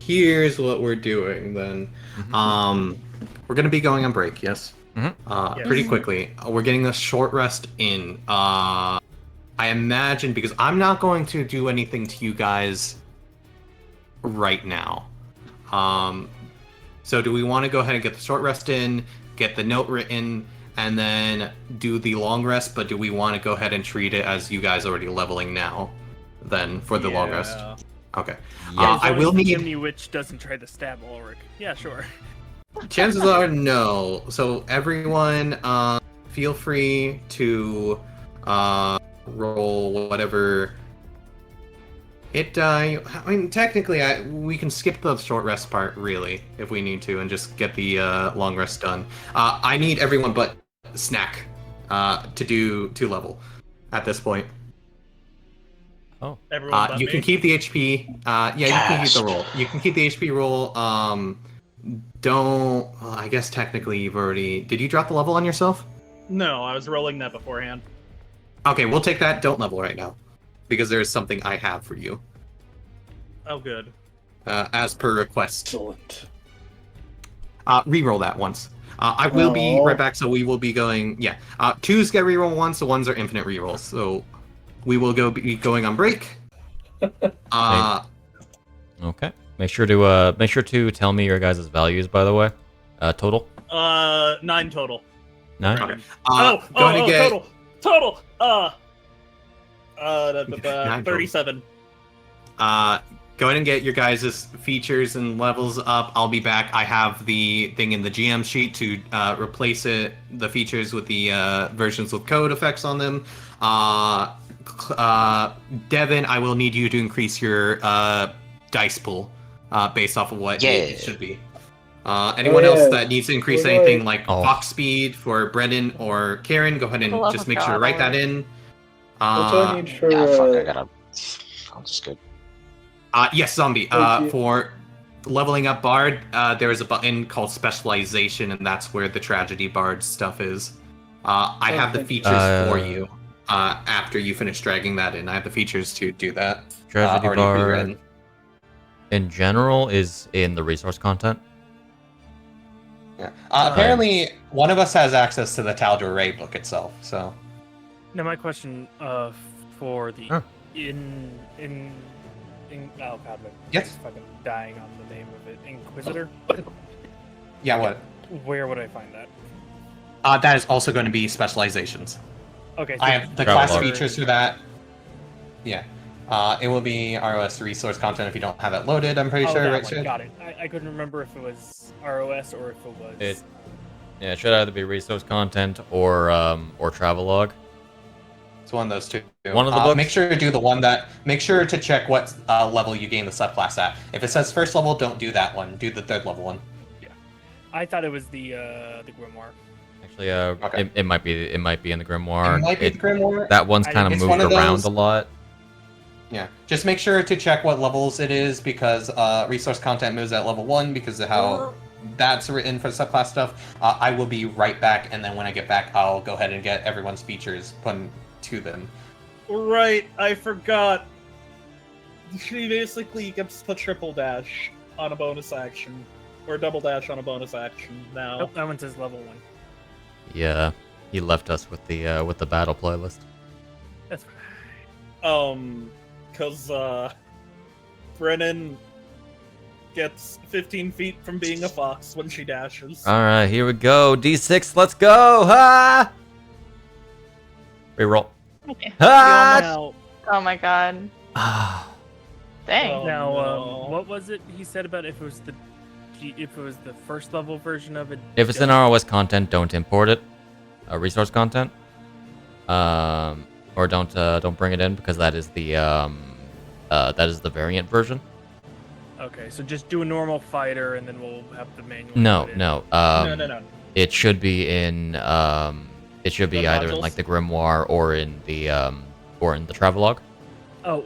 here's what we're doing then. Mhm. We're gonna be going on break, yes? Mhm. Yes. Pretty quickly. We're getting a short rest in. I imagine because I'm not going to do anything to you guys right now. So do we want to go ahead and get the short rest in, get the note written, and then do the long rest? But do we want to go ahead and treat it as you guys already leveling now? Then for the long rest. Okay. Yeah. I will The need. chimney witch doesn't try to stab Ulrich. Yeah, sure. Chances are no. So everyone, feel free to roll whatever hit die. I mean, technically, we can skip the short rest part really if we need to, and just get the long rest done. I need everyone but Snack to level at this point. Oh. Everyone but You me. can keep the HP. Yeah, you can keep the roll. You can keep the HP roll. Don't. Well, I guess technically you've already. Did you drop the level on yourself? No, I was rolling that beforehand. Okay, we'll take that. Don't level right now, because there's something I have for you, Oh, good. as per request. Excellent. Reroll that once. I will be Aw. right back. So we will be going. Yeah. Twos get reroll once. The ones are infinite rerolls. So we will be going on break. Okay. Make sure to tell me your guys' values, by the way. Total. 9 total. 9. Okay. Going to get. total. Nine total. 37. Go ahead and get your guys' features and levels up. I'll be back. I have the thing in the GM sheet to replace the features with the versions with code effects on them. Devin, I will need you to increase your dice pool based off of what it should be. Anyone else that needs to increase anything like Fox speed for Brendan or Karen, go ahead and love just of make God, sure to write that Lord. in. What do I need for? Yeah, fuck, I gotta. I'll just go. Yes, Zombie. Thank you. For leveling up Bard, there is a button called Specialization, and that's where the Tragedy Bard stuff is. I have the Okay. features for you after you finish dragging that in. I have the features to do that. Tragedy already Bard pre-written. in general is in the resource content. Yeah. Apparently, one of us has access to the Tal'Dor Ray book itself. So Now my question for the Huh. in oh god, my Yes. fucking dying on the name of it. Inquisitor. yeah, what? Where would I find that? That is also going to be specializations. Okay. I have the Travel class log. features for that. Yeah. It will be ROS resource content if you don't have it loaded, I'm pretty sure, that right, one. Sid? Got it. I couldn't remember if it was ROS or if it was. Yeah, it should either be resource content or travelogue. It's one of those two. One of the books? Make sure to do the one that. Make sure to check what level you gain the subclass at. If it says first level, don't do that one. Do the third level one. I thought it was the grimoire. Actually, Okay. it might be in the grimoire. It might be the Grimoire. That one's kind of It's moved one of around those- a lot. Yeah. Just make sure to check what levels it is because resource content moves at level 1 because of how that's written for subclass stuff. I will be right back, and then when I get back, I'll go ahead and get everyone's features put to them. Right, I forgot. She basically gets the triple dash on a bonus action. Or double dash on a bonus action now. Nope, that one says level 1. Yeah, he left us with the battle playlist. That's fine. Cause Brennan gets 15 feet from being a fox when she dashes. All right, here we go. D6, let's go. Ha! Reroll. Okay. Ha! Now, Oh my god. Ah, Dang. Oh, now no. what was it he said about if it was the if it was the first level version of it. If it's in ROS content, don't import it. Resource content. Or don't bring it in because that is the variant version. Okay, so just do a normal fighter, and then we'll have the manual. No, put it in. no. No. It should be in it should be The either in modules? like the grimoire or in the travelogue. Oh,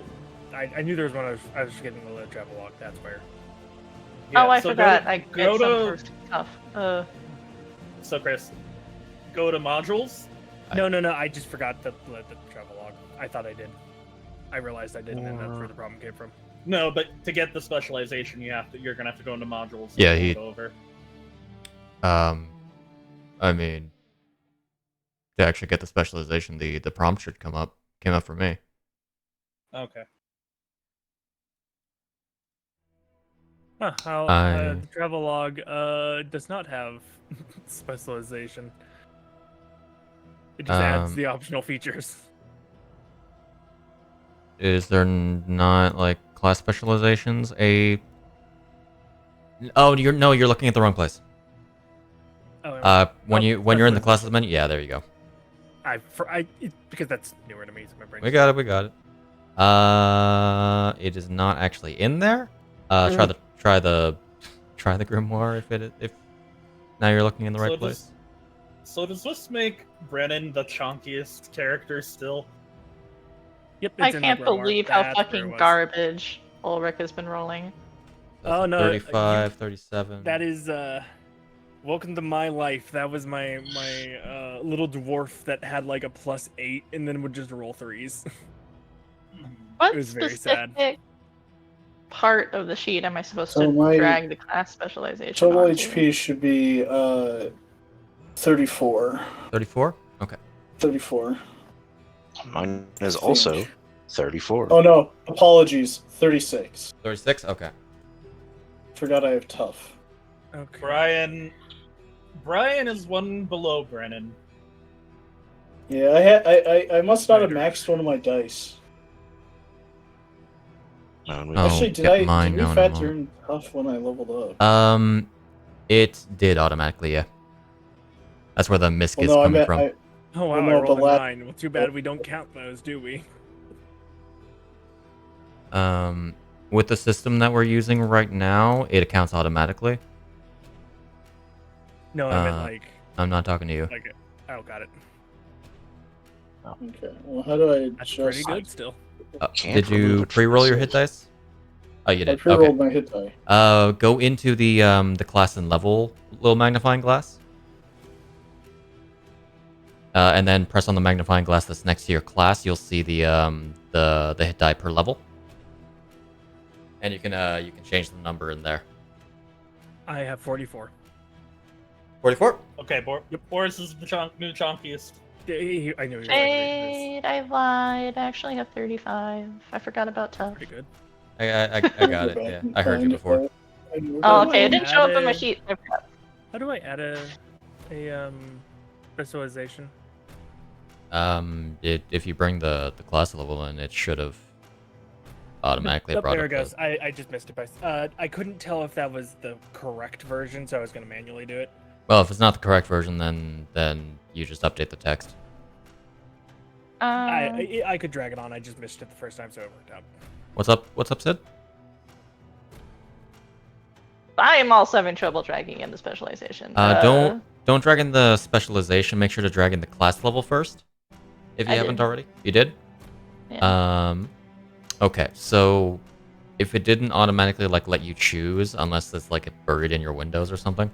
I knew there was one. I was forgetting the travelogue. That's where. Oh, I so forgot. Go, I go get some to, first stuff. So Chris, go to modules. No. I just forgot the travelogue. I thought I did. I realized I didn't, and that's where the problem came from. No, but to get the specialization, you're gonna have to go into modules. Yeah, and he- go over. I mean, to actually get the specialization, the prompt should came up for me. Okay. Huh, how I- the travelogue does not have specialization. It just adds the optional features. Is there not like class specializations? Oh, you're looking at the wrong place. Oh, When oh, you're in the specialization. classes menu, yeah, there you go. Because that's newer to me, so my brain. We got it. It is not actually in there. Try the grimoire if now you're looking in the right place. So does this make Brennan the chunkiest character still? Yep, I it's in the can't grimoire. believe how That's where it fucking was. garbage Ulrich has been rolling. That's Oh, no, 35, 37. That is welcome to my life. That was my little dwarf that had like a +8 and then would just roll 3s. What It was very sad. specific part of the sheet am I supposed So to my drag the class specialization Total onto? HP should be 34. 34? Okay. 34. Mine is also 34. Oh no, apologies. 36. 36? Okay. Forgot I have tough. Okay. Brian is one below Brennan. Yeah, I must not have maxed one of my dice. Oh, Actually, get mine did we now in a factor moment. in tough when I leveled up? It did automatically, yeah. That's where the misc is Well, no, I coming meant from. Oh wow, Well, I no, rolled but a 9. Well, too bad we don't count those, do we? With the system that we're using right now, it accounts automatically. No, I meant like. I'm not talking to you. Like, oh, got it. Okay. Well, how do I That's just? pretty good still. Can't Did you remove pre-roll your hit choices. dice? Oh, you I did. pre-rolled Okay. my hit die. Go into the class and level little magnifying glass. And then press on the magnifying glass that's next to your class. You'll see the hit die per level. And you can change the number in there. I have 44. 44? Okay, Boris is the new chunkiest. I knew you were right. Shade, I lied. I actually have 35. I forgot about tough. Pretty good. I got it. Yeah, I heard you before. Oh, okay. It didn't show up in my Added- sheet. I forgot. How do I add a specialization? If you bring the class level in, it should have automatically Oh, brought there up it goes. the- I just missed it. I couldn't tell if that was the correct version, so I was going to manually do it. Well, if it's not the correct version, then you just update the text. I could drag it on. I just missed it the first time, so it worked out. What's up? What's up, Sid? I am also having trouble dragging in the specialization. Don't drag in the specialization. Make sure to drag in the class level first. If you I haven't did. already, you did. Yeah. Okay, so if it didn't automatically let you choose, unless it's buried in your windows or something,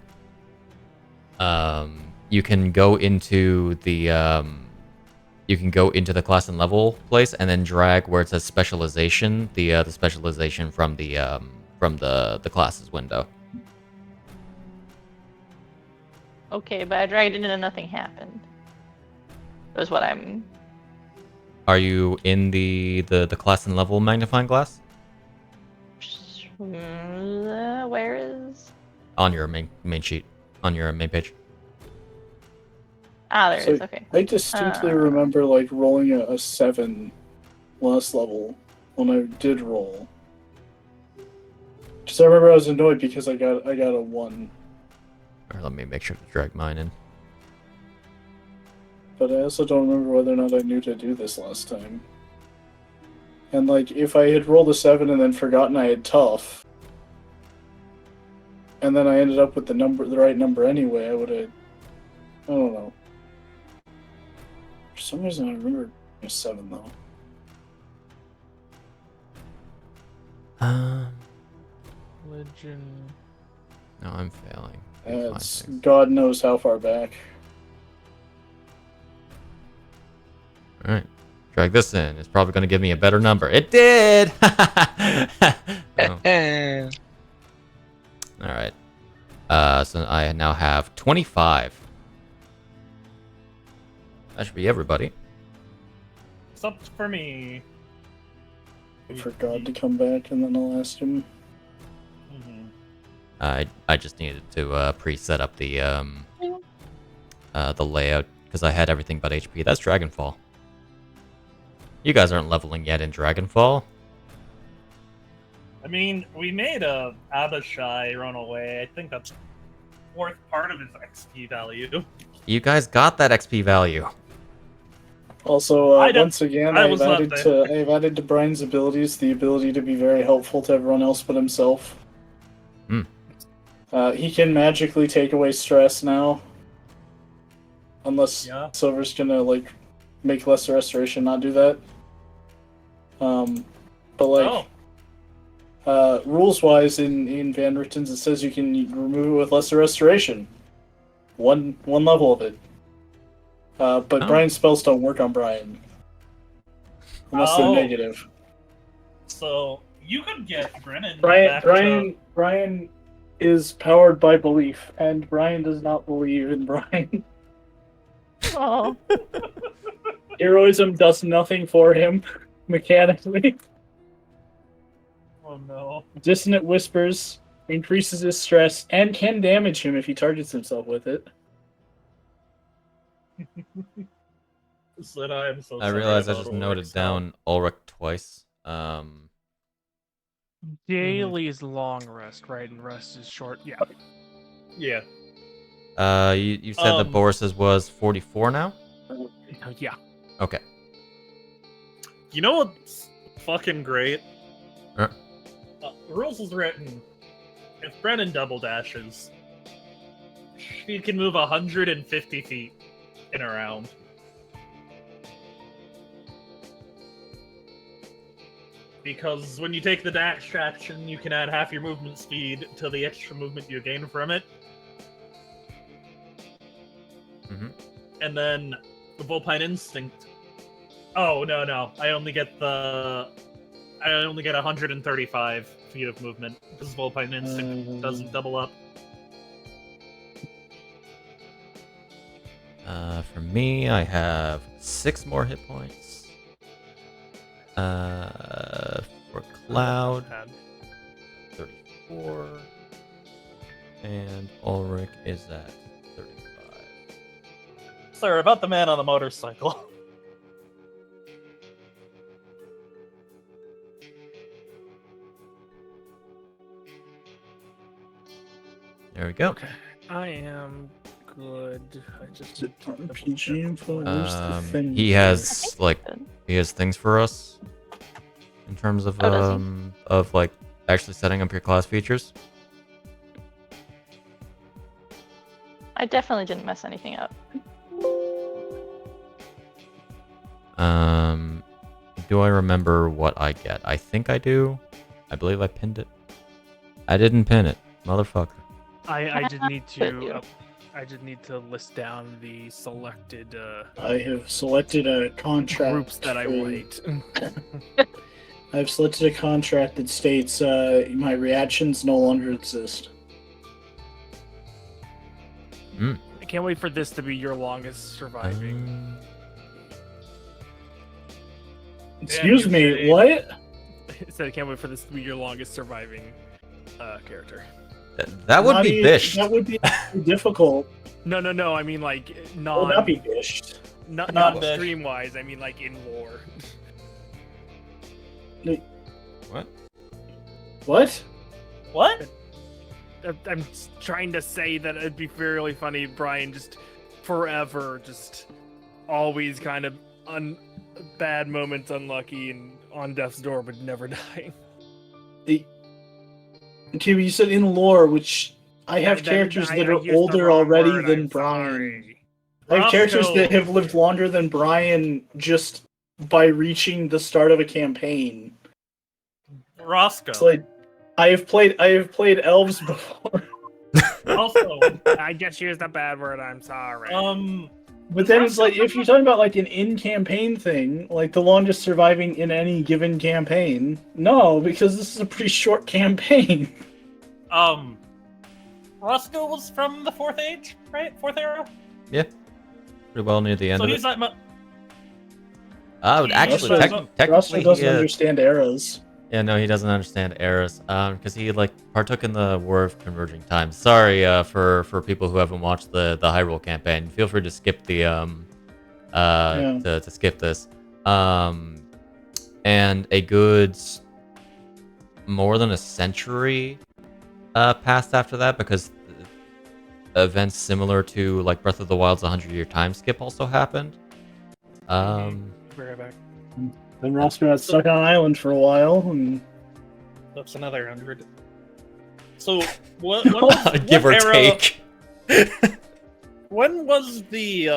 you can go into the class and level place and then drag where it says specialization, the specialization from the classes window. Okay, but I dragged it in and nothing happened. That's what I'm. Are you in the class and level magnifying glass Where is? on your main sheet on your main page? Ah, there it So- is. Okay. I distinctly remember rolling a 7 last level when I did roll. Because I remember I was annoyed because I got a 1. Or let me make sure to drag mine in. But I also don't remember whether or not I knew to do this last time. And like, if I had rolled a 7 and then forgotten I had tough, and then I ended up with the right number anyway, I would have. I don't know. For some reason, I remember a 7 though. Religion. No, I'm failing. It's God knows how far back. All right, drag this in. It's probably going to give me a better number. It did. Oh. All right. So I now have 25. That should be everybody. It's up for me. For God to come back, and then I'll ask him. I just needed to pre-set up the layout because I had everything but HP. That's Dragonfall. You guys aren't leveling yet in Dragonfall. I mean, we made a Abishai run away. I think that's worth part of his XP value. You guys got that XP value. Also, once again, I've added to Brian's abilities the ability to be very helpful to everyone else but himself. He can magically take away stress now. Unless Silver's gonna, like, make Lesser Restoration not do that. But, like, rules-wise, in Van Ritten's, it says you can remove it with Lesser Restoration. One level of it. But Brian's spells don't work on Brian. Unless they're negative. So, you could get Brennan Brian is powered by belief, and Brian does not believe in Brian. Oh. Heroism does nothing for him, mechanically. Oh no. Dissonant Whispers increases his stress and can damage him if he targets himself with it. I realized I just noted down Ulrich twice. Daily is long rest, right? And rest is short. Yeah. Yeah. You said that Boris's was 44 now? Yeah. Okay. You know what's fucking great? Rules is written, if Brennan double dashes, she can move 150 feet in a round. Because when you take the dash action, you can add half your movement speed to the extra movement you gain from it. And then the Vulpine Instinct. Oh, no. I only get 135 feet of movement, because Vulpine Instinct doesn't double up. For me, I have 6 more hit points. For Cloud, 34. And Ulrich is at 35. Sir, about the man on the motorcycle. There we go. Okay. I am good. I just RPG info. He has things for us in terms of like actually setting up your class features. I definitely didn't mess anything up. Do I remember what I get? I think I do. I believe I pinned it. I didn't pin it, motherfucker. I did need to. I did need to list down the selected. I have selected a contract. Groups that I wait. I've selected a contract that states my reactions no longer exist. I can't wait for this to be your longest surviving. Excuse me, what? I said I can't wait for this to be your longest surviving character. That would be bished. That would be difficult. No. I mean, like, Will not be bished. Not stream-wise. I mean, like, in lore. What? What? What? I'm trying to say that it'd be fairly funny, Brian, just forever, just always kind of bad moments, unlucky, and on death's door, but never dying. Okay, but you said in lore, which I have characters that are used the older wrong already word, than I'm Brian. sorry. I have characters Roscoe. that have lived longer than Brian just by reaching the start of a campaign. Roscoe. It's like I have played elves before. Also, I just used a bad word, I'm sorry. But then it's like if you're talking about like an in-campaign thing, like the longest surviving in any given campaign, no, because this is a pretty short campaign. Roscoe was from the Fourth Age, right? Fourth Era? Yeah. Pretty well near the end So of he's it. not Actually, Roscoe technically, doesn't understand eras. yeah, no, he doesn't understand eras. Because he like partook in the War of Converging Times. Sorry, for people who haven't watched the Hyrule campaign, feel free to skip the to skip this. And a good more than a century passed after that because events similar to like Breath of the Wild's 100-year time skip also happened. Be right back. Then Roscoe got stuck on an island for a while, and That's another 100. So, what give or era, take. When was the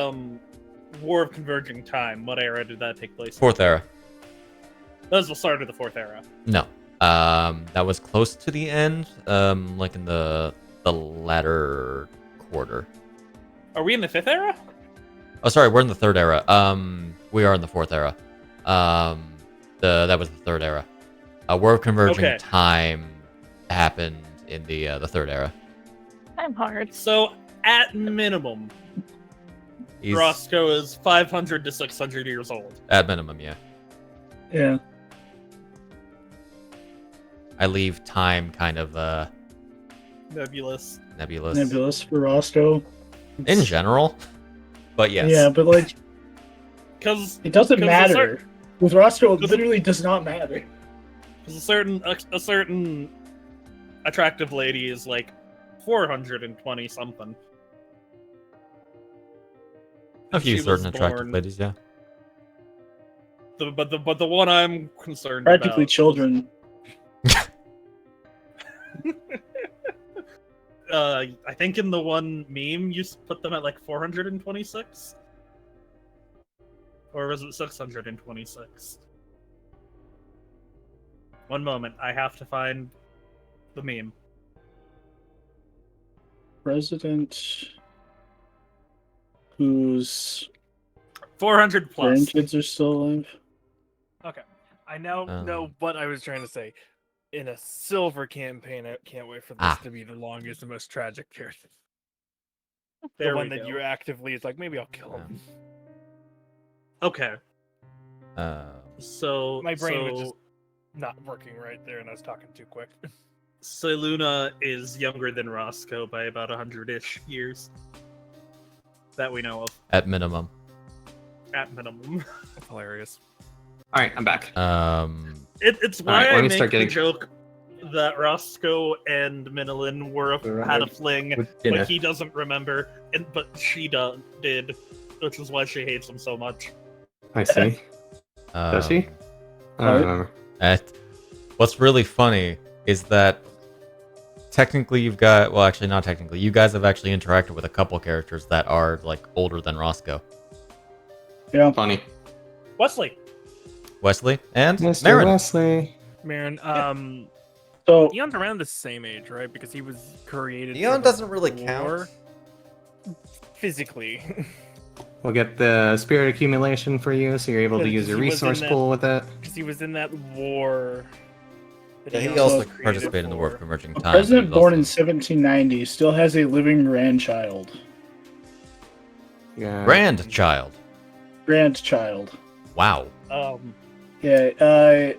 War of Converging Time? What era did that take place? Fourth era. That was the start of the Fourth Era. No. That was close to the end. Like in the latter quarter. Are we in the Fifth Era? Oh, sorry, we're in the third era. We are in the fourth era. That was the third era. War of Converging Time happened in the third era. I'm hard. So, at minimum, Roscoe is 500 to 600 years old. At minimum, yeah. yeah. I leave time kind of Nebulous. Nebulous for Roscoe. In general. But yes. Yeah, but like, Because it doesn't matter. With Roscoe, it literally does not matter. Because a certain attractive lady is like 420 something. A few She certain was attractive born- ladies, yeah. But the one I'm concerned Practically about. children. I think in the one meme you put them at like 426, or was it 626? One moment, I have to find the meme. President whose 400 plus. grandkids are still alive. Okay. I now know what I was trying to say. In a silver campaign, I can't wait for this to be the longest and most tragic character. There the one we that go. you actively is like, maybe I'll kill him. Okay. So My brain was just not working right there, and I was talking too quick. Seluna is younger than Roscoe by about 100-ish years. That we know of. At minimum. At minimum. That's hilarious. All right, I'm back. It's why Alright, I let me make start the getting- joke that Roscoe and Minilin had a fling, With dinner. but he doesn't remember, but she did, which is why she hates him so much. I see. Does she? I don't remember. What's really funny is that technically you've got, well, actually not technically, you guys have actually interacted with a couple characters that are like older than Roscoe. Yeah. Funny. Wesley and Mr. Marin. Wesley. Marin, So Dion's around the same age, right? Because he was created. Dion for the doesn't really war. count. Physically. We'll get the spirit accumulation for you, so you're able to Yeah, use your he was in resource that- pool with it. Because he was in that war. that Yeah, he Dion also was created participated in the War of for. Converging a Time. president He was born in also- 1790 still has a living grandchild. Yeah. Grandchild. Grandchild. Wow. Yeah.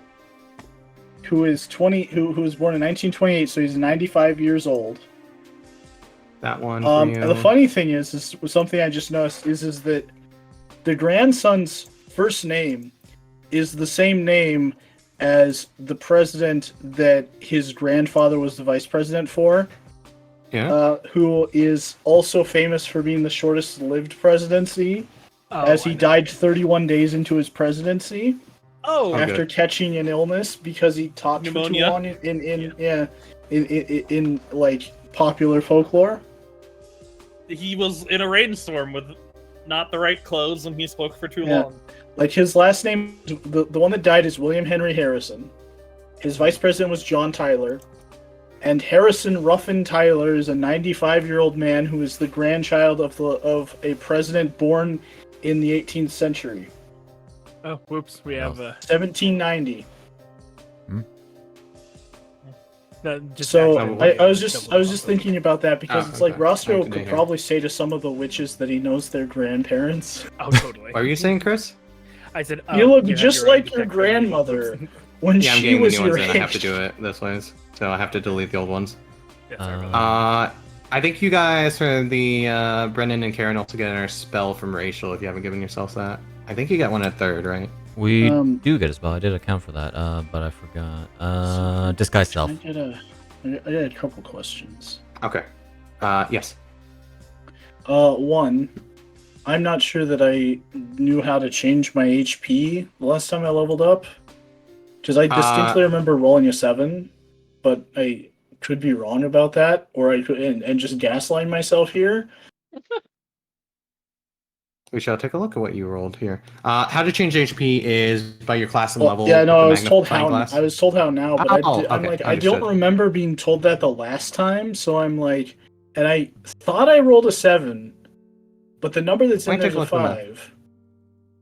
Who is 20? Who was born in 1928? So he's 95 years old. That one for you. The funny thing is something I just noticed is that the grandson's first name is the same name as the president that his grandfather was the vice president for. Yeah. Who is also famous for being the shortest lived presidency, as he died 31 days into his presidency after catching an illness because he talked Pneumonia. for too long in like popular folklore. He was in a rainstorm with not the right clothes and he spoke for too long. Like his last name, the one that died is William Henry Harrison. His vice president was John Tyler. And Harrison Ruffin Tyler is a 95-year-old man who is the grandchild of a president born in the 18th century. Oh, whoops! We have 1790. So I was just thinking about that because it's like Roscoe could probably say to some of the witches that he knows their grandparents. Oh, totally. What were you saying, Chris? I said you look have just your own like your detective grandmother when Yeah, I'm she getting the was new ones your in. I have to age. do it this ways, so I have to delete the old ones. Yeah, sorry about that. I think you guys for the Brennan and Karen also get a spell from Rachel if you haven't given yourselves that. I think you got one at third, right? We do get a spell. I did account for that, but I forgot. Disguise self. I got a couple questions. Okay. Yes. One, I'm not sure that I knew how to change my HP the last time I leveled up. Because I distinctly remember rolling a 7, but I could be wrong about that, or I could and just gaslight myself here. We shall take a look at what you rolled here. How to change HP is by your class and level. Yeah, no, with I the was told magnifying how. glass. I was told how now, but I'm okay, like, I understood. don't remember being told that the last time. So I'm like, and I thought I rolled a 7, but the number that's in Might there take is a a look at that. 5.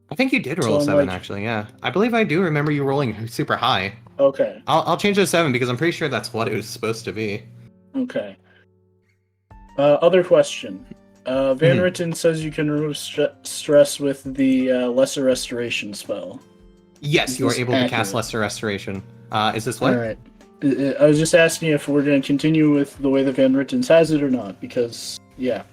I think you did roll So a I'm 7, like- actually, yeah. I believe I do remember you rolling super high. Okay. I'll change it to 7 because I'm pretty sure that's what it was supposed to be. Okay. Other question. Van Ritten says you can remove stress with the Lesser Restoration spell. Yes, Is you are this able to cast accurate? Lesser Restoration. Is this what? All right. I was just asking if we're going to continue with the way that Van Ritten's has it or not, because yeah.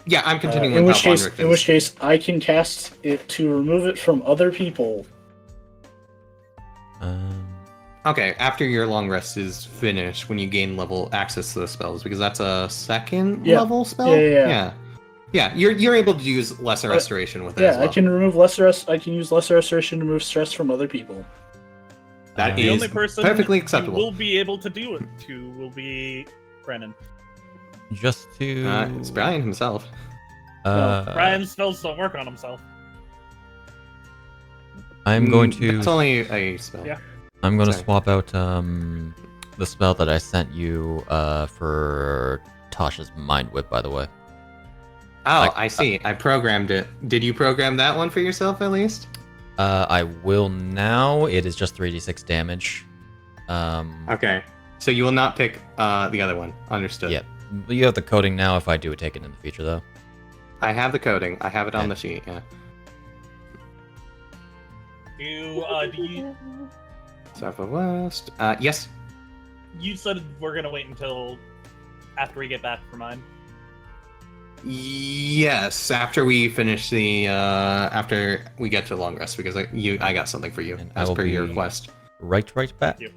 Yeah, I'm continuing in with which how Von case, Richten's- in which case, I can cast it to remove it from other people. Okay, after your long rest is finished, when you gain level access to the spells, because that's a second level spell. Yeah. You're able to use Lesser Restoration with it as well. I can remove lesser. I can use Lesser Restoration to remove stress from other people. That The is only person perfectly you acceptable. will be able to do it to will be Brennan. Just to. It's Brian himself. Brian's spells don't work on himself. I'm going to. It's only a spell. Yeah. I'm going to Sorry. swap out the spell that I sent you for Tasha's Mind Whip, by the way. Oh, I see. I programmed it. Did you program that one for yourself at least? I will now. It is just 3d6 damage. Okay. So you will not pick the other one. Understood. Yeah. You have the coding now. If I do take it in the future, though. I have the coding. I have it on the sheet. Yeah. Do you Southwest. Yes. You said we're gonna wait until after we get back for mine. Yes. After we finish the after we get to long rest, because I got something for you And I as will per your be request. Right back. Yep.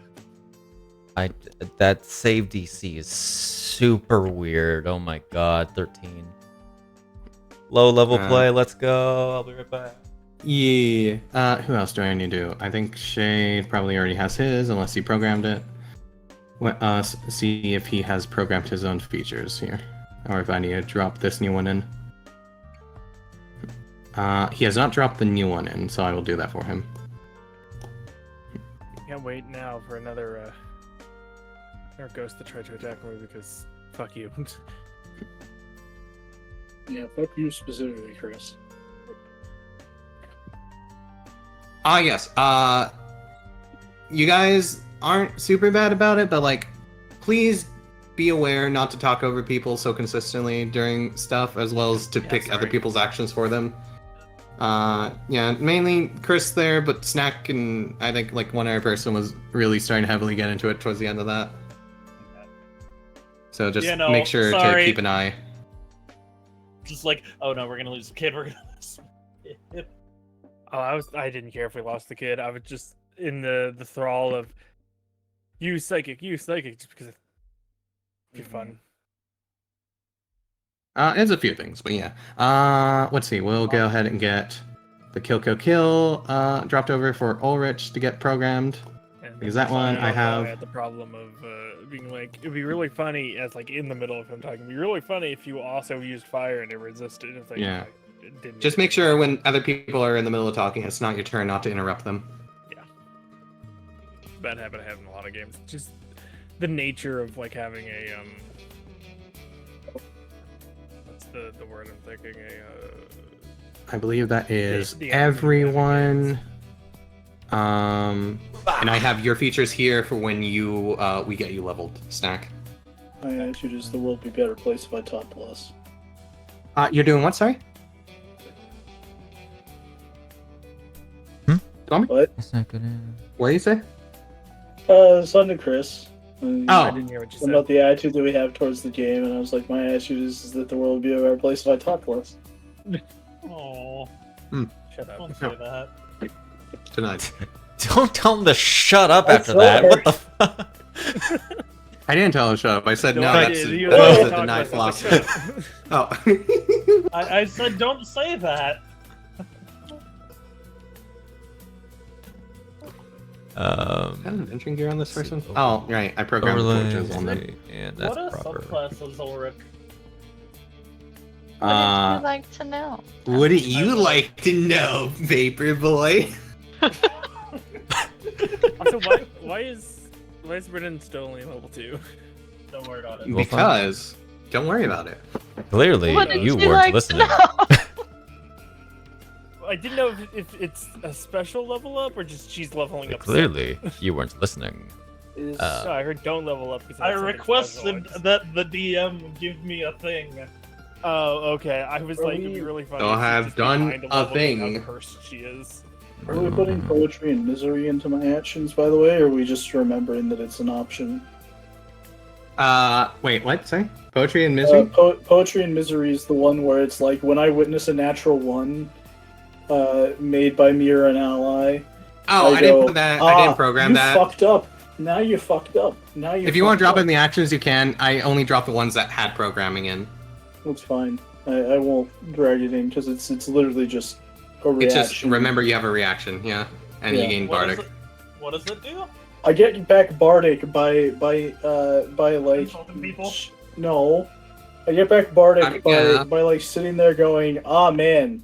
That save DC is super weird. Oh my god, 13. Low level play. Let's go. I'll be right back. Yeah. Who else do I need to do? I think Shade probably already has his, unless he programmed it. See if he has programmed his own features here, or if I need to drop this new one in. He has not dropped the new one in, so I will do that for him. Can't wait now for another ghost to try to attack me because fuck you. Yeah, fuck you specifically, Chris. Yes. You guys aren't super bad about it, but like, please be aware not to talk over people so consistently during stuff, as well as to pick other people's actions for them. Yeah, mainly Chris there, but Snack and I think like one other person was really starting to heavily get into it towards the end of that. So just make sure to keep an eye. Just like, oh no, we're gonna lose the kid. We're gonna lose. Oh, I didn't care if we lost the kid. I would just in the thrall of use psychic, just because it'd be fun. It's a few things, but yeah. Let's see. We'll go ahead and get the kill dropped over for Ulrich to get programmed. And Because that one I have. had the problem of being like, it'd be really funny as like in the middle of him talking. It'd be really funny if you also used fire and it resisted. It's like, Yeah. it didn't Just make sure when other people are in the middle of talking, it's not your turn not to interrupt them. Bad habit I have in a lot of games. Just the nature of like having a what's the word I'm thinking? I believe that is the everyone. And I have your features here for when you we get you leveled, Snack. My attitude is the world would be a better place if I taught less. You're doing what? Sorry. Tommy? What? That's not good. What do you say? Son to Chris. Oh. I didn't hear what you said. About the attitude that we have towards the game, and I was like, my attitude is that the world would be a better place if I talked less. Oh, Shut up. don't say that. Tonight. Don't tell him to shut up I'm after that. sorry. What the fuck? I didn't tell him to shut up. I said no. No, I That's did. a, You that's were a talking denied about philosophy. something. Oh. I said don't say that. Kind of entering gear on this person. Oh, right. I programmed Overlay, torches on them. and that's What are proper. subclasses, Ulrich? What would you like to know? Wouldn't you like to know, Vapor Boy? Also, why is Brennan still only level 2? Don't worry about it. Well, Because don't worry about it. Clearly, Wouldn't you you weren't like to listening. know? I didn't know if it's a special level up or just she's leveling up. Clearly, you weren't listening. Is No, I heard don't level up. Because I that's something requested special. that the DM give me a thing. Oh, okay. I was like, it'd be really funny. So I if she's have just done behind a level being thing. How cursed she is. are we putting poetry and misery into my actions, by the way, or are we just remembering that it's an option? Wait, what? Sorry? Poetry and misery? Poetry and misery is the one where it's like when I witness a natural one made by me or an ally. Oh, I didn't put that. I didn't program you that. Fucked up. Now you fucked up. Now you. If you want to fucked drop up. in the actions, you can. I only drop the ones that had programming in. That's fine. I won't drag it in because it's literally just a reaction. It's just remember you have a reaction, yeah, and you Yeah. gain What bardic. does it do? I get back bardic by like Insulting people? no, I get back bardic Yeah. by like sitting there going, ah man,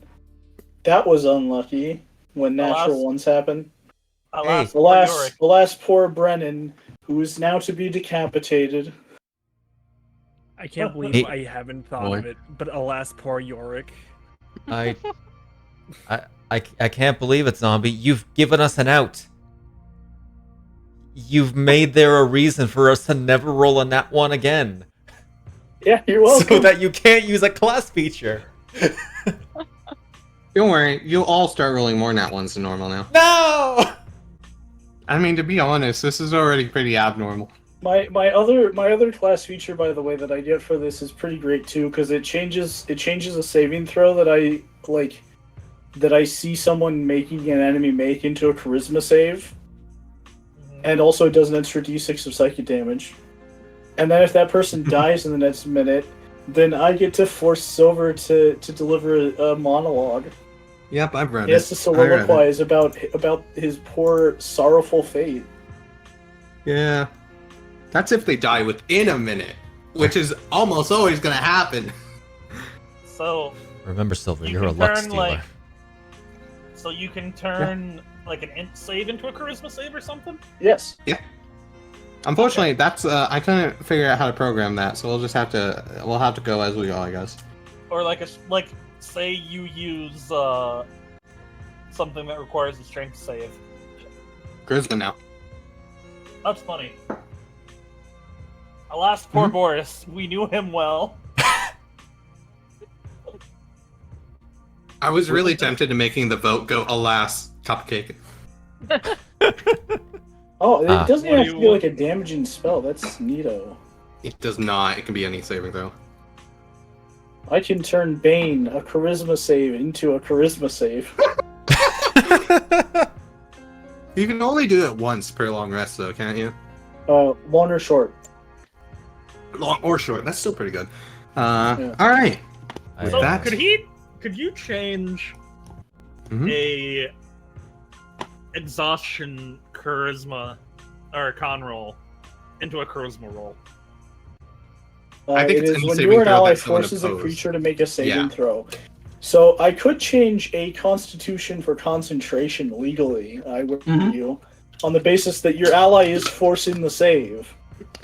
that was unlucky when natural Alas. ones happen. Alas, Alas, poor Brennan, who is now to be decapitated. I can't believe Hey. I haven't thought Boy. of it. But alas, poor Yorick. I can't believe it, zombie. You've given us an out. You've made there a reason for us to never roll a nat 1 again. Yeah, you're welcome. So that you can't use a class feature. Don't worry, you'll all start rolling more nat ones than normal now. No! I mean, to be honest, this is already pretty abnormal. My other class feature, by the way, that I get for this is pretty great too, because it changes a saving throw that I like, that I see someone making an enemy make into a charisma save, and also does an extra d6 of psychic damage. And then if that person dies in the next minute, then I get to force Silver to deliver a monologue. Yep, I've read He has to it. I read it. soliloquize about his poor, sorrowful fate. Yeah. That's if they die within a minute, which is almost always gonna happen. So Remember, Silver, You you're a can luck turn, stealer. like- so you can turn like an int save into a charisma save or something? Yes. Unfortunately, that's I couldn't figure out how to program that, so we'll have to go as we go, I guess. Or like say you use something that requires a strength save. Charisma now. That's funny. Alas, poor Mhm. Boris. We knew him well. I was really tempted to making the vote go, alas, cupcake. Oh, it Ah. doesn't What even do have to you be want? like a damaging spell. That's neato. It does not. It can be any saving throw. I can turn Bane, a charisma save, into a charisma save. You can only do it once per long rest, though, can't you? Long or short. Long or short. That's still pretty good. Yeah. All right. With So that, could you change Mhm. a exhaustion charisma or a con roll into a charisma roll? I think It it's is any when saving you or an throw ally that someone forces a opposed. creature to make a saving Yeah. throw. So I could change a Constitution for concentration legally. I would Mhm. you on the basis that your ally is forcing the save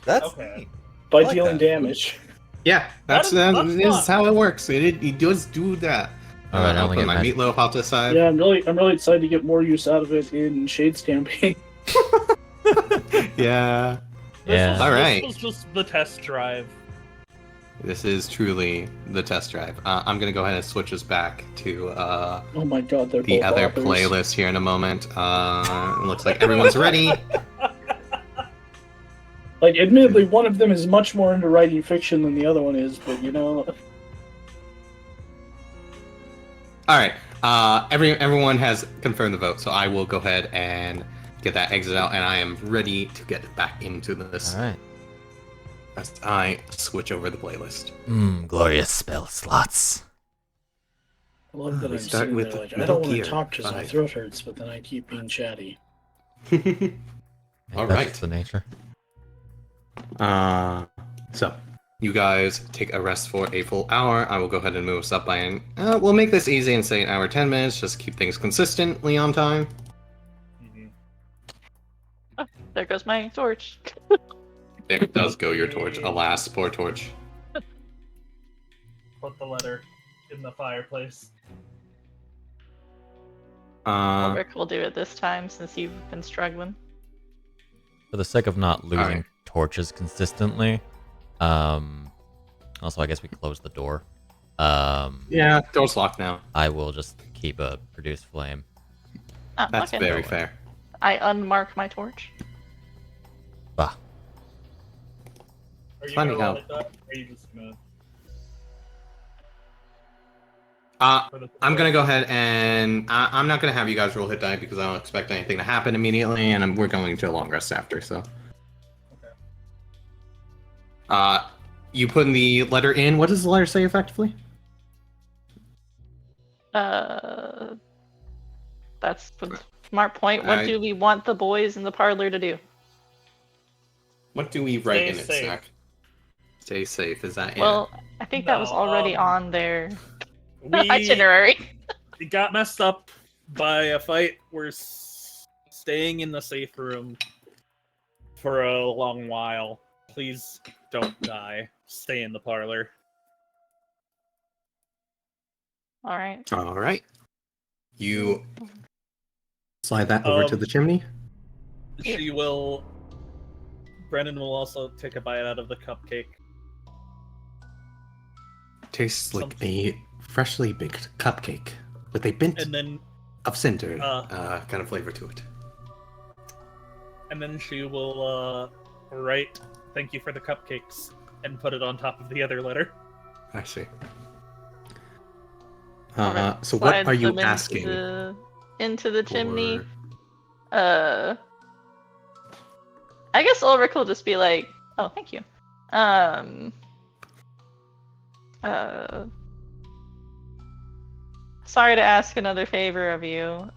That's Okay. neat. by I like dealing that. damage. Yeah, that's that's is fun. how it works. It does do that. All right, I I'll only put get my magic. meatloaf out to the side. Yeah, I'm really excited to get more use out of it in Shades campaign. Yeah. Yeah. All right. This was just the test drive. This is truly the test drive. I'm gonna go ahead and switch us back to Oh my god, they're the both other authors. playlist here in a moment. It looks like everyone's ready. Like, admittedly, one of them is much more into writing fiction than the other one is, but you know. All right. Everyone has confirmed the vote, so I will go ahead and get that exit out, and I am ready to get back into this All right. as I switch over the playlist. Glorious spell slots. I love that We I'm start sitting with there like, I Metal don't want Gear to talk because my 5. throat hurts, but then I keep being chatty. All That's right. just the nature. So you guys take a rest for a full hour. I will go ahead and move us up by an. We'll make this easy and say an hour 10 minutes. Just keep things consistently on time. There goes my torch. There does go your torch. Alas, poor torch. Put the letter in the fireplace. Rick will do it this time since you've been struggling. For the sake of not losing Alright. torches consistently, also I guess we close the door. Yeah, door's locked now. I will just keep a produce flame. Ah, That's okay. very fair. I unmark my torch. Bah. Are you Funny gonna how- let it die, or are you just gonna for the I'm gonna go ahead and I'm not gonna have you guys roll hit die because I don't expect anything to happen immediately, and we're going to a long rest after. So, you putting the letter in. What does the letter say effectively? That's the smart point. What I- do we want the boys in the parlor to do? What do we write Stay in it, safe. Snack? Stay safe. Is that Well, I think that was No, already on their we itinerary. got messed up by a fight. We're staying in the safe room for a long while. Please don't die. Stay in the parlor. All right. it? All right. You slide that over to the chimney. She will. Brennan will also take a bite out of the cupcake. Tastes like a freshly baked cupcake with a bit And then of cinder Uh. kind of flavor to it. and then she will write "Thank you for the cupcakes" and put it on top of the other letter. I see. Alright, So what Slides are you them into asking? into the chimney. for- I guess Ulrich will just be like, "Oh, thank you." Sorry to ask another favor of you,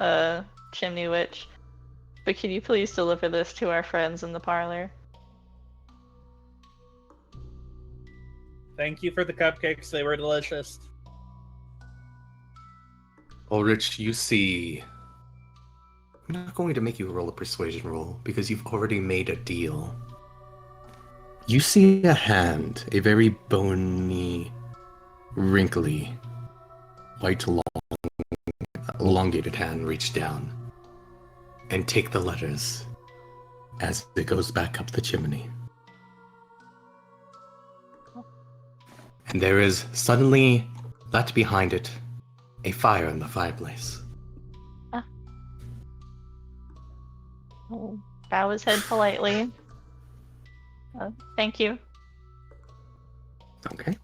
Chimney Witch, but can you please deliver this to our friends in the parlor? Thank you for the cupcakes; they were delicious. Ulrich, you see. I'm not going to make you roll a persuasion roll because you've already made a deal. You see a hand, a very bony, wrinkly, white, long, elongated hand reach down and take the letters as it goes back up the chimney. And there is suddenly, left behind it, a fire in the fireplace. I'll bow his head politely. Thank you. Okay.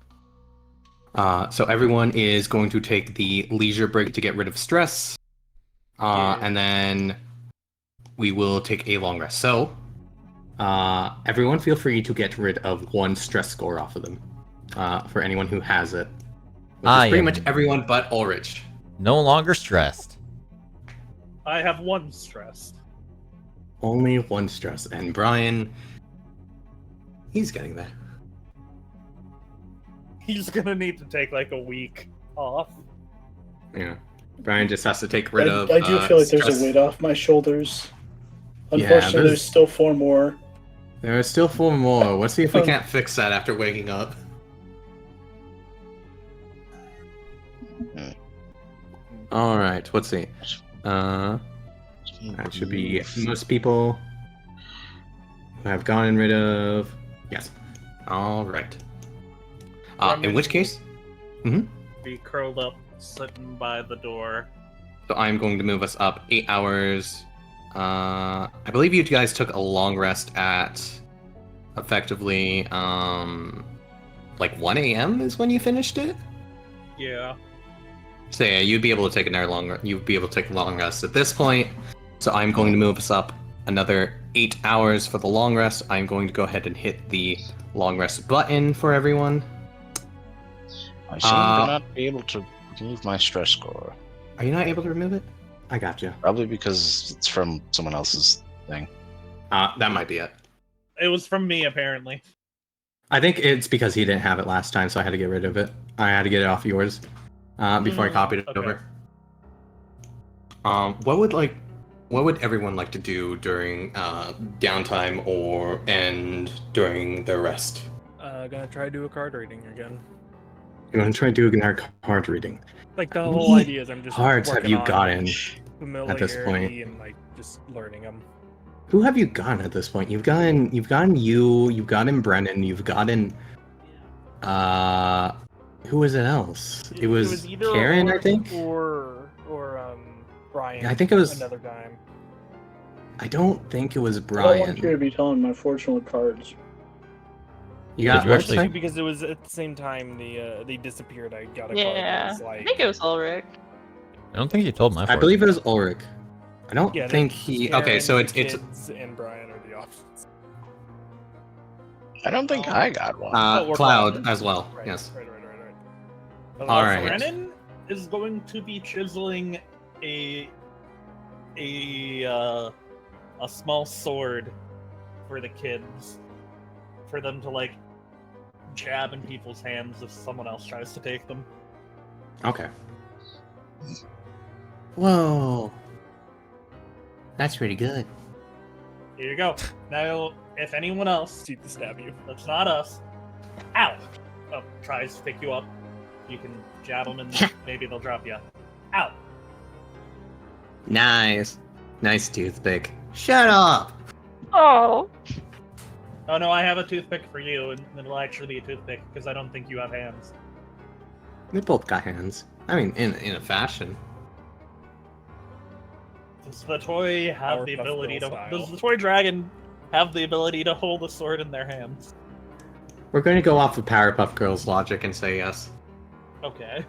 So everyone is going to take the leisure break to get rid of stress. And then we will take a long rest. So, everyone feel free to get rid of 1 stress score off of them. For anyone who has it. Which is pretty much everyone but Ulrich. No longer stressed. I have 1 stress. Only 1 stress. And Brian, he's getting there. He's gonna need to take like a week off. Yeah. Brian just has to take rid of. I do feel like stress. there's a weight off my shoulders. Unfortunately, there's still 4 more. There are still 4 more. Let's see if we can't fix that after waking up. Alright, let's see. That should be most people who have gotten rid of. Yes. Alright. In which case? Be curled up, sitting by the door. So I'm going to move us up 8 hours. I believe you guys took a long rest at effectively like 1 a.m. is when you finished it? Yeah. So yeah, you'd be able to take you'd be able to take a long rest at this point. So I'm going to move us up another 8 hours for the long rest. I'm going to go ahead and hit the long rest button for everyone. I seem to not be able to remove my stress score. Are you not able to remove it? I got you. Probably because it's from someone else's thing. That might be it. It was from me, apparently. I think it's because he didn't have it last time, so I had to get rid of it. I had to get it off yours before I copied it over. What would everyone like to do during downtime and during their rest? Gonna try to do a card reading again. You want to try doing our card reading? Like the whole idea is I'm just cards have you on gotten familiarity at this point? and like just learning them. Who have you gotten at this point? You've gotten you've gotten Brennan, you've gotten who was it else? It was either Karen, I think, or Brian. Yeah, I think it was another time. I don't think it was I don't Brian. want you to be telling my fortunate cards. You got Did you actually- what? Because it was at the same time they disappeared. I got a card. Yeah, That was like, I think it was Ulrich. I don't think you told my I fortune. believe it was Ulrich. I don't yeah, think it's he. Karen, Okay, so the it's kids and Brian are the options. I don't think I got one. we're Cloud Cloud. as well. Right, Yes. right. All right. Brennan is going to be chiseling a small sword for the kids, for them to like jab in people's hands if someone else tries to take them. Okay. Whoa. That's pretty good. Here you go. Now, if anyone else, See to stab you. that's not us, ow, tries to pick you up, you can jab them and maybe they'll drop you. Ow. Nice. Nice toothpick. Shut up. Oh. Oh no, I have a toothpick for you, and it'll actually be a toothpick because I don't think you have hands. They both got hands. I mean, in a fashion. Does the toy have the Powerpuff ability to? Girl style. Does the toy dragon have the ability to hold a sword in their hands? We're going to go off of Powerpuff Girls logic and say yes. Okay.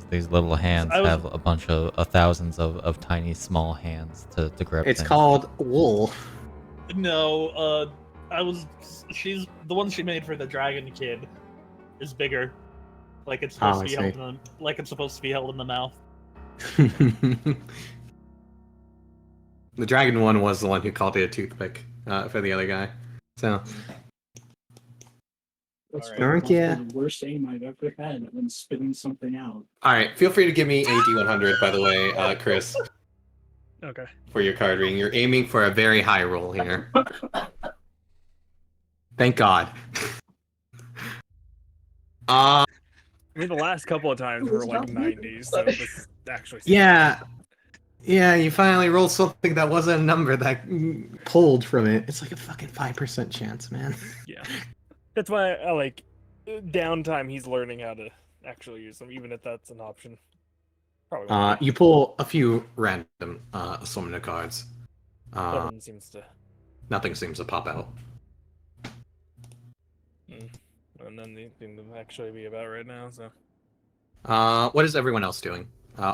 These little hands I was- have a bunch of thousands of tiny small hands to grab It's things. called wool. No, she's the one she made for the dragon kid is bigger. Like it's supposed Oh, to be I held see. in the, like it's supposed to be held in the mouth. The dragon one was the one who called it a toothpick for the other guy. So That's Alright. the worst aim I've ever had when spitting something out. all right, feel free to give me a D100 by the way, Chris, Okay. for your card reading. You're aiming for a very high roll here. Thank God. I mean, the last couple of times were like 90s, so this actually. Yeah. Yeah, you finally rolled something that wasn't a number that pulled from it. It's like a fucking 5% chance, man. Yeah. That's why I like downtime. He's learning how to actually use them, even if that's an option. Probably. won't be. You pull a few random assortment of cards. Nothing seems to. Nothing seems to pop out. And then they seem to actually be about right now. So. What is everyone else doing?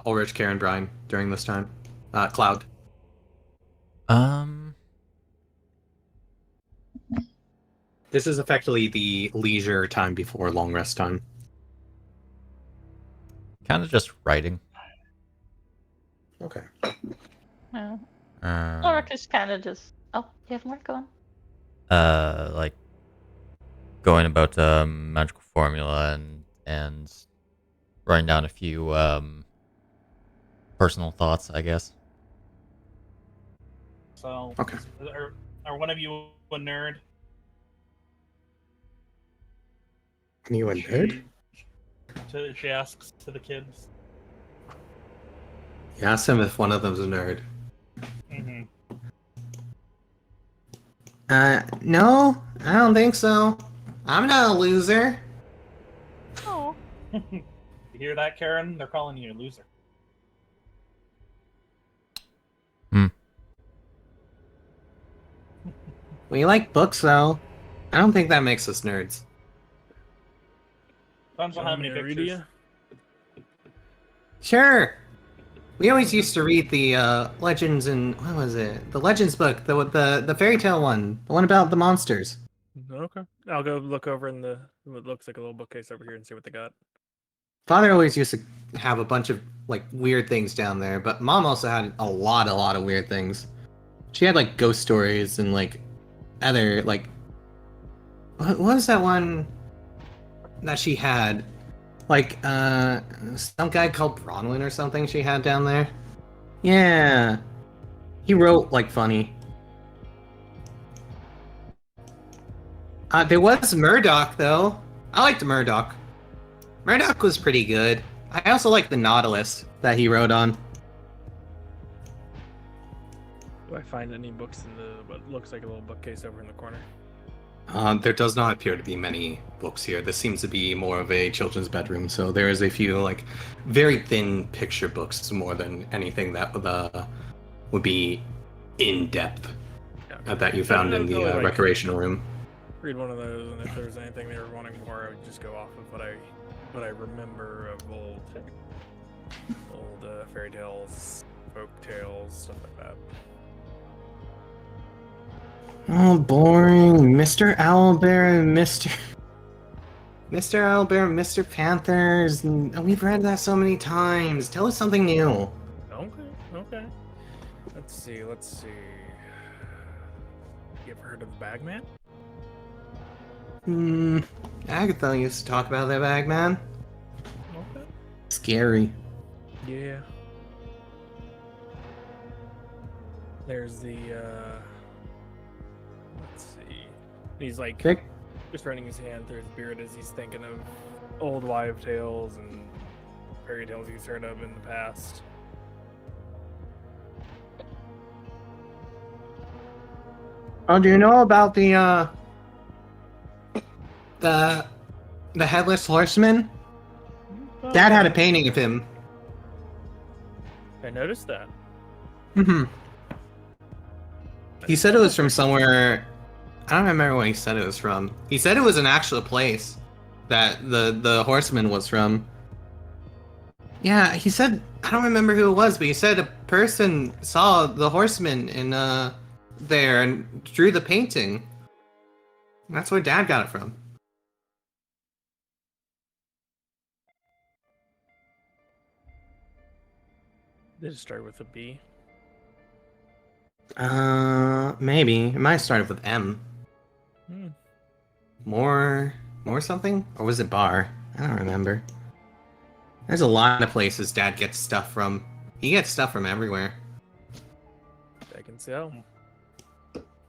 Ulrich, Karen, Brian during this time. Cloud. This is effectively the leisure time before long rest time. Kind of just writing. Okay. Yeah. Uh, Ulrich is kind of just. Oh, you have more going. like going about magical formula and writing down a few personal thoughts, I guess. So, Okay. are one of you a nerd? You a nerd? She asks to the kids. You ask him if one of them's a nerd. Mm-hmm. No, I don't think so. I'm not a loser. Oh. You hear that, Karen? They're calling you a loser. We like books, though. I don't think that makes us nerds. Depends on how many Read pictures. ya? Sure. We always used to read the Legends and what was it? The Legends book, the fairy tale one, the one about the monsters. Okay. I'll go look over in the what looks like a little bookcase over here and see what they got. Father always used to have a bunch of like weird things down there, but Mom also had a lot of weird things. She had like ghost stories and like other like what was that one that she had? Like some guy called Bronwyn or something she had down there. Yeah. He wrote like funny. There was Murdoch though. I liked Murdoch. Murdoch was pretty good. I also like the Nautilus that he wrote on. Do I find any books in the what looks like a little bookcase over in the corner? There does not appear to be many books here. This seems to be more of a children's bedroom, so there is a few like very thin picture books more than anything that would be in depth that you found in the Like, recreational room. read one of those, and if there's anything they were wanting more, I would just go off of what I remember of old fairy tales, folk tales, stuff like that. Oh, boring. Mr. Owlbear and Mr. Owlbear and Mr. Panthers. We've read that so many times. Tell us something new. Okay. Let's see. You ever heard of the Bagman? Agatha used to talk about that Bagman. Okay. Scary. Yeah. There's the let's see. He's like Kick. just running his hand through his beard as he's thinking of old wives' tales and fairy tales he's heard of in the past. Oh, do you know about the headless horseman? Dad had a painting of him. I noticed that. He said it was from somewhere. I don't remember where he said it was from. He said it was an actual place that the horseman was from. Yeah, he said, I don't remember who it was, but he said a person saw the horseman in there and drew the painting. That's where Dad got it from. Did it start with a B? Maybe. It might have started with M. More something? Or was it bar? I don't remember. There's a lot of places Dad gets stuff from. He gets stuff from everywhere. I can tell.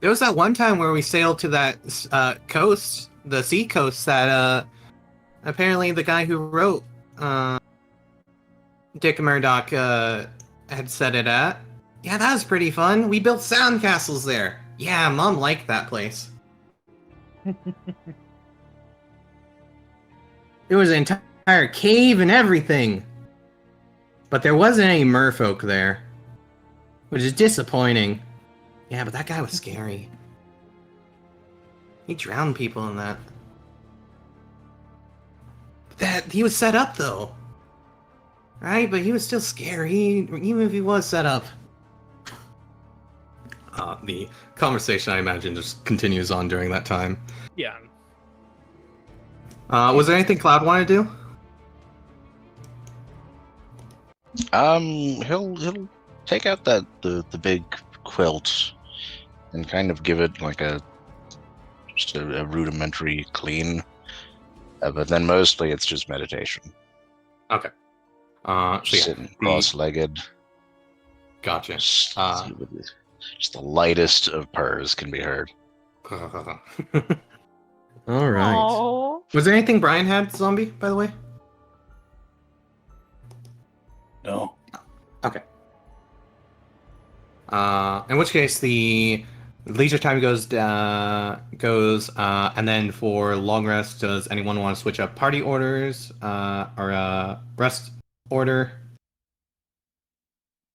There was that one time where we sailed to that coast, the sea coast, that apparently the guy who wrote Dick Murdoch had set it at. Yeah, that was pretty fun. We built sound castles there. Yeah, Mom liked that place. There was an entire cave and everything. But there wasn't any merfolk there. Which is disappointing. Yeah, but that guy was scary. He drowned people in that. He was set up though. Right? But he was still scary, even if he was set up. The conversation, I imagine, just continues on during that time. Yeah. Was there anything Cloud wanted to do? He'll take out the big quilt and kind of give it like just a rudimentary clean. But then mostly it's just meditation. Okay. So Sitting cross-legged. Gotcha. Just the lightest of purrs can be heard. All right. Aww. Was there anything Brian had, zombie, by the way? No. Okay. In which case, the leisure time goes, and then for long rest, does anyone want to switch up party orders or rest order?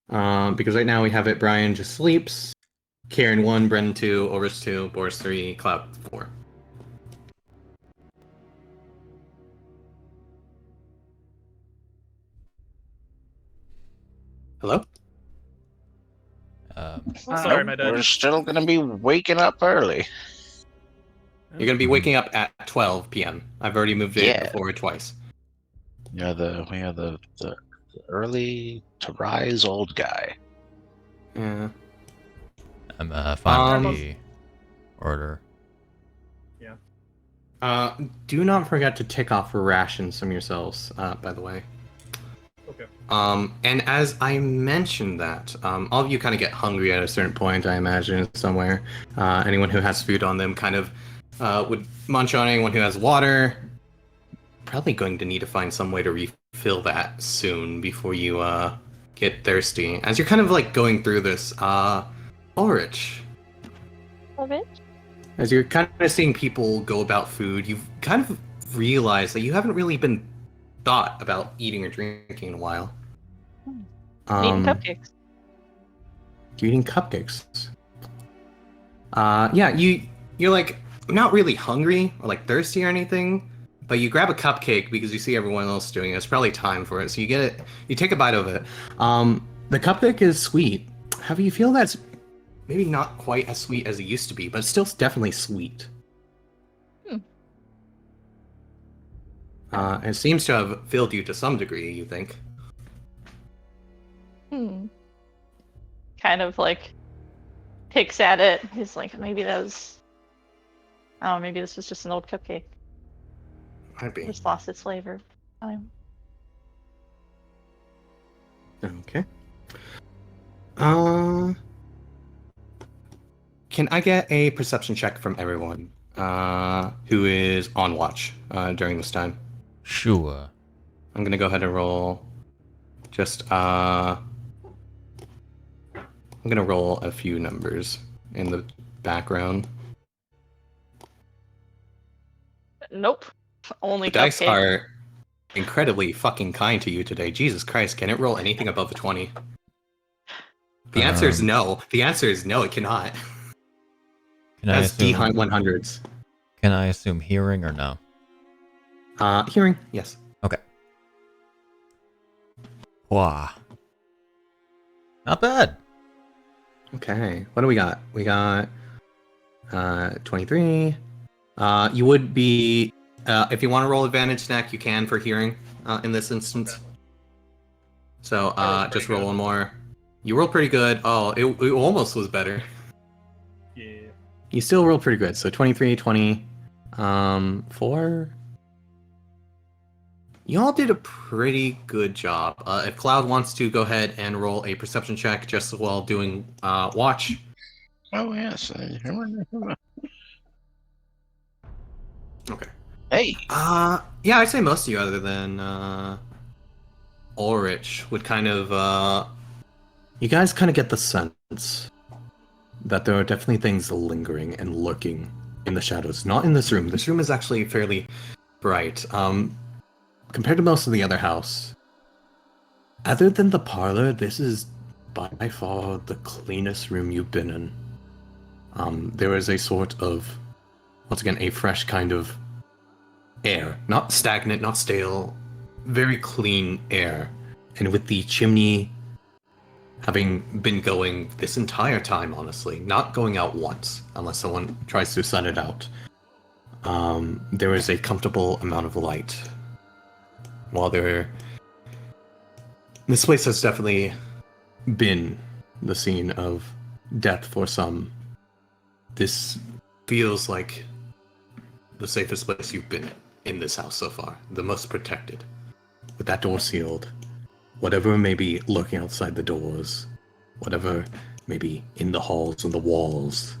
Because right now we have it. Brian just sleeps. Kieran 1, Brennan 2, Oris 2, Boris 3, Cloud 4. Hello? Sorry, my dad. We're still gonna be waking up early. You're gonna be waking up at 12 p.m. I've already moved it forward twice. Yeah, we are the early to rise old guy. Yeah. I'm fine with the order. Do not forget to tick off rations from yourselves, by the way. Okay. And as I mentioned that, all of you kind of get hungry at a certain point, I imagine, somewhere. Anyone who has food on them kind of would munch on. Anyone who has water, probably going to need to find some way to refill that soon before you get thirsty. As you're kind of like going through this, Ulrich. Ulrich? As you're kind of seeing people go about food, you've kind of realized that you haven't really been thought about eating or drinking in a while. Eating cupcakes. Eating cupcakes. Yeah, you're like not really hungry or like thirsty or anything, but you grab a cupcake because you see everyone else doing it. It's probably time for it, so you get it. You take a bite of it. The cupcake is sweet. However, you feel that's maybe not quite as sweet as it used to be, but it's still definitely sweet. It seems to have filled you to some degree, you think. Kind of like picks at it. He's like, maybe that was. Oh, maybe this was just an old cupcake. Might be. Just lost its flavor. Okay. Can I get a perception check from everyone who is on watch during this time? Sure. I'm gonna go ahead and roll. I'm gonna roll a few numbers in the background. Nope. Only The dice cupcake. are incredibly fucking kind to you today. Jesus Christ, can it roll anything above a 20? The answer is no. The answer is no, it cannot. That's behind 100s. Can I assume hearing or no? Hearing, yes. Okay. Wow. Not bad. Okay, what do we got? We got 23. You would be, if you want to roll advantage snack, you can for hearing in this instance. So just roll one more. You rolled pretty good. Oh, it almost was better. Yeah. You still rolled pretty good. So 23, 20, 4. You all did a pretty good job. If Cloud wants to go ahead and roll a perception check just while doing watch. Oh, yes. Okay. Hey. Yeah, I'd say most of you, other than Ulrich, would kind of. You guys kind of get the sense that there are definitely things lingering and lurking in the shadows. Not in this room. This room is actually fairly bright. Compared to most of the other house, other than the parlor, this is by far the cleanest room you've been in. There is a sort of, once again, a fresh kind of air. Not stagnant, not stale, very clean air. And with the chimney having been going this entire time, honestly, not going out once, unless someone tries to send it out. There is a comfortable amount of light. While this place has definitely been the scene of death for some, this feels like the safest place you've been in this house so far, the most protected. With that door sealed, whatever may be lurking outside the doors, whatever may be in the halls and the walls,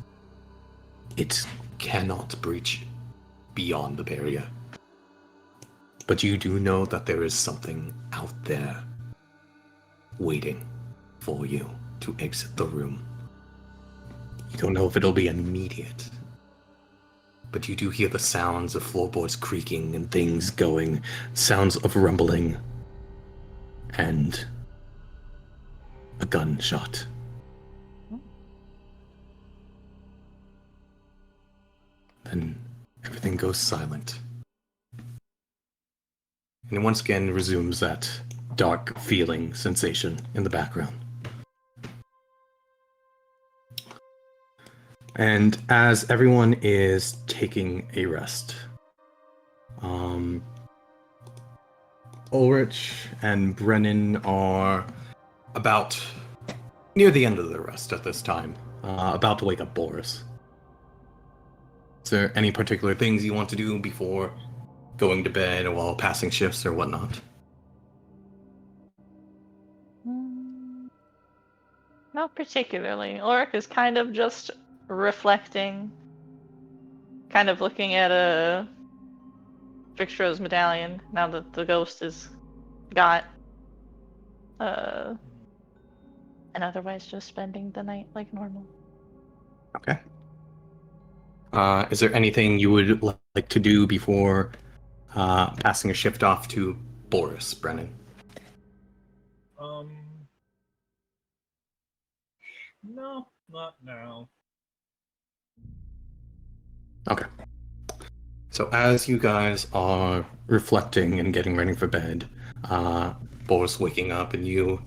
it cannot breach beyond the barrier. But you do know that there is something out there waiting for you to exit the room. You don't know if it'll be immediate, but you do hear the sounds of floorboards creaking and things going, sounds of rumbling, and a gunshot. Then everything goes silent. And it once again resumes that dark feeling sensation in the background. And as everyone is taking a rest, Ulrich and Brennan are about near the end of their rest at this time, about to wake up Boris. Is there any particular things you want to do before going to bed or while passing shifts or whatnot? Not particularly. Ulrich is kind of just reflecting, kind of looking at a Victro's medallion now that the ghost is got, and otherwise just spending the night like normal. Okay. Is there anything you would like to do before passing a shift off to Boris, Brennan? No, not now. Okay. So as you guys are reflecting and getting ready for bed, Boris waking up and you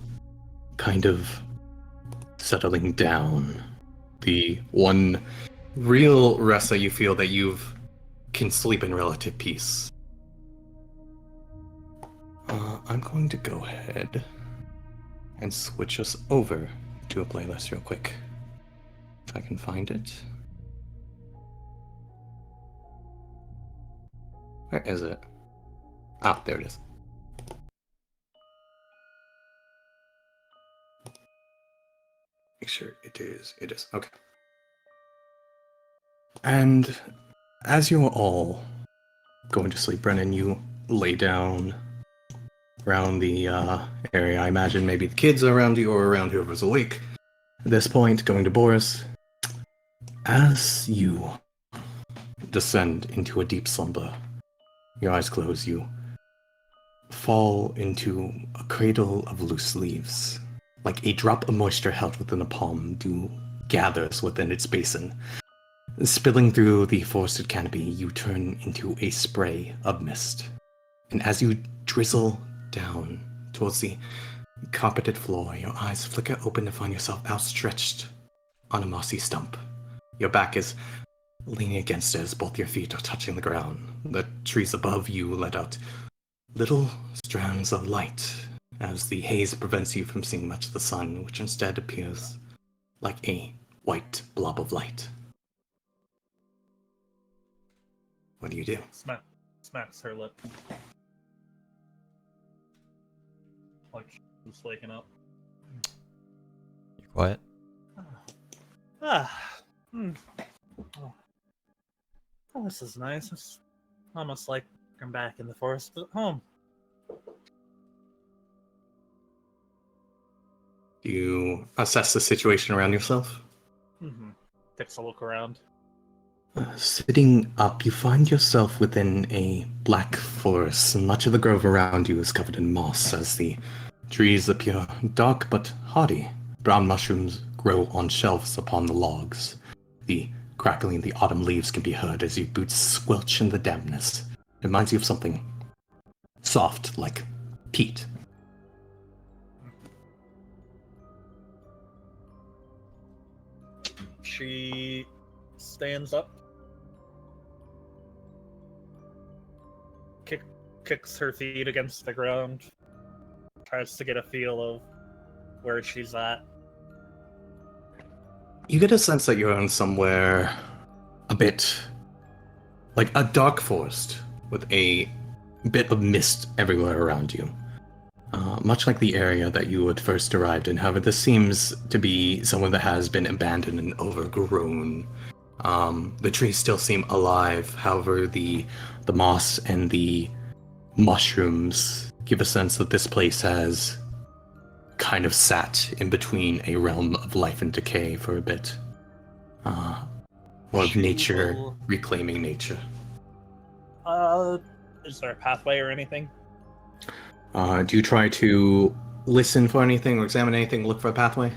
kind of settling down, the one real rest that you feel that you can sleep in relative peace. I'm going to go ahead and switch us over to a playlist real quick, if I can find it. Where is it? Ah, there it is. Make sure it is. It is. Okay. And as you are all going to sleep, Brennan, you lay down around the area. I imagine maybe the kids are around you or around whoever's awake. At this point, going to Boris. As you descend into a deep slumber, your eyes close, you fall into a cradle of loose leaves. Like a drop of moisture held within a palm gathers within its basin. Spilling through the forested canopy, you turn into a spray of mist. And as you drizzle down towards the carpeted floor, your eyes flicker open to find yourself outstretched on a mossy stump. Your back is leaning against it as both your feet are touching the ground. The trees above you let out little strands of light as the haze prevents you from seeing much of the sun, which instead appears like a white blob of light. What do you do? Smacks her lip. Like she's waking up. You quiet? Oh, this is nice. It's almost like I'm back in the forest, but at home. You assess the situation around yourself? Mm-hmm. Takes a look around. Sitting up, you find yourself within a black forest. Much of the grove around you is covered in moss as the trees appear dark but hardy. Brown mushrooms grow on shelves upon the logs. The crackling of the autumn leaves can be heard as your boots squelch in the dampness. It reminds you of something soft, like peat. She stands up, kicks her feet against the ground, tries to get a feel of where she's at. You get a sense that you're in somewhere a bit like a dark forest with a bit of mist everywhere around you. Much like the area that you had first arrived in. However, this seems to be somewhere that has been abandoned and overgrown. The trees still seem alive. However, the moss and the mushrooms give a sense that this place has kind of sat in between a realm of life and decay for a bit. More of nature reclaiming nature. Is there a pathway or anything? Do you try to listen for anything or examine anything, look for a pathway?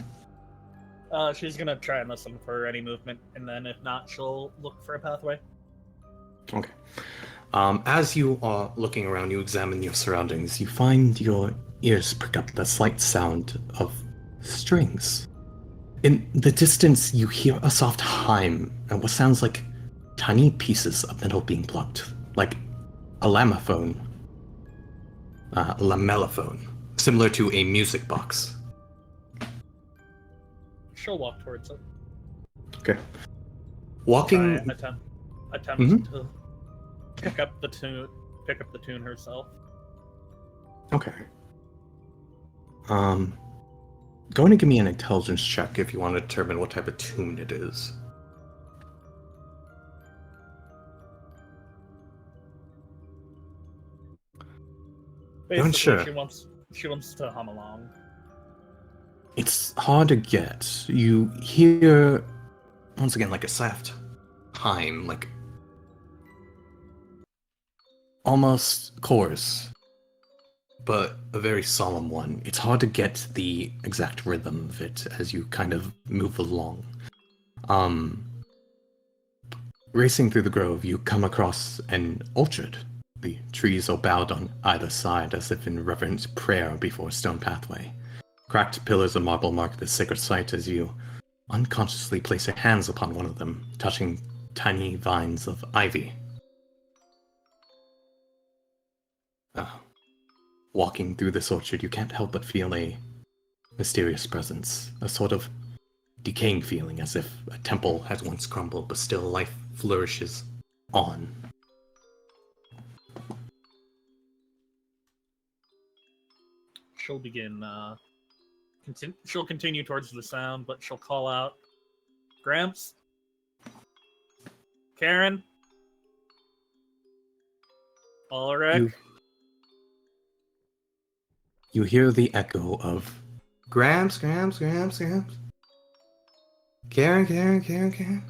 She's gonna try and listen for any movement, and then if not, she'll look for a pathway. Okay. As you are looking around, you examine your surroundings, you find your ears pick up the slight sound of strings. In the distance, you hear a soft hum and what sounds like tiny pieces of metal being plucked, like a lamophone. Lamellophone, similar to a music box. She'll walk towards it. Okay. Walking. Attempt to pick up the tune herself. Okay. Going to give me an intelligence check if you want to determine what type of tune it is. Basically, Sure. she wants to hum along. It's hard to get. You hear, once again, like a soft hum, like almost chorus, but a very solemn one. It's hard to get the exact rhythm of it as you kind of move along. Racing through the grove, you come across an orchard. The trees are bowed on either side as if in reverent prayer before a stone pathway. Cracked pillars of marble mark the sacred site as you unconsciously place your hands upon one of them, touching tiny vines of ivy. Walking through this orchard, you can't help but feel a mysterious presence, a sort of decaying feeling as if a temple has once crumbled, but still life flourishes on. She'll begin, she'll continue towards the sound, but she'll call out, Gramps? Karen? Ulrich? You hear the echo of Gramps, Gramps, Gramps, Gramps. Karen, Karen, Karen, Karen.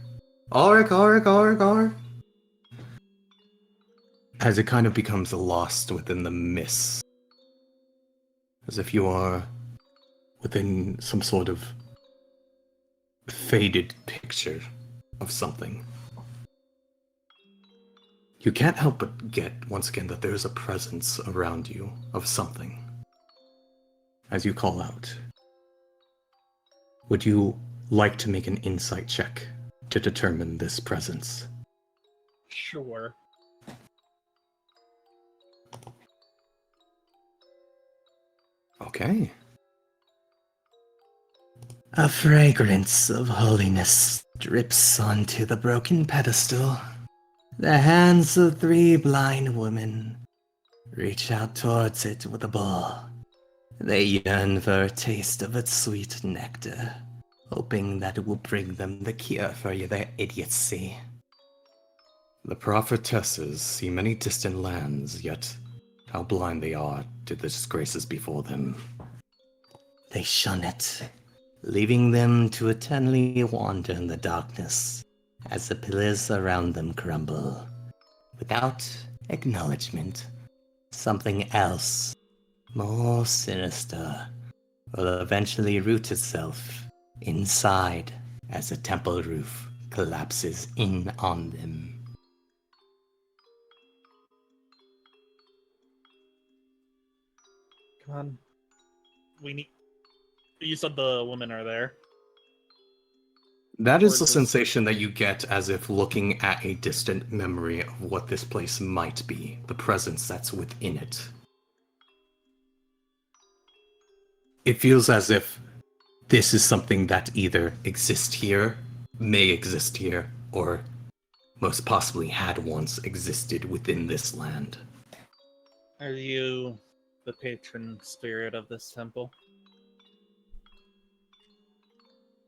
Ulrich, Ulrich, Ulrich, Ulrich. As it kind of becomes lost within the mist. As if you are within some sort of faded picture of something. You can't help but get, once again, that there is a presence around you of something. As you call out, would you like to make an insight check to determine this presence? Sure. Okay. A fragrance of holiness drips onto the broken pedestal. The hands of 3 blind women reach out towards it with a bowl. They yearn for a taste of its sweet nectar, hoping that it will bring them the cure for their idiocy. The prophetesses see many distant lands, yet how blind they are to the disgraces before them. They shun it, leaving them to eternally wander in the darkness as the pillars around them crumble. Without acknowledgement, something else, more sinister, will eventually root itself inside as the temple roof collapses in on them. Come on. We need... You said the women are there? That is the Or does- sensation that you get as if looking at a distant memory of what this place might be, the presence that's within it. It feels as if this is something that either exists here, may exist here, or most possibly had once existed within this land. Are you the patron spirit of this temple?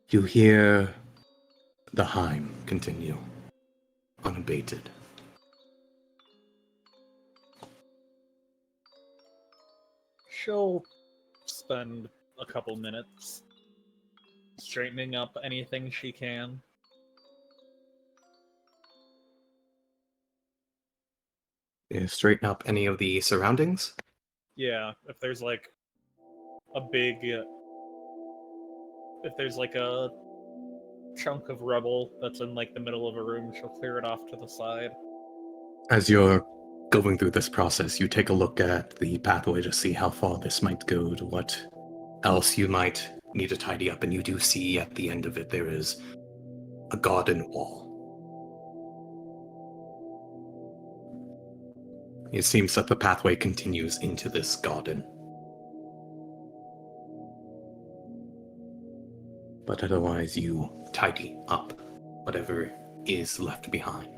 You hear the hymn continue, unabated. She'll spend a couple minutes straightening up anything she can. Straighten up any of the surroundings. Yeah, if there's like a big, if there's like a chunk of rubble that's in like the middle of a room, she'll clear it off to the side. As you're going through this process, you take a look at the pathway to see how far this might go, to what else you might need to tidy up, and you do see at the end of it there is a garden wall. It seems that the pathway continues into this garden. But otherwise, you tidy up whatever is left behind.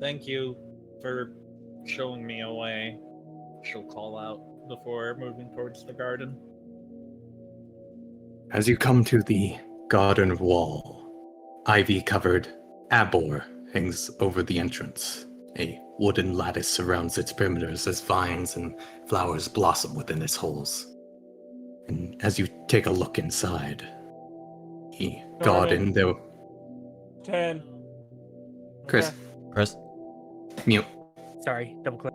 Thank you for showing me a way, she'll call out before moving towards the garden. As you come to the garden wall, ivy-covered arbor hangs over the entrance. A wooden lattice surrounds its perimeters as vines and flowers blossom within its holes. And as you take a look inside the garden, there... 10. Chris, Chris? mute. Sorry, double click.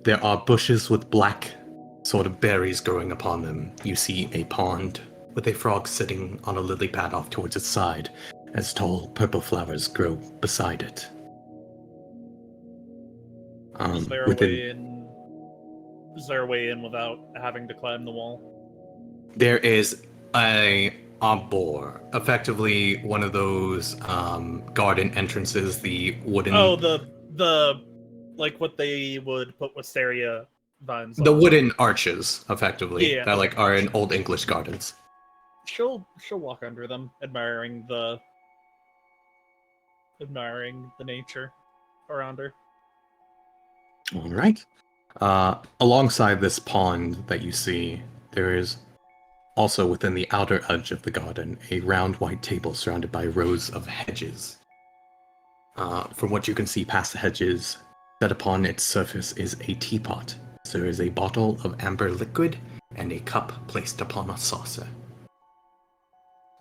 There are bushes with black sort of berries growing upon them. You see a pond with a frog sitting on a lily pad off towards its side, as tall purple flowers grow beside it. Is there a way in? Is there a way in without having to climb the wall? There is a arbor, effectively one of those garden entrances, the wooden... Oh, the like what they would put wisteria vines the on. wooden arches, effectively, Yeah. that like are in old English gardens. She'll walk under them, admiring the nature around her. All right. Alongside this pond that you see, there is also within the outer edge of the garden a round white table surrounded by rows of hedges. From what you can see past the hedges, set upon its surface is a teapot. So there is a bottle of amber liquid and a cup placed upon a saucer.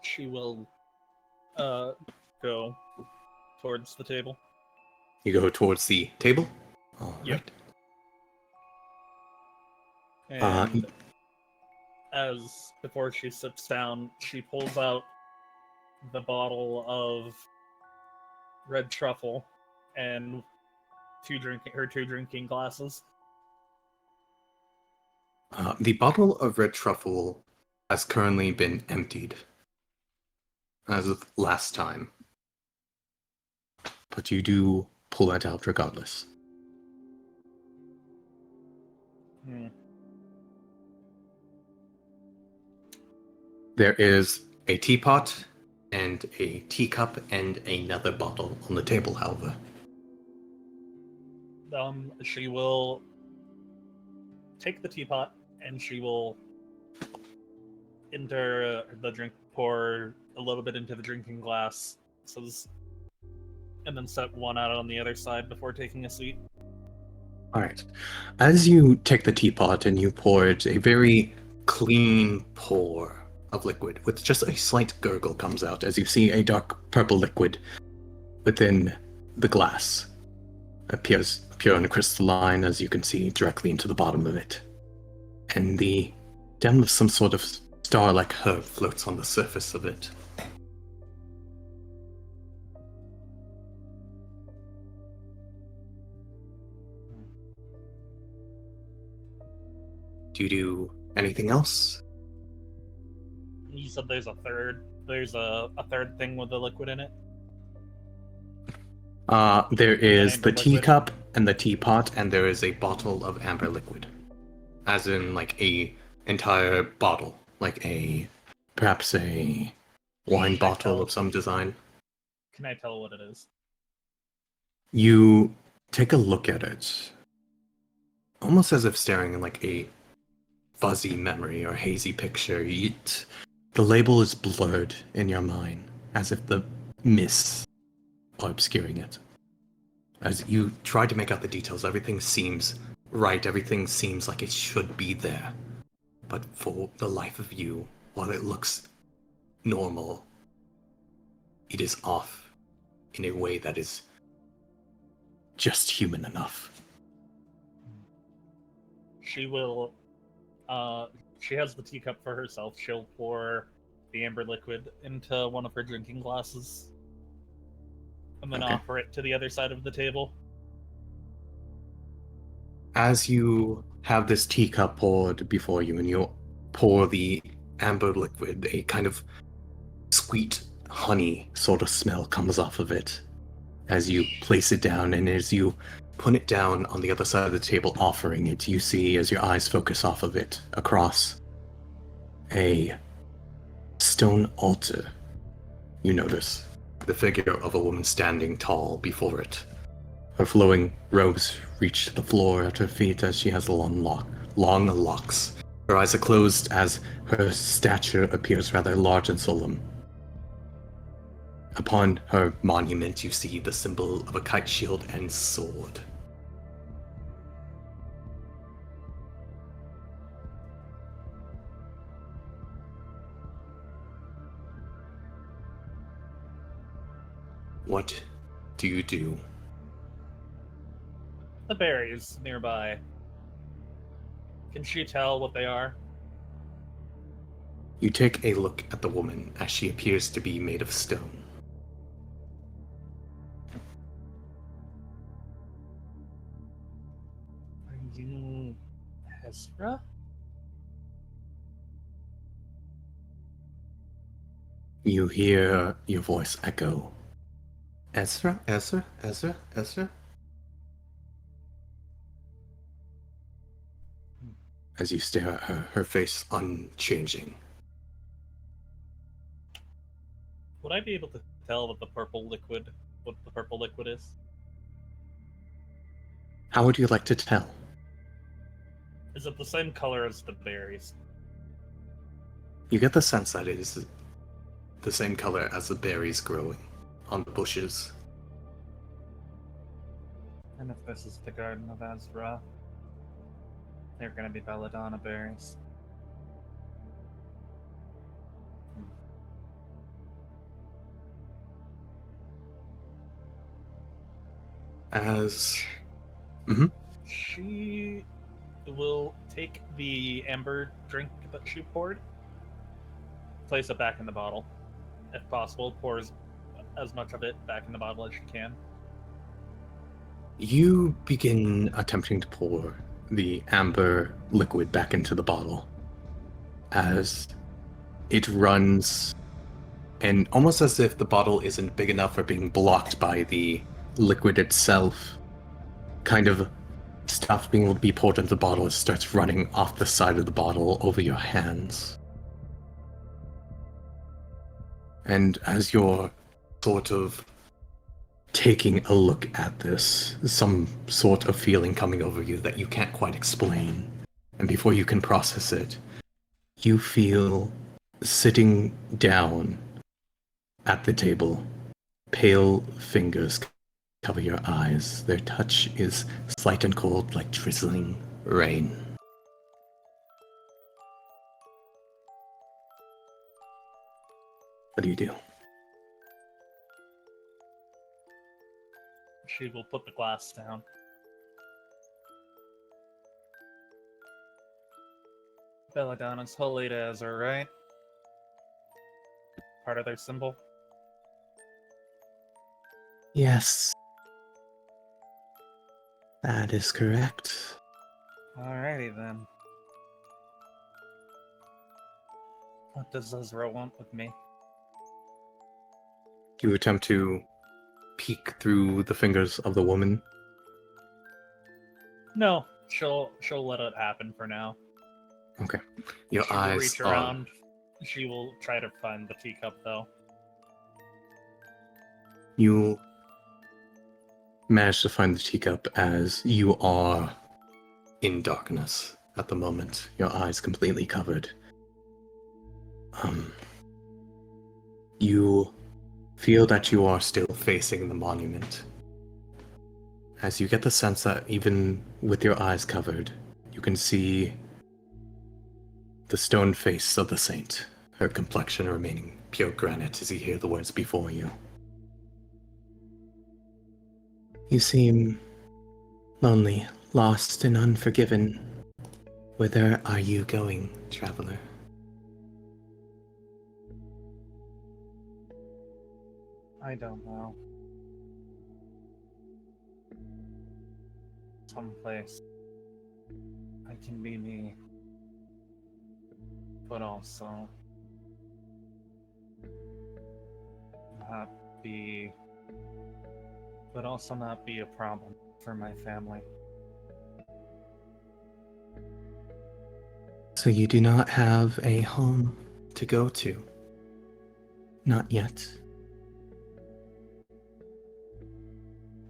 She will go towards the table. You go towards the table? All Yep. right. And as before she sits down, she pulls out the bottle of red truffle and her two drinking glasses. The bottle of red truffle has currently been emptied as of last time. But you do pull that out regardless. There is a teapot and a teacup and another bottle on the table, however. She will take the teapot and she will enter the drink, pour a little bit into the drinking glass, and then set one out on the other side before taking a seat. Alright. As you take the teapot and you pour it, a very clean pour of liquid with just a slight gurgle comes out as you see a dark purple liquid within the glass. Appears pure and crystalline, as you can see directly into the bottom of it. And the gem of some sort of star-like herb floats on the surface of it. Do you do anything else? You said there's a third thing with the liquid in it. There is amber the liquid? teacup and the teapot, and there is a bottle of amber liquid. As in, like, a entire bottle. Like perhaps a wine bottle of some design. Can I tell what it is? You take a look at it, almost as if staring in like a fuzzy memory or hazy picture. The label is blurred in your mind, as if the mists are obscuring it. As you try to make out the details, everything seems right, everything seems like it should be there. But for the life of you, while it looks normal, it is off in a way that is just human enough. She will, she has the teacup for herself. She'll pour the amber liquid into one of her drinking glasses and then offer it to the other side of the table. As you have this teacup poured before you and you pour the amber liquid, a kind of sweet honey sort of smell comes off of it as you place it down, and as you put it down on the other side of the table offering it, you see, as your eyes focus off of it, across a stone altar, you notice the figure of a woman standing tall before it. Her flowing robes reach to the floor at her feet as she has long locks. Her eyes are closed as her stature appears rather large and solemn. Upon her monument, you see the symbol of a kite shield and sword. What do you do? The berries nearby. Can she tell what they are? You take a look at the woman as she appears to be made of stone. Are you Ezra? You hear your voice echo. Ezra? Ezra? Ezra? Ezra? As you stare at her face unchanging. Would I be able to tell what the purple liquid is? How would you like to tell? Is it the same color as the berries? You get the sense that it is the same color as the berries growing on the bushes. And if this is the Garden of Ezra, they're gonna be Belladonna berries. As... She will take the amber drink that she poured, place it back in the bottle. If possible, pours as much of it back in the bottle as she can. You begin attempting to pour the amber liquid back into the bottle as it runs, and almost as if the bottle isn't big enough or being blocked by the liquid itself, kind of stuff being able to be poured into the bottle, it starts running off the side of the bottle over your hands. And as you're sort of taking a look at this, some sort of feeling coming over you that you can't quite explain, and before you can process it, you feel sitting down at the table, pale fingers cover your eyes. Their touch is slight and cold like drizzling rain. What do you do? She will put the glass down. Belladonna's holy to Ezra, right? Part of their symbol? Yes. That is correct. Alrighty then. What does Ezra want with me? You attempt to peek through the fingers of the woman. No, she'll let it happen for now. Okay. Your She will eyes reach are... around. She will try to find the teacup, though. You manage to find the teacup as you are in darkness at the moment. Your eyes completely covered. You feel that you are still facing the monument. As you get the sense that even with your eyes covered, you can see the stone face of the saint, her complexion remaining pure granite as you hear the words before you. You seem lonely, lost, and unforgiven. Whither are you going, traveler? I don't know. Someplace I can be me, but also not be a problem for my family. So you do not have a home to go to? Not yet.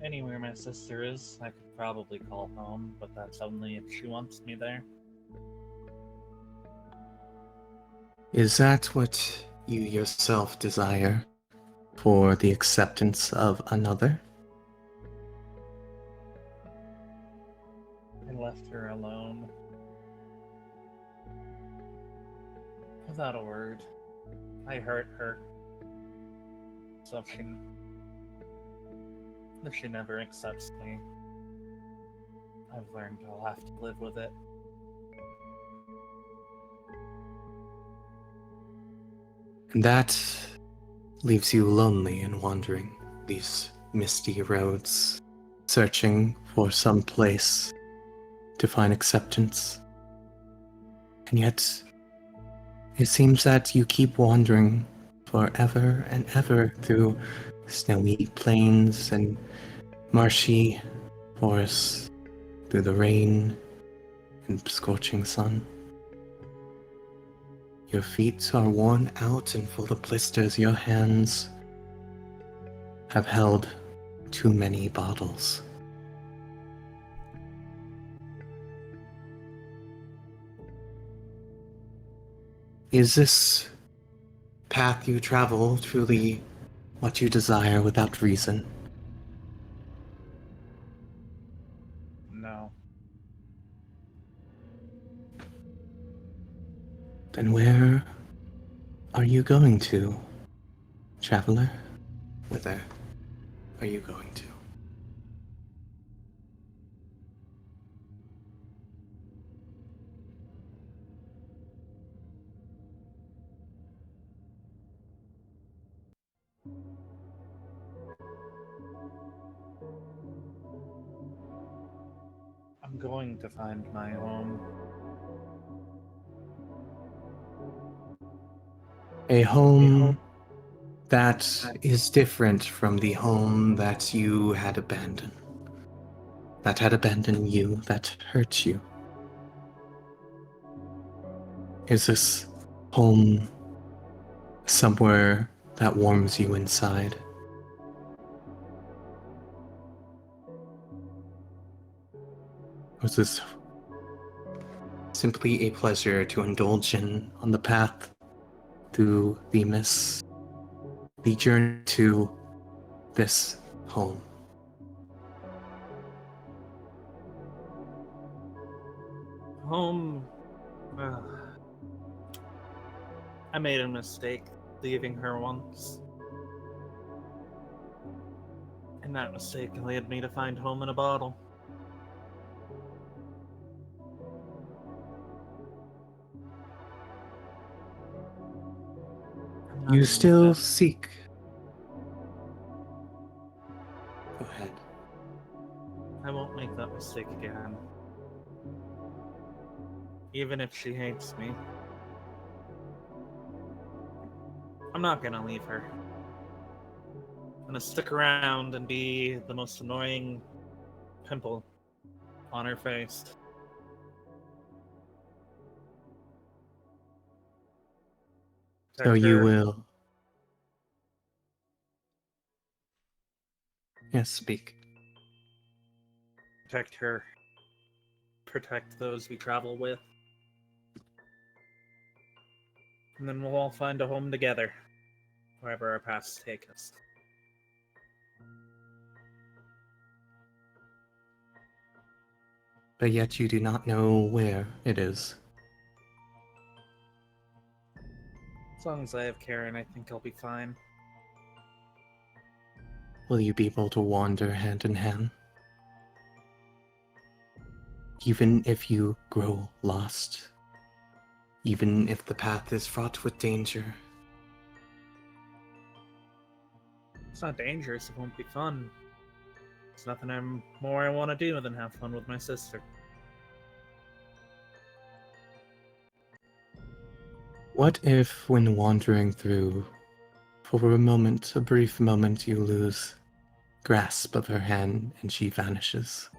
Anywhere my sister is, I could probably call home, but that's only if she wants me there. Is that what you yourself desire? For the acceptance of another? I left her alone. Without a word. I hurt her. So if she never accepts me, I've learned I'll have to live with it. And that leaves you lonely and wandering these misty roads, searching for some place to find acceptance. And yet, it seems that you keep wandering forever and ever through snowy plains and marshy forests, through the rain and scorching sun. Your feet are worn out and full of blisters. Your hands have held too many bottles. Is this path you travel truly what you desire without reason? No. Then where are you going to, traveler? Whither are you going to? I'm going to find my home. A home that is different from the home that you had abandoned. That had abandoned you, that hurt you. Is this home somewhere that warms you inside? Or is this simply a pleasure to indulge in on the path through the mist, the journey to this home? Home. I made a mistake leaving her once. And that mistake led me to find home in a bottle. I'm not You gonna still make that- seek. Go ahead. I won't make that mistake again. Even if she hates me. I'm not gonna leave her. I'm gonna stick around and be the most annoying pimple on her face. So Protect you her. will. Yes, speak. Protect her. Protect those we travel with. And then we'll all find a home together, wherever our paths take us. But yet you do not know where it is. As long as I have Karen, I think I'll be fine. Will you be able to wander hand in hand? Even if you grow lost, even if the path is fraught with danger. It's not dangerous, it won't be fun. There's nothing more I want to do than have fun with my sister. What if, when wandering through, for a moment, a brief moment, you lose grasp of her hand and she vanishes?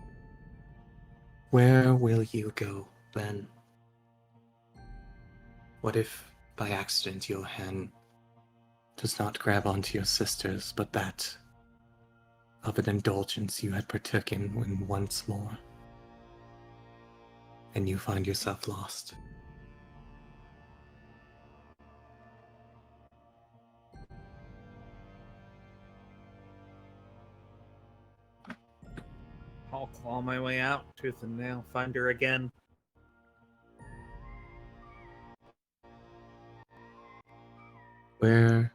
Where will you go then? What if, by accident, your hand does not grab onto your sister's, but that of an indulgence you had partaken in once more, and you find yourself lost? I'll claw my way out, tooth and nail, find her again. Where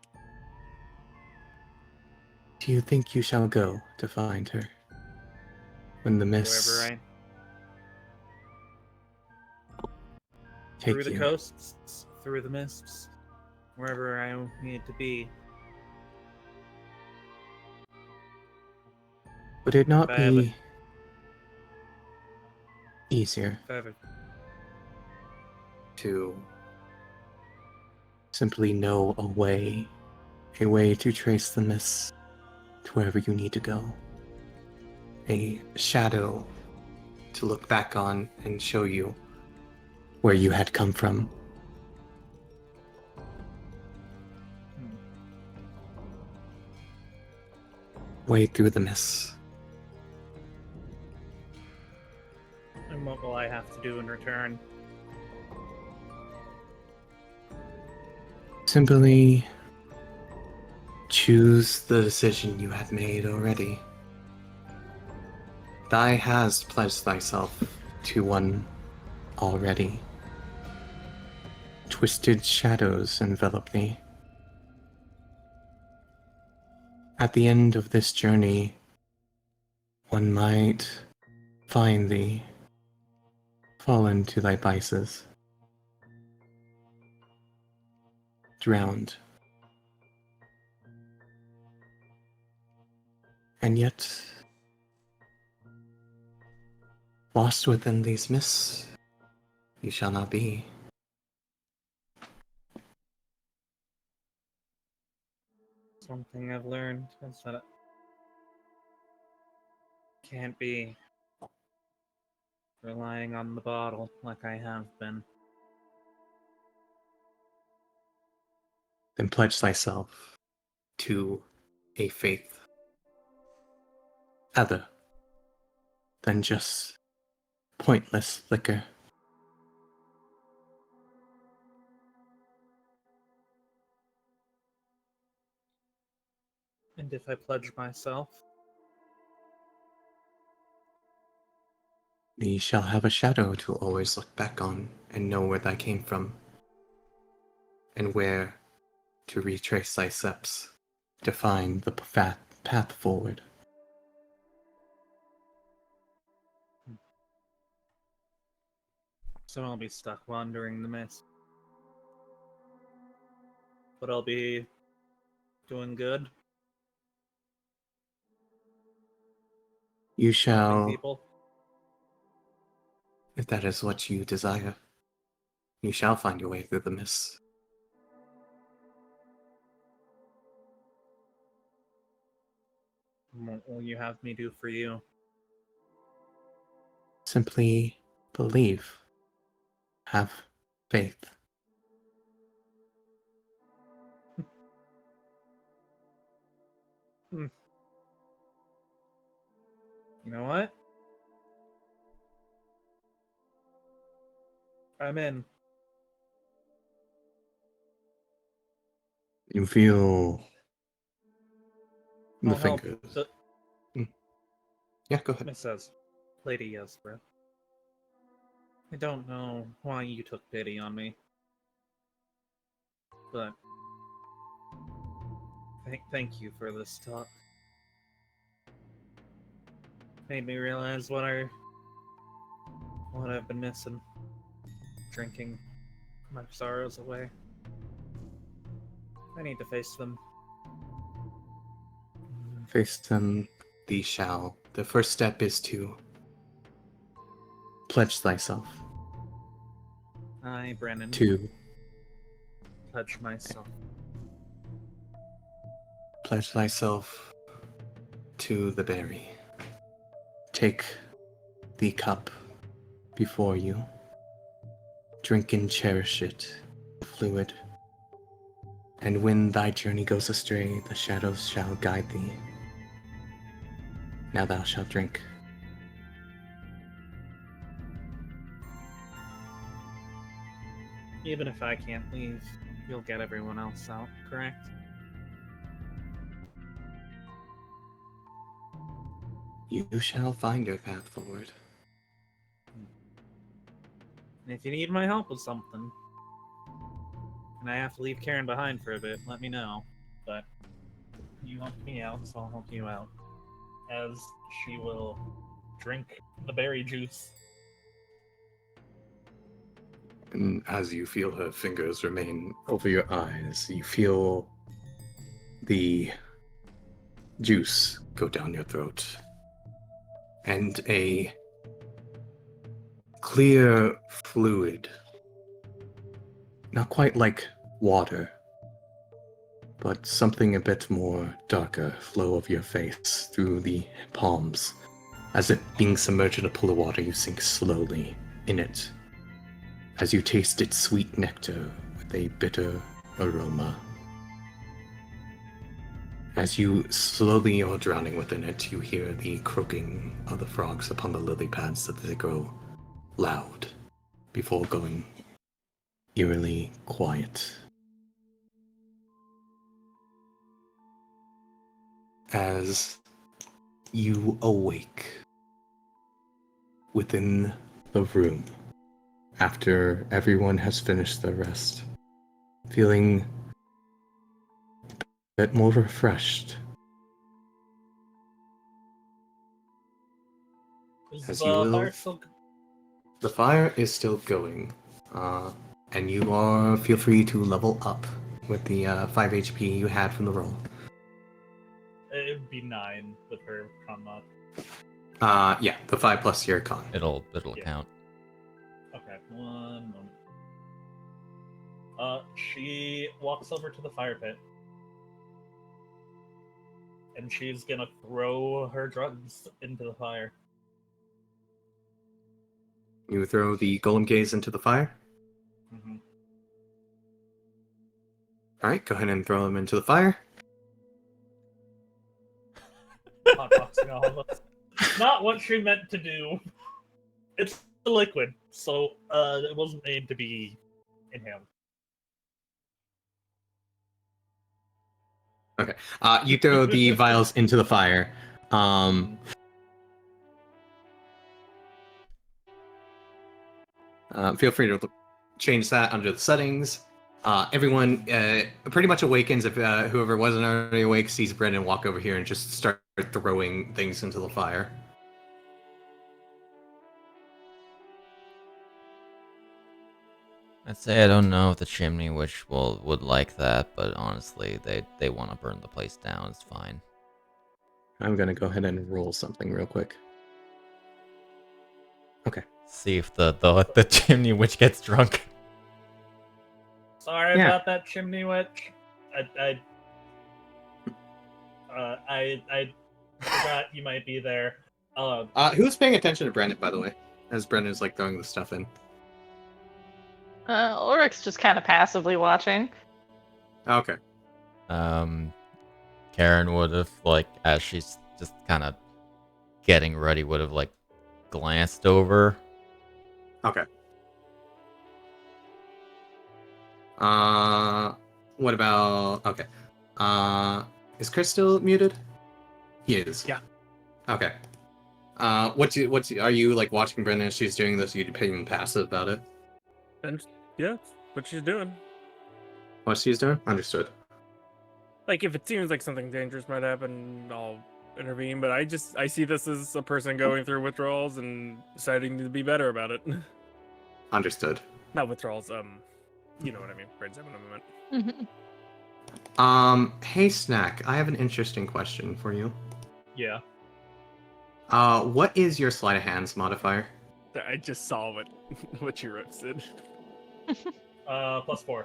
do you think you shall go to find her? When the mists Wherever take through the you? coasts, through the mists, wherever I need to be. Would it not If I have a- be easier If I have a- to simply know a way to trace the mists to wherever you need to go? A shadow to look back on and show you where you had come from. Wade through the mists. And what will I have to do in return? Simply choose the decision you have made already. Thou hast pledged thyself to one already. Twisted shadows envelop me. At the end of this journey, one might find thee, fallen to thy vices, drowned. And yet, lost within these mists, you shall not be. Something I've learned is that it can't be relying on the bottle like I have been. Then pledge thyself to a faith other than just pointless liquor. And if I pledge myself, Thee shall have a shadow to always look back on and know where thy came from, and where to retrace thy steps to find the path forward. so I'll be stuck wandering the mist. But I'll be doing good, You helping shall, people. if that is what you desire, you shall find your way through the mists. What will you have me do for you? Simply believe. Have faith. You know what? I'm in. You feel the I'll help. fingers. The- Yeah, go ahead. It says, Lady Yesbra. I don't know why you took pity on me, but thank you for this talk. Made me realize what I've been missing. Drinking my sorrows away. I need to face them. Face them, thee shall. The first step is to pledge thyself I, Brennan, to pledge myself. pledge thyself to the berry. Take the cup before you. Drink and cherish it, fluid. And when thy journey goes astray, the shadows shall guide thee. Now thou shalt drink. Even if I can't leave, you'll get everyone else out, correct? You shall find your path forward. And if you need my help with something, and I have to leave Karen behind for a bit, let me know. But you helped me out, so I'll help you out. As she will drink the berry juice. And as you feel her fingers remain over your eyes, you feel the juice go down your throat. And a clear fluid, not quite like water, but something a bit more darker, flow over your face through the palms. As if being submerged in a pool of water, you sink slowly in it. As you taste its sweet nectar with a bitter aroma. As you slowly are drowning within it, you hear the croaking of the frogs upon the lily pads as they grow loud before going eerily quiet. As you awake within the room after everyone has finished their rest, feeling a bit more refreshed. Is As the you will- fire still... The fire is still going, and you are feel free to level up with the 5 HP you had from the roll. It would be 9 with her con mod. Yeah, the 5 plus your con. It'll Yeah. count. Okay, one moment. She walks over to the fire pit. And she's gonna throw her drugs into the fire. You throw the golem gaze into the fire. Mm-hmm. Alright, go ahead and throw them into the fire. Hotboxing all of us. Not what she meant to do. It's a liquid, so it wasn't made to be inhaled. Okay. You throw the vials into the fire. Feel free to change that under the settings. Everyone pretty much awakens if whoever wasn't already awake sees Brendan walk over here and just start throwing things into the fire. I'd say I don't know if the chimney witch would like that, but honestly, they want to burn the place down. It's fine. I'm gonna go ahead and roll something real quick. Okay. See if the chimney witch gets drunk. Sorry Yeah. about that, chimney witch. I Forgot you might be there. Who's paying attention to Brendan, by the way? As Brendan's like throwing the stuff in. Ulrich's just kind of passively watching. Okay. Karen would have, like, as she's just kind of getting ready, would have, like, glanced over. Okay. What about... Okay. Is Chris still muted? He is. Yeah. Okay. Are you, like, watching Brendan as she's doing this? Are you being passive about it? And yeah, what she's doing. What she's doing? Understood. Like, if it seems like something dangerous might happen, I'll intervene. But I see this as a person going through withdrawals and deciding to be better about it. Understood. Not withdrawals. You know what I mean. Brain having a moment. Hey, Snack, I have an interesting question for you. Yeah. What is your sleight of hands modifier? I just saw what you wrote, Sid. +4.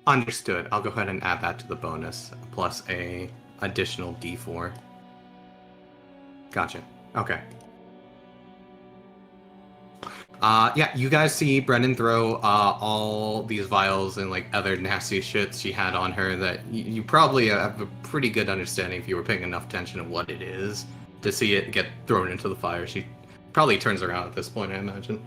Understood. I'll go ahead and add that to the bonus, plus a additional D4. Gotcha. Okay. Yeah, you guys see Brendan throw all these vials and like other nasty shit she had on her that you probably have a pretty good understanding if you were paying enough attention to what it is to see it get thrown into the fire. She probably turns around at this point, I imagine.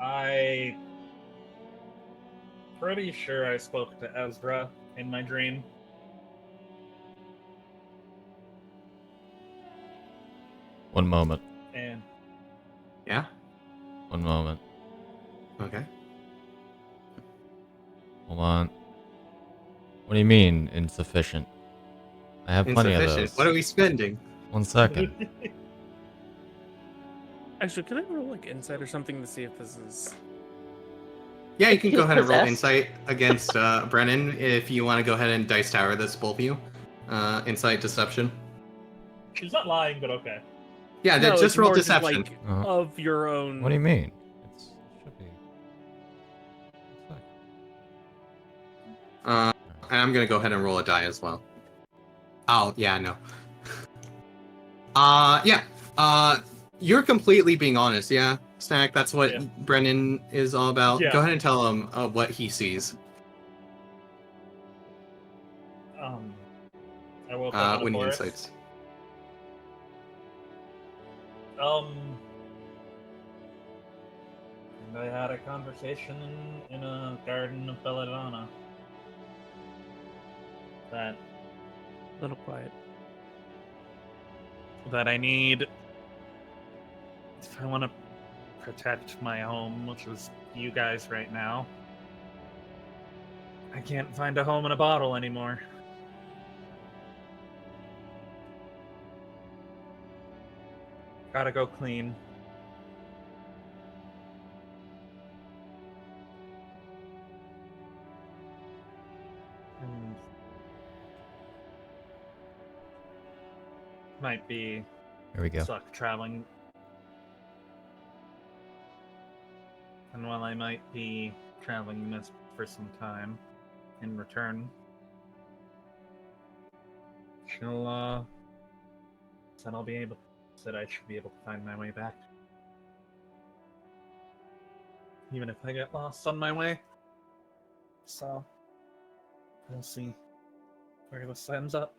I pretty sure I spoke to Ezra in my dream. One moment. And Yeah? One moment. Okay. Hold on. What do you mean, insufficient? I have plenty of Insufficient. those. What are we spending? 1 second. Actually, could I roll like insight or something to see if this is? Yeah, you can go ahead and roll Possessed. insight against Brennan if you want to go ahead and dice tower this, both of you. Insight, deception. she's not lying, but okay. Yeah, No, just it's roll more just, deception. like, Uh-huh. of your own. What do you mean? It should be. And I'm gonna go ahead and roll a die as well. Oh, yeah, no. Yeah. You're completely being honest, yeah, Snack? That's what Yeah. Brennan is all about. Yeah. Go ahead and tell him what he sees I woke up in when the he forest. insights. And I had a conversation in a garden of Belladonna. That A little quiet. I need if I want to protect my home, which is you guys right now. I can't find a home in a bottle anymore. Gotta go clean. And might be Here we go. suck traveling. And while I might be traveling this for some time, in return, she'll said I'll be able. Said I should be able to find my way back, even if I get lost on my way. So we'll see where this ends up.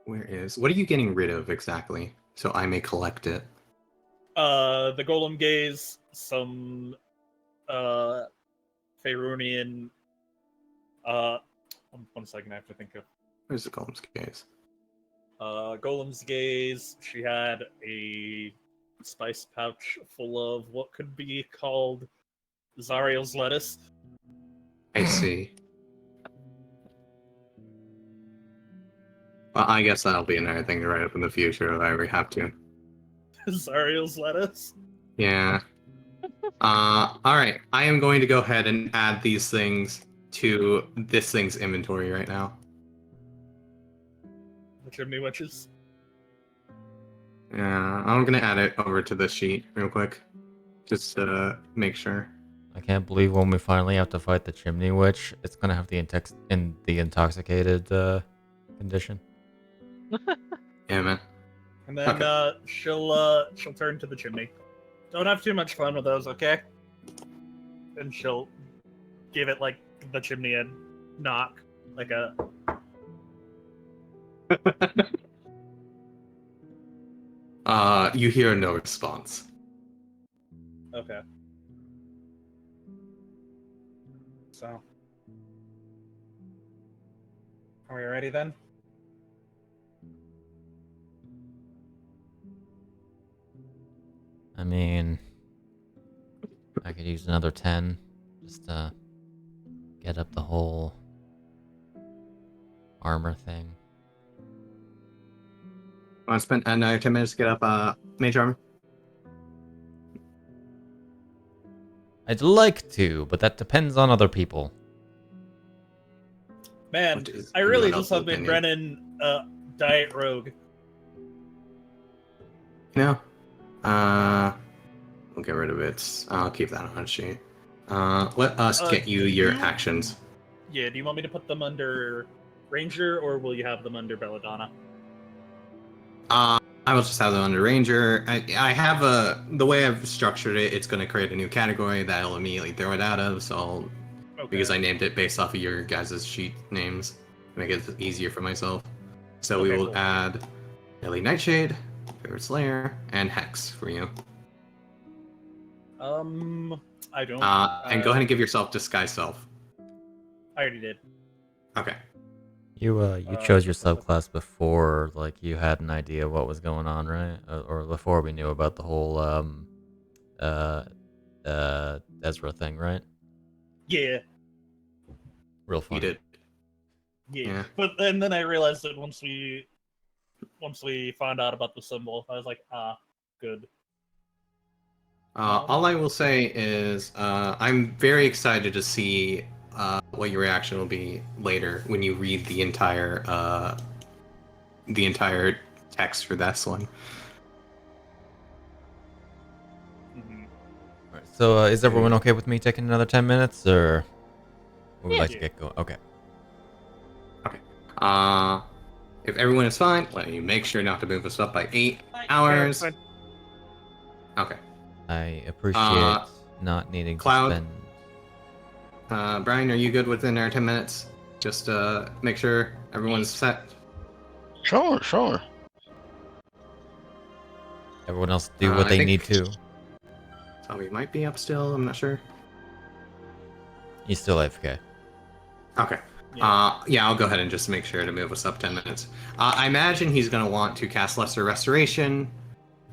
What are you getting rid of exactly? So I may collect it. The Golem Gaze, some Faerunian. One second, I have to think of. Where's the Golem's Gaze? Golem's Gaze. She had a spice pouch full of what could be called Zariel's lettuce. I see. Well, I guess that'll be another thing to write up in the future if I ever have to. Zariel's lettuce. Yeah. Alright. I am going to go ahead and add these things to this thing's inventory right now. The chimney witches. Yeah, I'm gonna add it over to the sheet real quick, just to make sure. I can't believe when we finally have to fight the chimney witch, it's gonna have the intoxicated condition. Yeah, man. And then Okay. she'll turn to the chimney. Don't have too much fun with those, okay? And she'll give it like the chimney a knock, like a. You hear no response. Okay. So. Are we ready then? I mean, I could use another 10 just to get up the whole armor thing. Want to spend another 10 minutes to get up mage armor? I'd like to, but that depends on other people. Man, What is I really everyone just else's have been opinion? running Diet Rogue. No. We'll get rid of it. I'll keep that on sheet. Let us get you your actions. Yeah, do you want me to put them under Ranger, or will you have them under Belladonna? I will just have them under Ranger. I have the way I've structured it, it's going to create a new category that I'll immediately throw it out of, so I'll, Okay. because I named it based off of your guys' sheet names, to make it easier for myself. So we Okay, will cool. add Ellie Nightshade, Favorite Slayer, and Hex for you. I don't. And go ahead and give yourself Disguise Self. I already did. Okay. You chose your subclass before, like, you had an idea what was going on, right? Or before we knew about the whole Ezra thing, right? Yeah, Real fun. You did. yeah. But then I realized that once we found out about the symbol, I was like, good. All I will say is I'm very excited to see what your reaction will be later when you read the entire text for this one. Mhm. Alright, so is everyone okay with me taking another 10 minutes, or would we like to get going? Okay. If everyone is fine, let me make sure not to move us up by 8 hours. fine. Okay. I appreciate not needing Cloud? to spend. Brian, are you good within our 10 minutes? Just make sure everyone's set. Sure. Everyone else do what I they think- need to. Tommy might be up still, I'm not sure. He's still AFK. Okay. Yeah, I'll go ahead and just make sure to move us up 10 minutes. I imagine he's going to want to cast Lesser Restoration.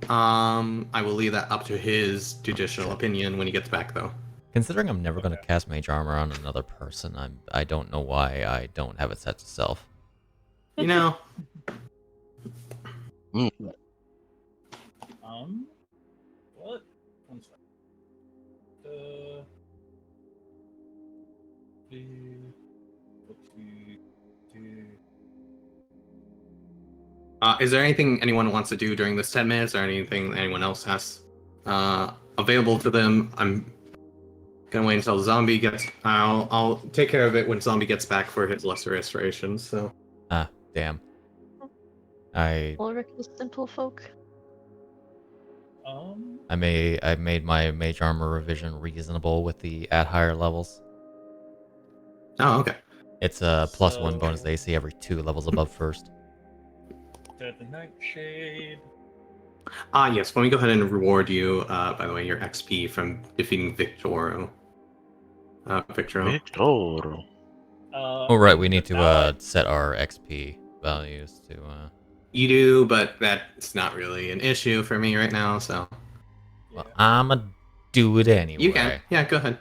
I will leave that up to his judicial opinion when he gets back, though. Considering I'm never going to cast Mage Armor on another person, I don't know why I don't have it set to self. You know, What? One sec. is there anything anyone wants to do during this 10 minutes or anything anyone else has available to them? I'm gonna wait until Zombie gets. I'll take care of it when Zombie gets back for his Lesser Restorations. So. Damn. I Ulrich is simple folk. made my Mage Armor revision reasonable with the at higher levels. Oh, okay. It's a +1 So- bonus to AC every 2 levels above first. The Nightshade. Yes. Let me go ahead and reward you. By the way, your XP from defeating Victoro. Victoro. Victor. Oh right, we need to set our XP values to. You do, but that's not really an issue for me right now. So. Well, I'ma do it anyway. You can. Yeah, go ahead.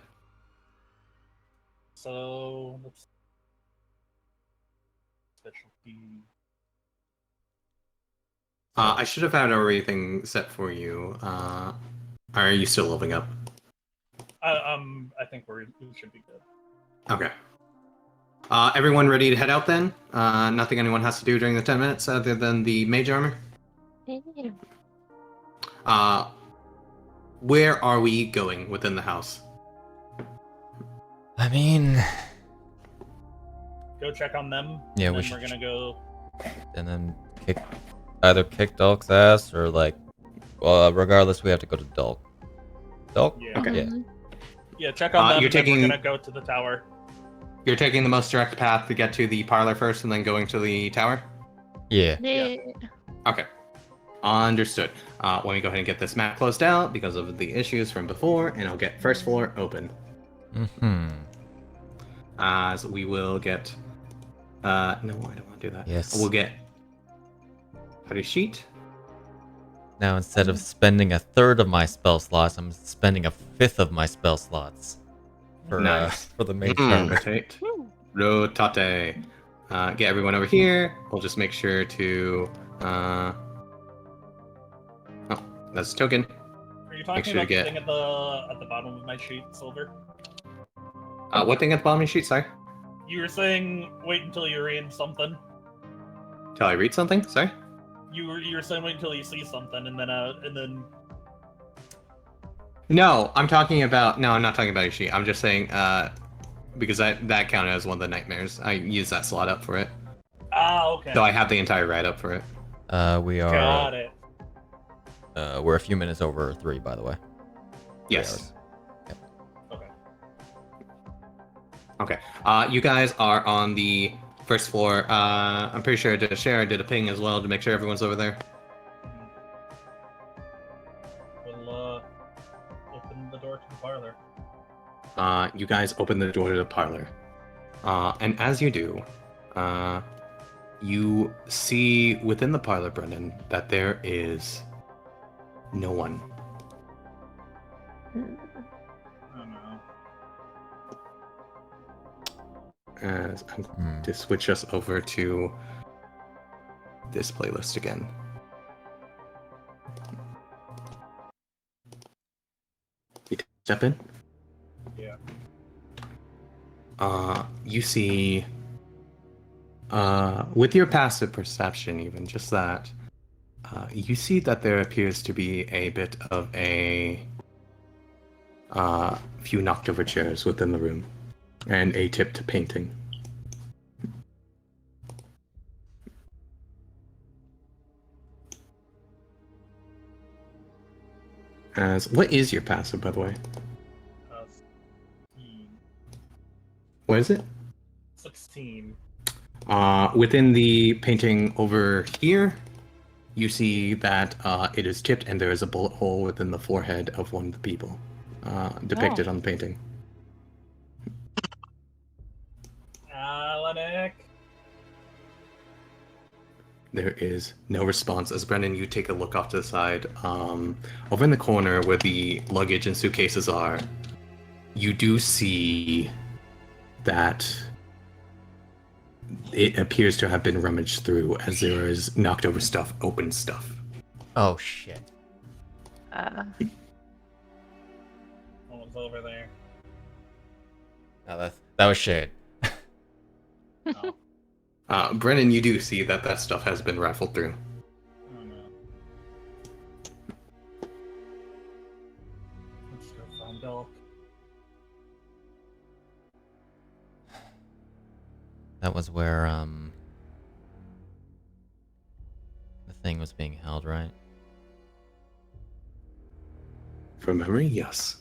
So let's specialty. I should have had everything set for you. Are you still leveling up? I think we should be good. Okay. Everyone ready to head out then? Nothing anyone has to do during the 10 minutes other than the mage armor? Where are we going within the house? I mean, Go check on them. Yeah, and we then should- we're gonna go. and then either kick Dolk's ass or like, well, regardless, we have to go to Dolk. Dolk? Yeah. Okay. Yeah. Yeah, check on them. You're And then taking- we're gonna go to the tower. You're taking the most direct path to get to the parlor first and then going to the tower? Yeah. Yeah. Okay. Understood. Let me go ahead and get this map closed out because of the issues from before, and I'll get first floor open. Mm-hmm. As we will get... no, I don't want to do that. Yes. We'll get... Party sheet. Now instead of spending a third of my spell slots, I'm spending a fifth of my spell slots for Nice. for the main tournament. Rotate. Rotate. Get everyone over here. We'll just make sure to... Oh, that's a token. Are you talking sure to about get- the thing at the bottom of my sheet, Silver? What thing at the bottom of your sheet, sorry? You were saying wait until you read something. Till I read something? Sorry? You were saying wait until you see something, and then No, I'm talking about... No, I'm not talking about your sheet. I'm just saying, because that counted as one of the nightmares. I used that slot up for it. okay. So I have the entire write-up for it. We are. Got it. We're a few minutes over 3, by the way. 3 Yes. hours. Okay. Okay. You guys are on the first floor. I'm pretty sure I did a share. I did a ping as well to make sure everyone's over there. We'll open the door to the parlor. You guys open the door to the parlor. And as you do, you see within the parlor, Brendan, that there is no one. Oh no. As I'm going to switch us over to this playlist again. You step in. Yeah. You see, with your passive perception, even just that, you see that there appears to be a bit of a few knocked over chairs within the room, and a tipped painting. What is your passive, by the way? What is it? 16. Within the painting over here, you see that it is tipped and there is a bullet hole within the forehead of one of the people depicted on the painting. Alanek. There is no response as Brendan, you take a look off to the side. Over in the corner where the luggage and suitcases are, you do see that it appears to have been rummaged through as there is knocked over stuff, open stuff. Oh shit. What was over there? No, that was shit. Oh. Brennan, you do see that that stuff has been rifled through. Oh no. Let's go find Dolk. That was where the thing was being held, right? From memory, yes.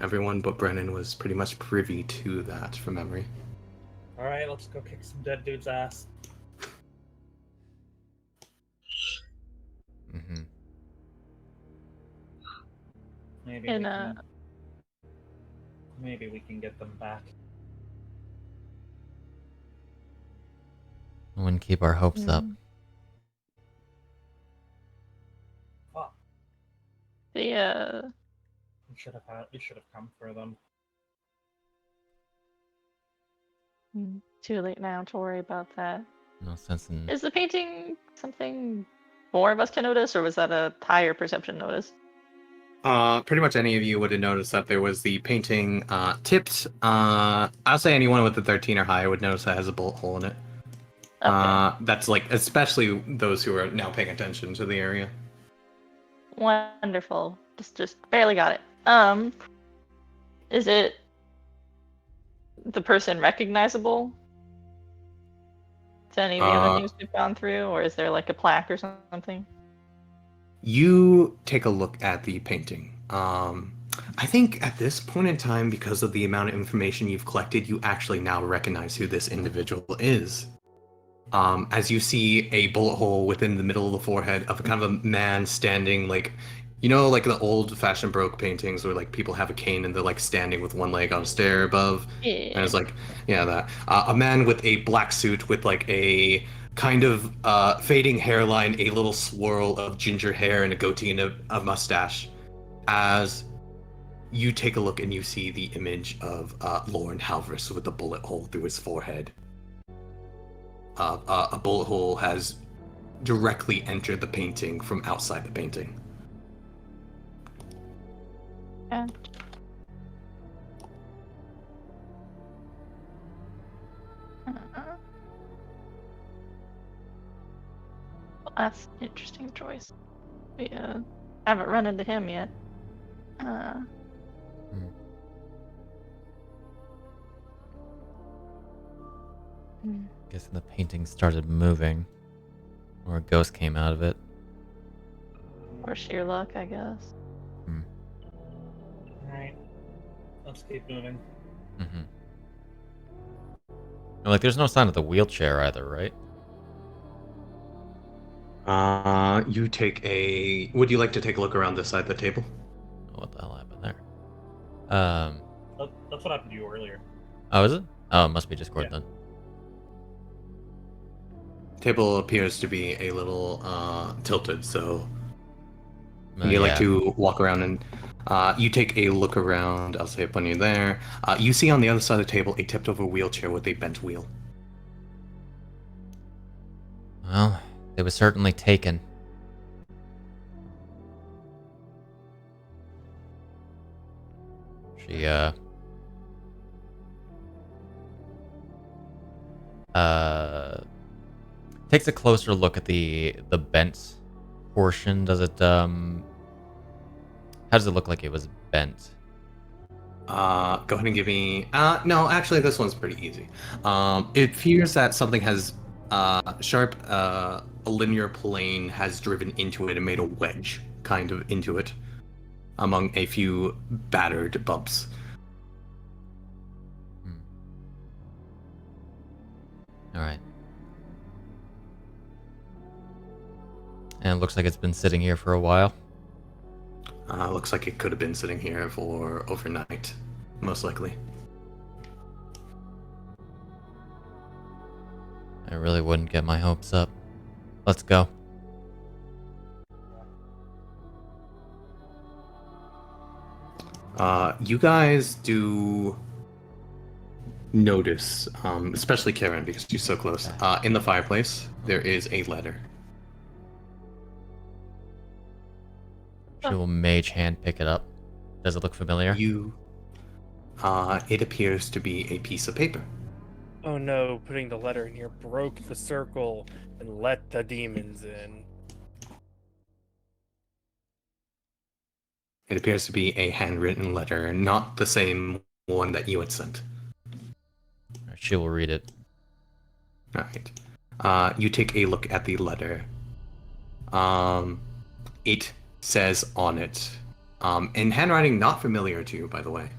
Everyone but Brennan was pretty much privy to that from memory. Alright, let's go kick some dead dude's ass. Mm-hmm. Maybe And, we can... Maybe we can get them back. I wouldn't keep our hopes up. Fuck. The We should have come for them. too late now to worry about that. No sense in. Is the painting something more of us can notice, or was that a higher perception notice? Pretty much any of you would have noticed that there was the painting tipped. I'll say anyone with a 13 or higher would notice that has a bullet hole in it. Okay. That's like, especially those who are now paying attention to the area. Wonderful. Just barely got it. Is it the person recognizable to any of the other things we've gone through, or is there like a plaque or something? You take a look at the painting. I think at this point in time, because of the amount of information you've collected, you actually now recognize who this individual is. As you see a bullet hole within the middle of the forehead of a kind of a man standing, like, you know, like the old-fashioned Baroque paintings where like people have a cane and they're like standing with one leg on a stair above. Yeah. And it's like, yeah, that. A man with a black suit with like a kind of fading hairline, a little swirl of ginger hair, and a goatee and a mustache. As you take a look and you see the image of Lauren Halvers with a bullet hole through his forehead. A bullet hole has directly entered the painting from outside the painting. Yeah. Well, that's an interesting choice. We haven't run into him yet. Guessing the painting started moving, or a ghost came out of it. Or sheer luck, I guess. Alright. Let's keep moving. Like, there's no sign of the wheelchair either, right? You take a... Would you like to take a look around this side of the table? What the hell happened there? That's what happened to you earlier. Oh, is it? Oh, it must be Discord then. Table appears to be a little tilted, so you Yeah. like to walk around and you take a look around. I'll say it when you're there. You see on the other side of the table a tipped over wheelchair with a bent wheel. Well, it was certainly taken. She, takes a closer look at the bent portion. Does it, how does it look like it was bent? Go ahead and give me... no, actually, this one's pretty easy. It appears that something has... sharp, a linear plane has driven into it and made a wedge, kind of, into it, among a few battered bumps. Alright. And it looks like it's been sitting here for a while. Looks like it could have been sitting here for overnight, most likely. I really wouldn't get my hopes up. Let's go. You guys do notice, especially Karen, because she's so close. In the fireplace, there is a letter. She will mage hand pick it up. Does it look familiar? It appears to be a piece of paper. Oh no, putting the letter in here broke the circle and let the demons in. It appears to be a handwritten letter, not the same one that you had sent. She will read it. Alright. You take a look at the letter. It says on it, in handwriting not familiar to you, by the way.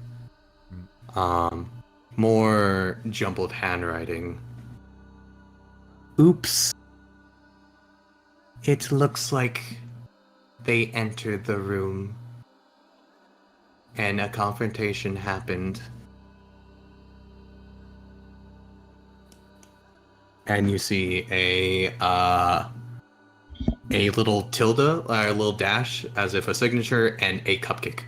More jumbled handwriting. Oops. It looks like they entered the room and a confrontation happened. And you see a little tilde, or a little dash, as if a signature, and a cupcake.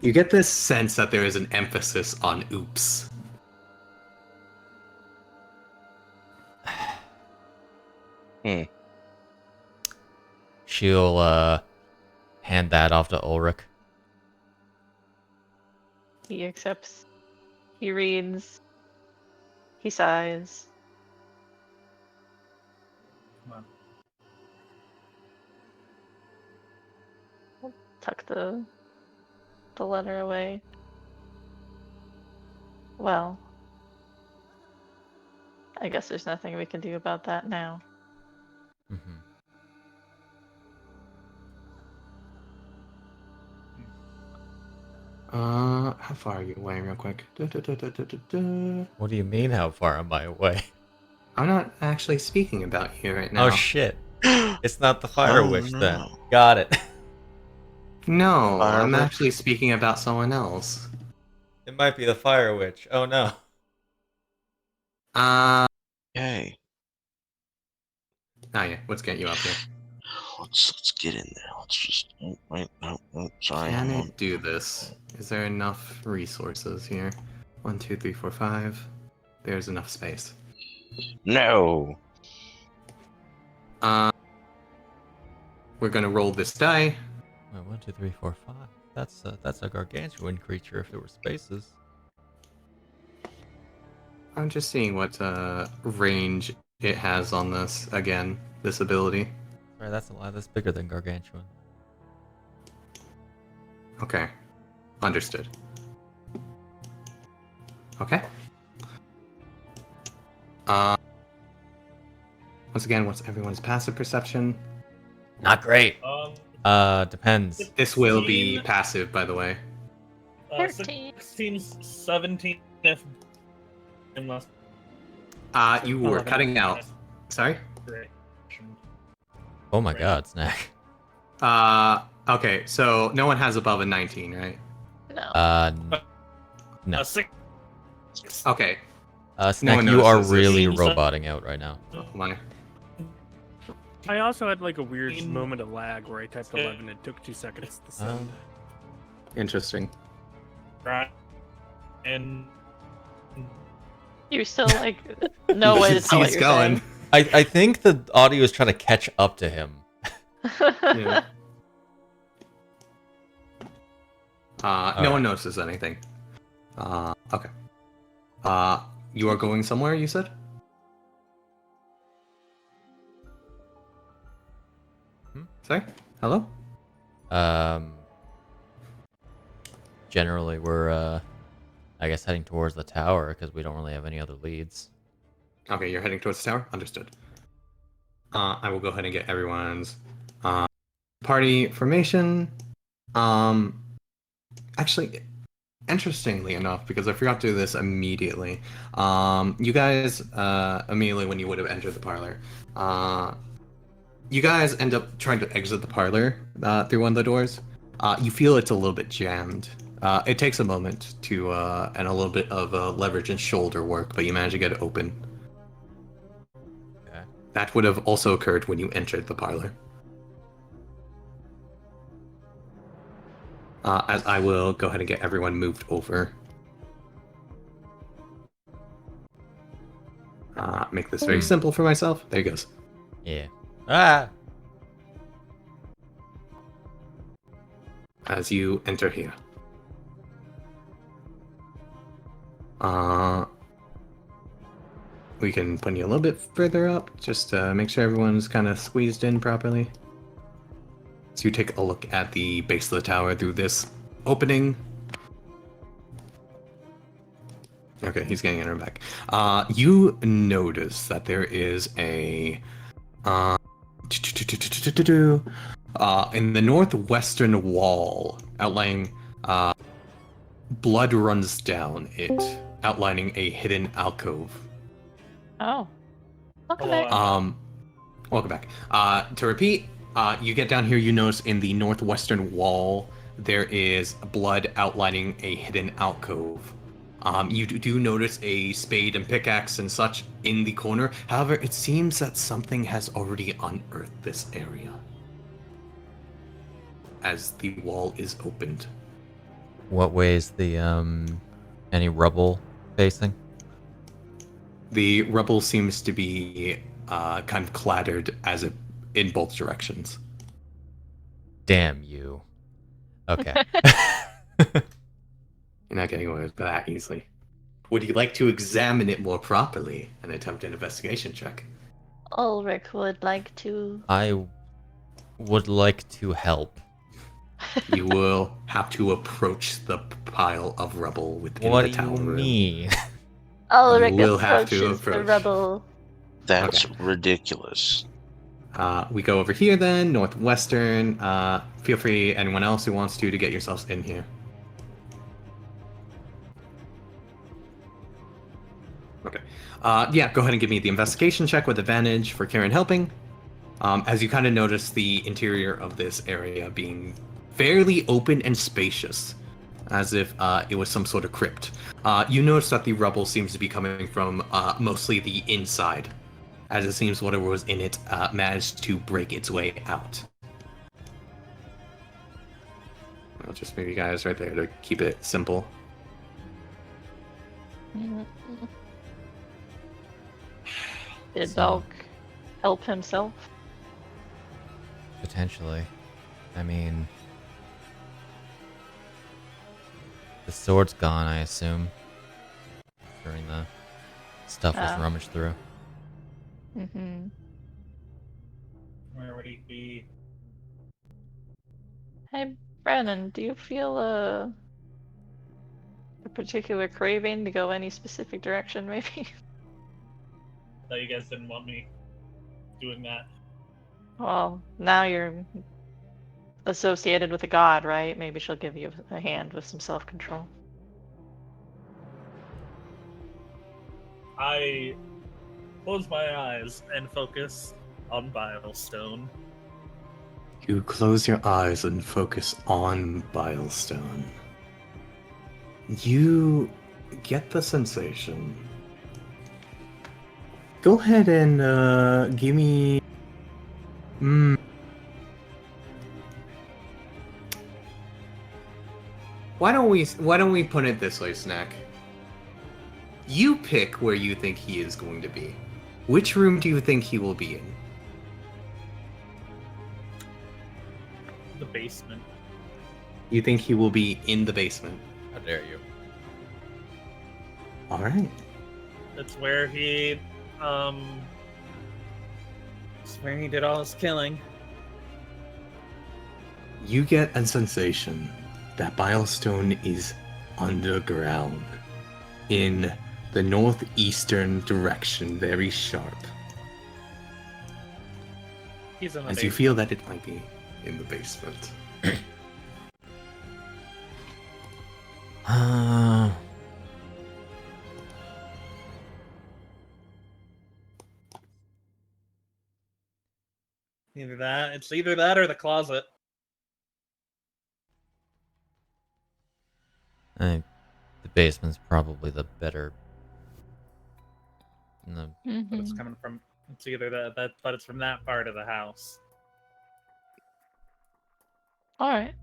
You get this sense that there is an emphasis on oops. She'll hand that off to Ulrich. He accepts. He reads. He sighs. Tuck the letter away. Well, I guess there's nothing we can do about that now. Mm-hmm. How far are you away, real quick? What do you mean, how far am I away? I'm not actually speaking about you right now. Oh shit. It's not the Fire Oh, Witch then. no. Got it. No, Fire I'm Witch? actually speaking about someone else. It might be the Fire Witch. Oh no. Yay. Oh yeah, what's getting you up here? Let's get in there. Let's just wait. No, sorry. Can hold on. it do this? Is there enough resources here? 1, 2, 3, 4, 5. There's enough space. No. We're gonna roll this die. Wait, 1, 2, 3, 4, 5. That's a gargantuan creature if there were spaces. I'm just seeing what range it has on this. Again, this ability. Sorry, that's a lot. That's bigger than gargantuan. Okay, understood. Okay. Once again, what's everyone's passive perception? Not great. Depends. This will be passive, by the way. 13. 16, 17, if unless You were 11. cutting out. Sorry? Oh my god, Snack. Okay, so no one has above a 19, right? No. No. 6. Okay. Snack, one you are notices this. really roboting out right now. Oh my. I also had like a weird moment of lag where I typed 11. It took 2 seconds to send. Interesting. Right. And You're still like no way to tell what He's you're going. I think the audio is trying to catch up to him. saying. Yeah. No Alright. one notices anything. Okay. You are going somewhere, you said? Sorry? Hello? Generally, we're I guess heading towards the tower because we don't really have any other leads. Okay, you're heading towards the tower? Understood. I will go ahead and get everyone's party formation. Actually, interestingly enough, because I forgot to do this immediately, you guys, immediately when you would have entered the parlor, you guys end up trying to exit the parlor through one of the doors. You feel it's a little bit jammed. It takes a moment to, and a little bit of leverage and shoulder work, but you manage to get it open. Okay. That would have also occurred when you entered the parlor. As I will go ahead and get everyone moved over. Make this very simple for myself. There he goes. Yeah. Ah. As you enter here. We can put you a little bit further up, just to make sure everyone's kind of squeezed in properly. So you take a look at the base of the tower through this opening. Okay, he's getting in her back. You notice that there is a in the northwestern wall, outlining blood runs down it, outlining a hidden alcove. Oh. Welcome Hello, back. Welcome back. To repeat, you get down here, you notice in the northwestern wall there is blood outlining a hidden alcove. You do notice a spade and pickaxe and such in the corner. However, it seems that something has already unearthed this area as the wall is opened. What way is the any rubble facing? The rubble seems to be kind of clattered as it in both directions. Damn you. Okay. You're not getting away with that easily. Would you like to examine it more properly and attempt an investigation check? Ulrich would like to. I would like to help. You will have to approach the pile of rubble within What the do tower you room. mean? Ulrich will have to approaches the approach. rubble. That's Okay. ridiculous. We go over here then, northwestern. Feel free, anyone else who wants to get yourselves in here. Okay. Yeah, go ahead and give me the investigation check with advantage for Karen helping. As you kind of notice the interior of this area being fairly open and spacious, as if it was some sort of crypt. You notice that the rubble seems to be coming from mostly the inside, as it seems whatever was in it managed to break its way out. I'll just move you guys right there to keep it simple. Did So- Balk help himself? Potentially. I mean, the sword's gone, I assume. During the stuff was Ah. rummaged through. Mm-hmm. Where would he be? Hey, Brandon, do you feel a particular craving to go any specific direction, maybe? I thought you guys didn't want me doing that. Well, now you're associated with a god, right? Maybe she'll give you a hand with some self-control. I close my eyes and focus on Bilestone. You close your eyes and focus on Bilestone. You get the sensation. Go ahead and give me. Why don't we put it this way, Snack? You pick where you think he is going to be. Which room do you think he will be in? The basement. You think he will be in the basement? How dare you? All right. That's where he, it's where he did all his killing. You get a sensation that Bilestone is underground, in the northeastern direction, very sharp. He's in the As you basement. feel that it might be in the basement. Either that, it's either that or the closet. I think the basement's probably the better. No, But it's coming from, it's either that, but it's from that part of the house. Alright.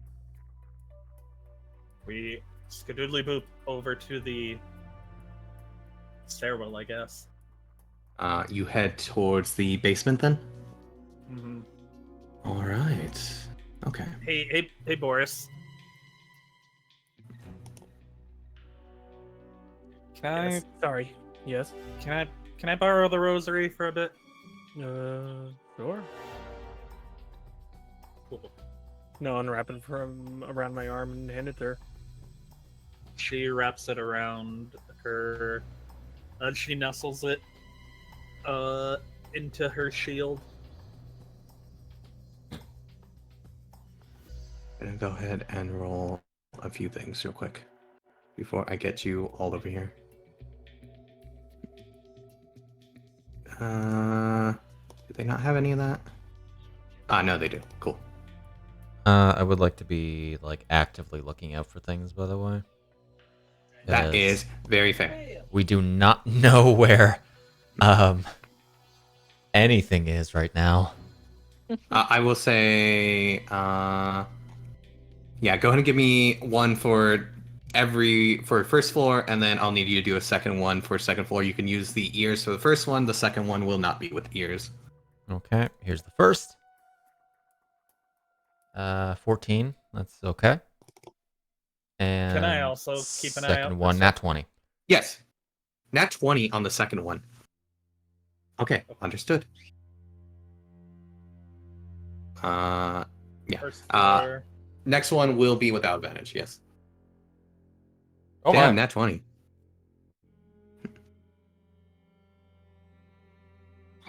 We skadoodly boop over to the stairwell, I guess. You head towards the basement then? Mm-hmm. All right. Okay. Hey, Boris. Can Yes. Sorry. Yes. Can I borrow the rosary for a bit? Sure. Cool. No, unwrap it from around my arm and hand it to her. She wraps it around her. She nestles it into her shield. I'm gonna go ahead and roll a few things real quick before I get you all over here. Do they not have any of that? No, they do. Cool. I would like to be like actively looking out for things. By the way, That 'Cause is very fair. we do not know where anything is right now. I will say, yeah, go ahead and give me one for first floor, and then I'll need you to do a second one for second floor. You can use the ears for the first one. The second one will not be with ears. Okay, here's the first. 14. That's okay. And Can I also keep an eye out second for one, nat 20. Yes. Nat 20 on the second one. Okay, understood. Yeah. First floor. Next one will be without advantage, yes. Oh, Damn, my. nat 20.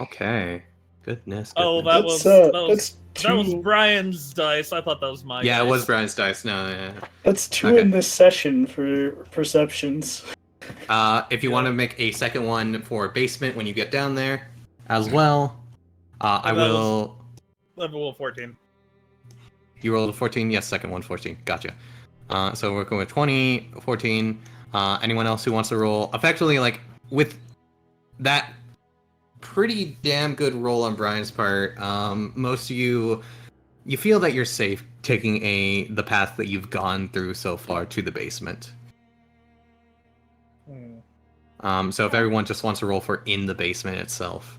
Okay. Goodness. Oh, goodness. That's that was two. Brian's dice. I thought that was my Yeah, dice. it was Brian's dice. No, yeah. That's two Okay. in this session for perceptions. If you want to make a second one for basement when you get down there as well, I that was- will. Level 14. You rolled a 14? Yes, second one, 14. Gotcha. So we're going with 20, 14. Anyone else who wants to roll? Effectively, like, with that pretty damn good roll on Brian's part, most of you feel that you're safe taking the path that you've gone through so far to the basement. So if everyone just wants to roll for in the basement itself,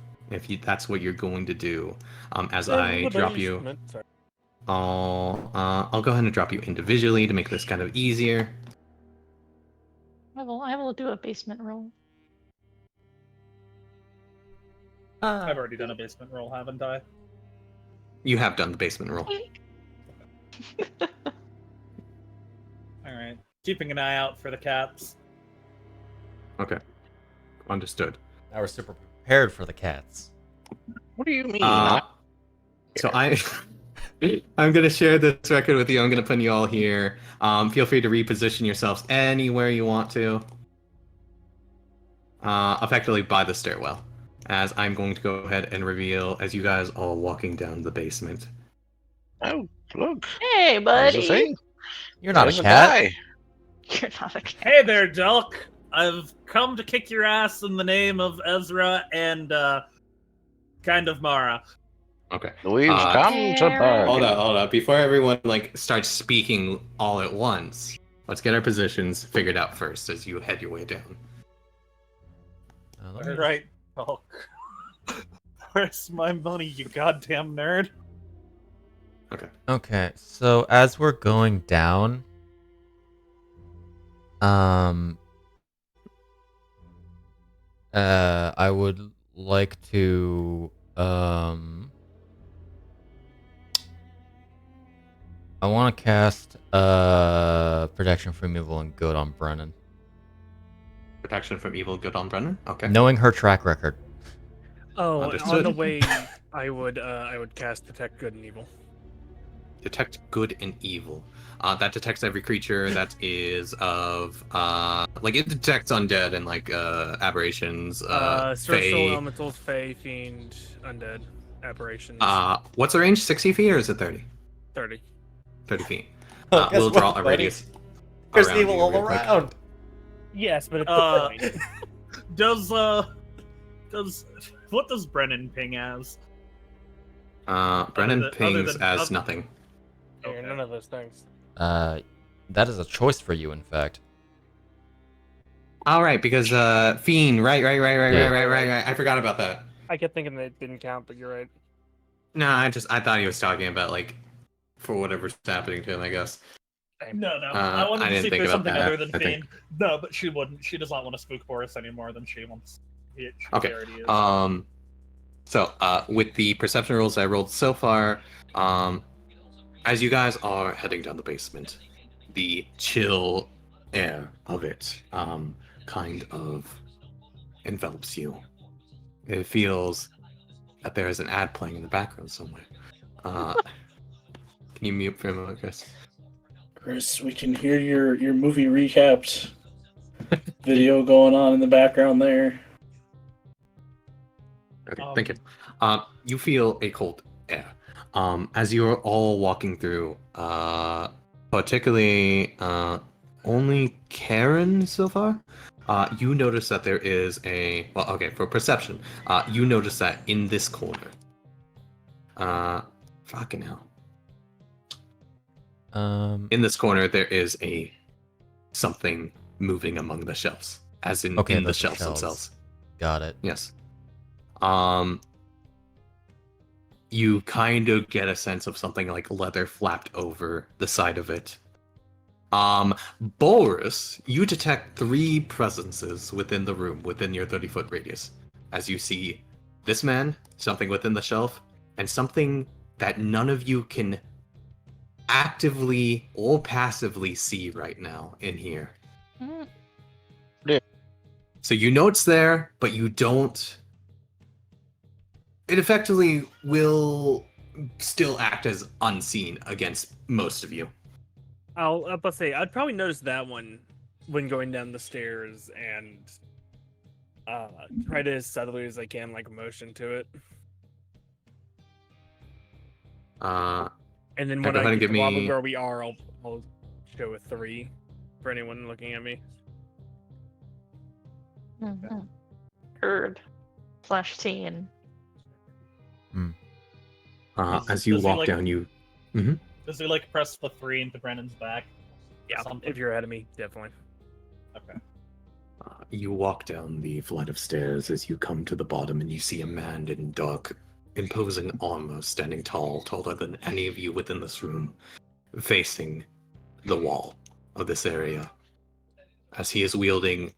that's what you're going to do, as I drop you. Sorry. I'll go ahead and drop you individually to make this kind of easier. I will do a basement roll. I've already done a basement roll, haven't I? You have done the basement roll. Alright. Keeping an eye out for the cats. Okay. Understood. Now we're super prepared for the cats. What do you mean? So I'm gonna share this record with you. I'm gonna put you all here. Feel free to reposition yourselves anywhere you want to. Effectively by the stairwell, as I'm going to go ahead and reveal as you guys all walking down the basement. Oh, look. Hey, There's a buddy. thing. You're not There's a cat. guy. You're not a cat. Hey there, Delk! I've come to kick your ass in the name of Ezra and, kind of Mara. Okay. We've come to Karen. Hold bargain. up. Before everyone starts speaking all at once, let's get our positions figured out first as you head your way down. Let me- Right, Delk. Where's my money, you goddamn nerd? Okay, so as we're going down, I would like to, I want to cast, Protection from Evil and Good on Brennan. Protection from evil, good on Brennan. Okay. Knowing her track record. Oh, Understood. on the way, I would cast Detect Good and Evil. Detect good and evil. That detects every creature that is of it detects undead and aberrations. Social Fey. elementals, Fey, Fiend, Undead, Aberrations. What's the range? 60 feet or is it 30? 30. 30 feet. Oh, guess We'll what, draw a buddy? radius. There's around evil you all real quick. around. Yes, but it's What does Brennan ping as? Brennan Other pings than- as other- nothing. Yeah, none of those things. That is a choice for you, in fact. All right, because Fiend, right. Yeah. I forgot about that. I kept thinking that it didn't count, but you're right. No, I thought he was talking about for whatever's happening to him, I guess. No. I wanted I to didn't see if think there's about something that, other than I think. Fiend. No, but she wouldn't. She does not want to spook Boris any more than she wants. She Okay. already is. So with the perception rolls I rolled so far, as you guys are heading down the basement, the chill air of it kind of envelops you. It feels that there is an ad playing in the background somewhere. Can you mute for a moment, Chris? Chris, we can hear your movie recapped video going on in the background there. Okay, thank you. You feel a cold air. As you're all walking through, particularly only Karen so far, you notice that there is for perception, you notice that in this corner, fucking hell. In this corner, there is something moving among the shelves, as in Okay, in the those shelves shelves. themselves. Got it. Yes. you kind of get a sense of something like leather flapped over the side of it. Boris, you detect 3 presences within the room, within your 30-foot radius, as you see this man, something within the shelf, and something that none of you can actively or passively see right now in here. Yeah. So you know it's there, but you don't... It effectively will still act as unseen against most of you. I'll say I'd probably notice that one when going down the stairs and try to as subtly as I can like motion to it. And then when go ahead I and get give to probably me- where we are, I'll show a 3 for anyone looking at me. Heard/teen. As you Does he, walk like- down, you... Does he like press the 3 into Brennan's back? Yeah, Something. if you're ahead of me, definitely. Okay. You walk down the flight of stairs as you come to the bottom, and you see a man in dark, imposing armor, standing tall, taller than any of you within this room, facing the wall of this area, as he is wielding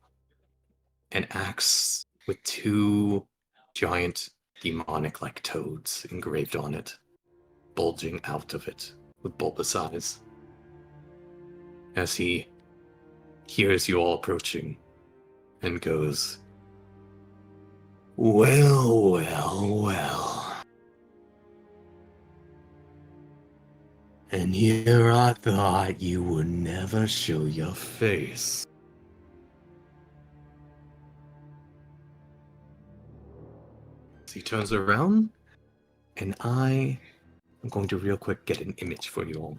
an axe with 2 giant demonic-like toads engraved on it, bulging out of it with bulbous eyes. As he hears you all approaching and goes, "Well, well, well. And here I thought you would never show your face." So he turns around, and I am going to real quick get an image for you all.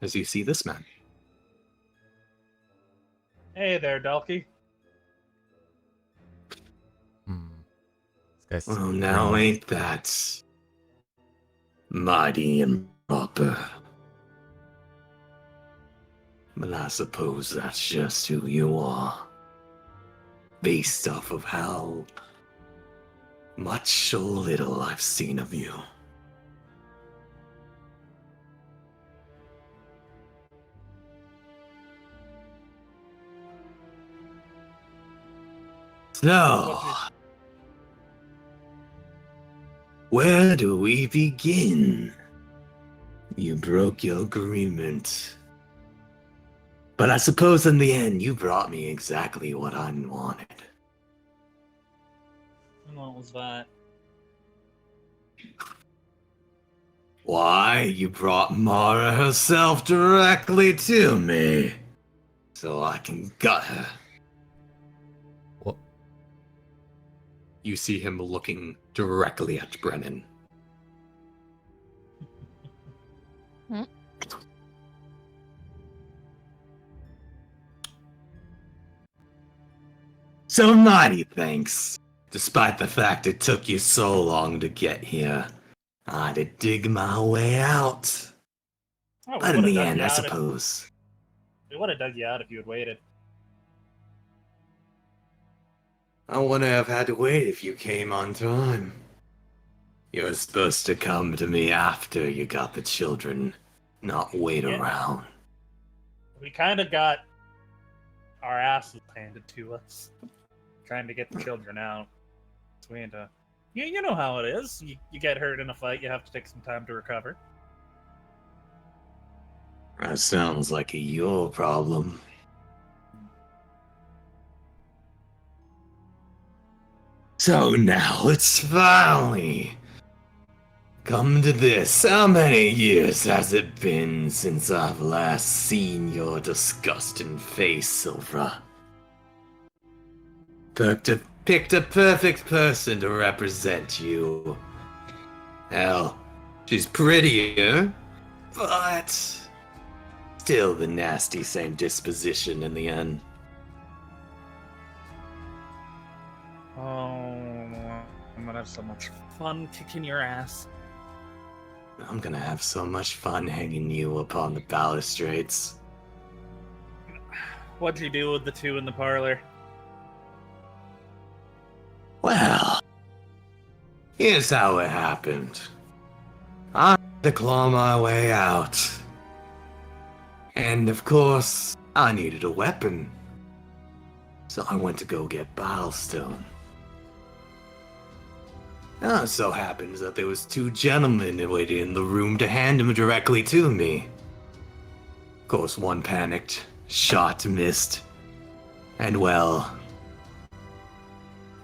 As you see this man. Hey there, Dalky. This guy's Well, now ain't that mighty and proper? But I suppose that's just who you are, based off of how much or little I've seen of you. So, where do we begin? You broke your agreement. But I suppose in the end you brought me exactly what I wanted. What was that? Why, you brought Mara herself directly to me, so I can gut her. What? You see him looking directly at Brennan. So mighty thanks. Despite the fact it took you so long to get here, I had to dig my way out. Oh, But in the end, I suppose. We would have dug you out if you had waited. I wouldn't have had to wait if you came on time. You were supposed to come to me after you got the children, not wait Yeah. around. We kind of got our asses handed to us, trying to get the children out. So we had to. You know how it is. You get hurt in a fight, you have to take some time to recover. That sounds like a your problem. So now it's finally come to this. How many years has it been since I've last seen your disgusting face, Silvra? Picked a perfect person to represent you. Hell, she's prettier, but still the nasty same disposition in the end. Oh, I'm gonna have so much fun kicking your ass. I'm gonna have so much fun hanging you upon the balustrades. What'd you do with the 2 in the parlor? Here's how it happened. I had to claw my way out. And of course, I needed a weapon. So I went to go get Bilestone. Now it so happens that there was 2 gentlemen waiting in the room to hand him directly to me. Of course, one panicked, shot missed, and well,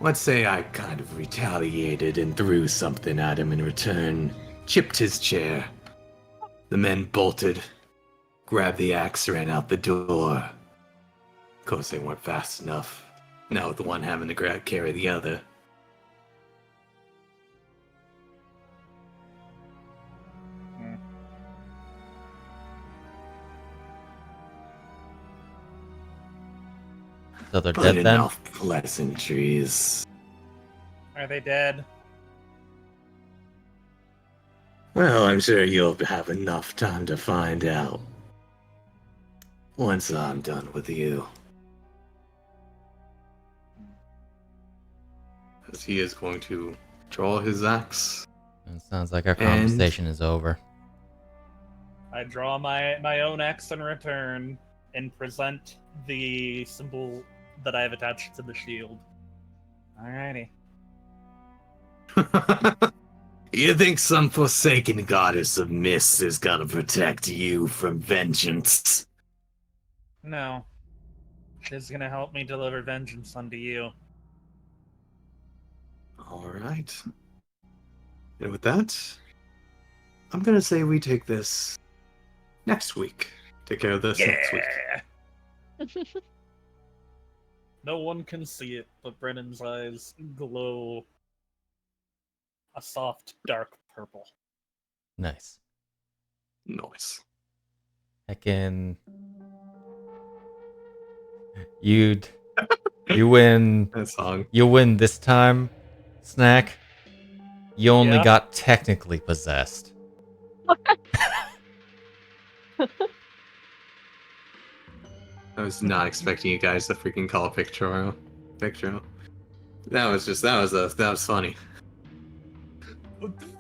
let's say I kind of retaliated and threw something at him in return, chipped his chair. The men bolted, grabbed the axe, ran out the door. Of course, they weren't fast enough. Now with the one having to carry the other. So they're But dead then? enough pleasantries. Are they dead? Well, I'm sure you'll have enough time to find out. Once I'm done with you. As he is going to draw his axe. It sounds like our conversation is over. I draw my own axe in return and present the symbol that I have attached to the shield. Alrighty. You think some forsaken goddess of mist is gonna protect you from vengeance? No. She's gonna help me deliver vengeance unto you. Alright. And with that, I'm gonna say we take this next week. Take care of this next week. No one can see it, but Brennan's eyes glow a soft, dark purple. Nice. Nice. Heckin'. You win. That song. You win this time, Snack. You only Yeah. got technically possessed. I was not expecting you guys to freaking call it Pictorial. That was funny.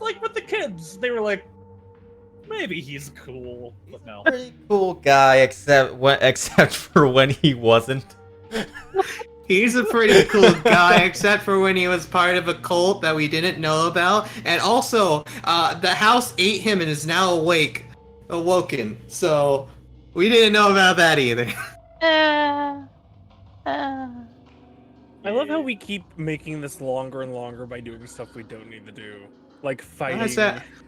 Like with the kids, they were like, maybe he's cool, but no. Pretty cool guy, except for when he wasn't. He's a pretty cool guy, except for when he was part of a cult that we didn't know about. And also, the house ate him and is now awoken. So, we didn't know about that either. I love how we keep making this longer and longer by doing stuff we don't need to do. Like fighting.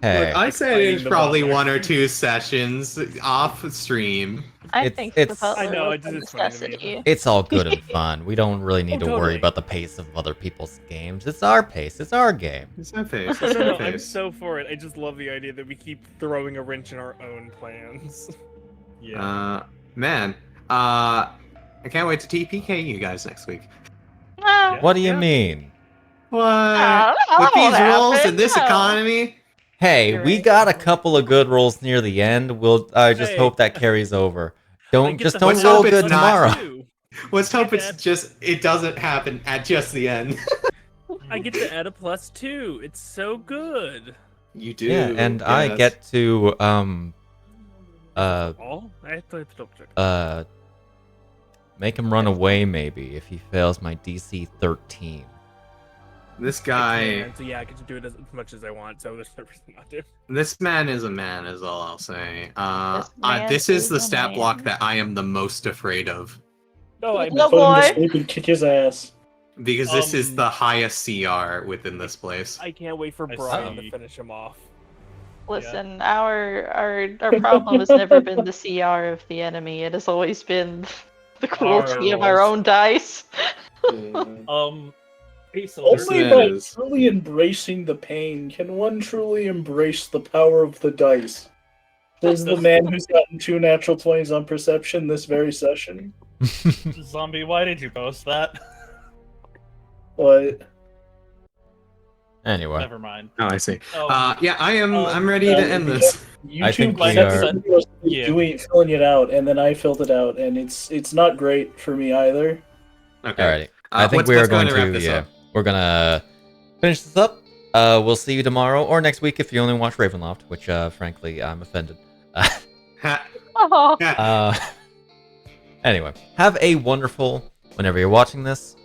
Hey, Look, I said it's probably 1 or 2 sessions off stream. I It's- think it's- the butler I know, was it's a just funny to me. necessity. it's all good and fun. We don't really need to worry totally. about the pace of other people's games. It's our pace. It's our game. It's my face. No, It's no, my I'm face. so for it. I just love the idea that we keep throwing a wrench in our own plans. Man. I can't wait to TPK you guys next week. Ah, What do you Yeah. mean? What? that With won't these rules happen, and this no. economy? Hey, You're we right. got a couple of good rolls near the end. I just Hey. hope that carries over. I Don't get just to don't Let's roll hope it's good not- tomorrow. Let's hope Yeah. it doesn't happen at just the end. I get to add a +2. It's so good. You do. Yeah, and I yes. get to All? I have to double check. make him run away maybe if he fails my DC 13. This guy. So yeah, I get to do it as much as I want. So there's no reason not to. This man is a man, is all I'll say. man This is is the a stat man. block that I am the most afraid of. No, I No missed. Put him to boy. sleep and kick his ass. Because this is Um, the highest CR within this place. I can't wait for I Brian see. to finish him off. Listen, our problem has never been the CR of the enemy. It has always been the cruelty of our rolls. own dice. Hey, Soldier. Only it by is. truly embracing the pain can one truly embrace the power of the dice. Says the man who's gotten 2 natural 20s on perception this very session. Zombie, why did you post that? But Anyway, Never mind. Oh, I see. Um, Yeah, I'm ready to um, end this. I think YouTube we said are- Yeah. doing filling it out, and then I filled it out, and it's not great for me either. Okay. alrighty. I think let's- we are let's go going ahead and wrap to this up. we're gonna finish this up. We'll see you tomorrow or next week if you only watch Ravenloft, which, frankly, I'm offended. Oh. Anyway, have a wonderful whenever you're watching this.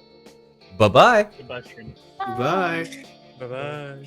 Bye-bye. Goodbye, stream. Bye. Bye bye.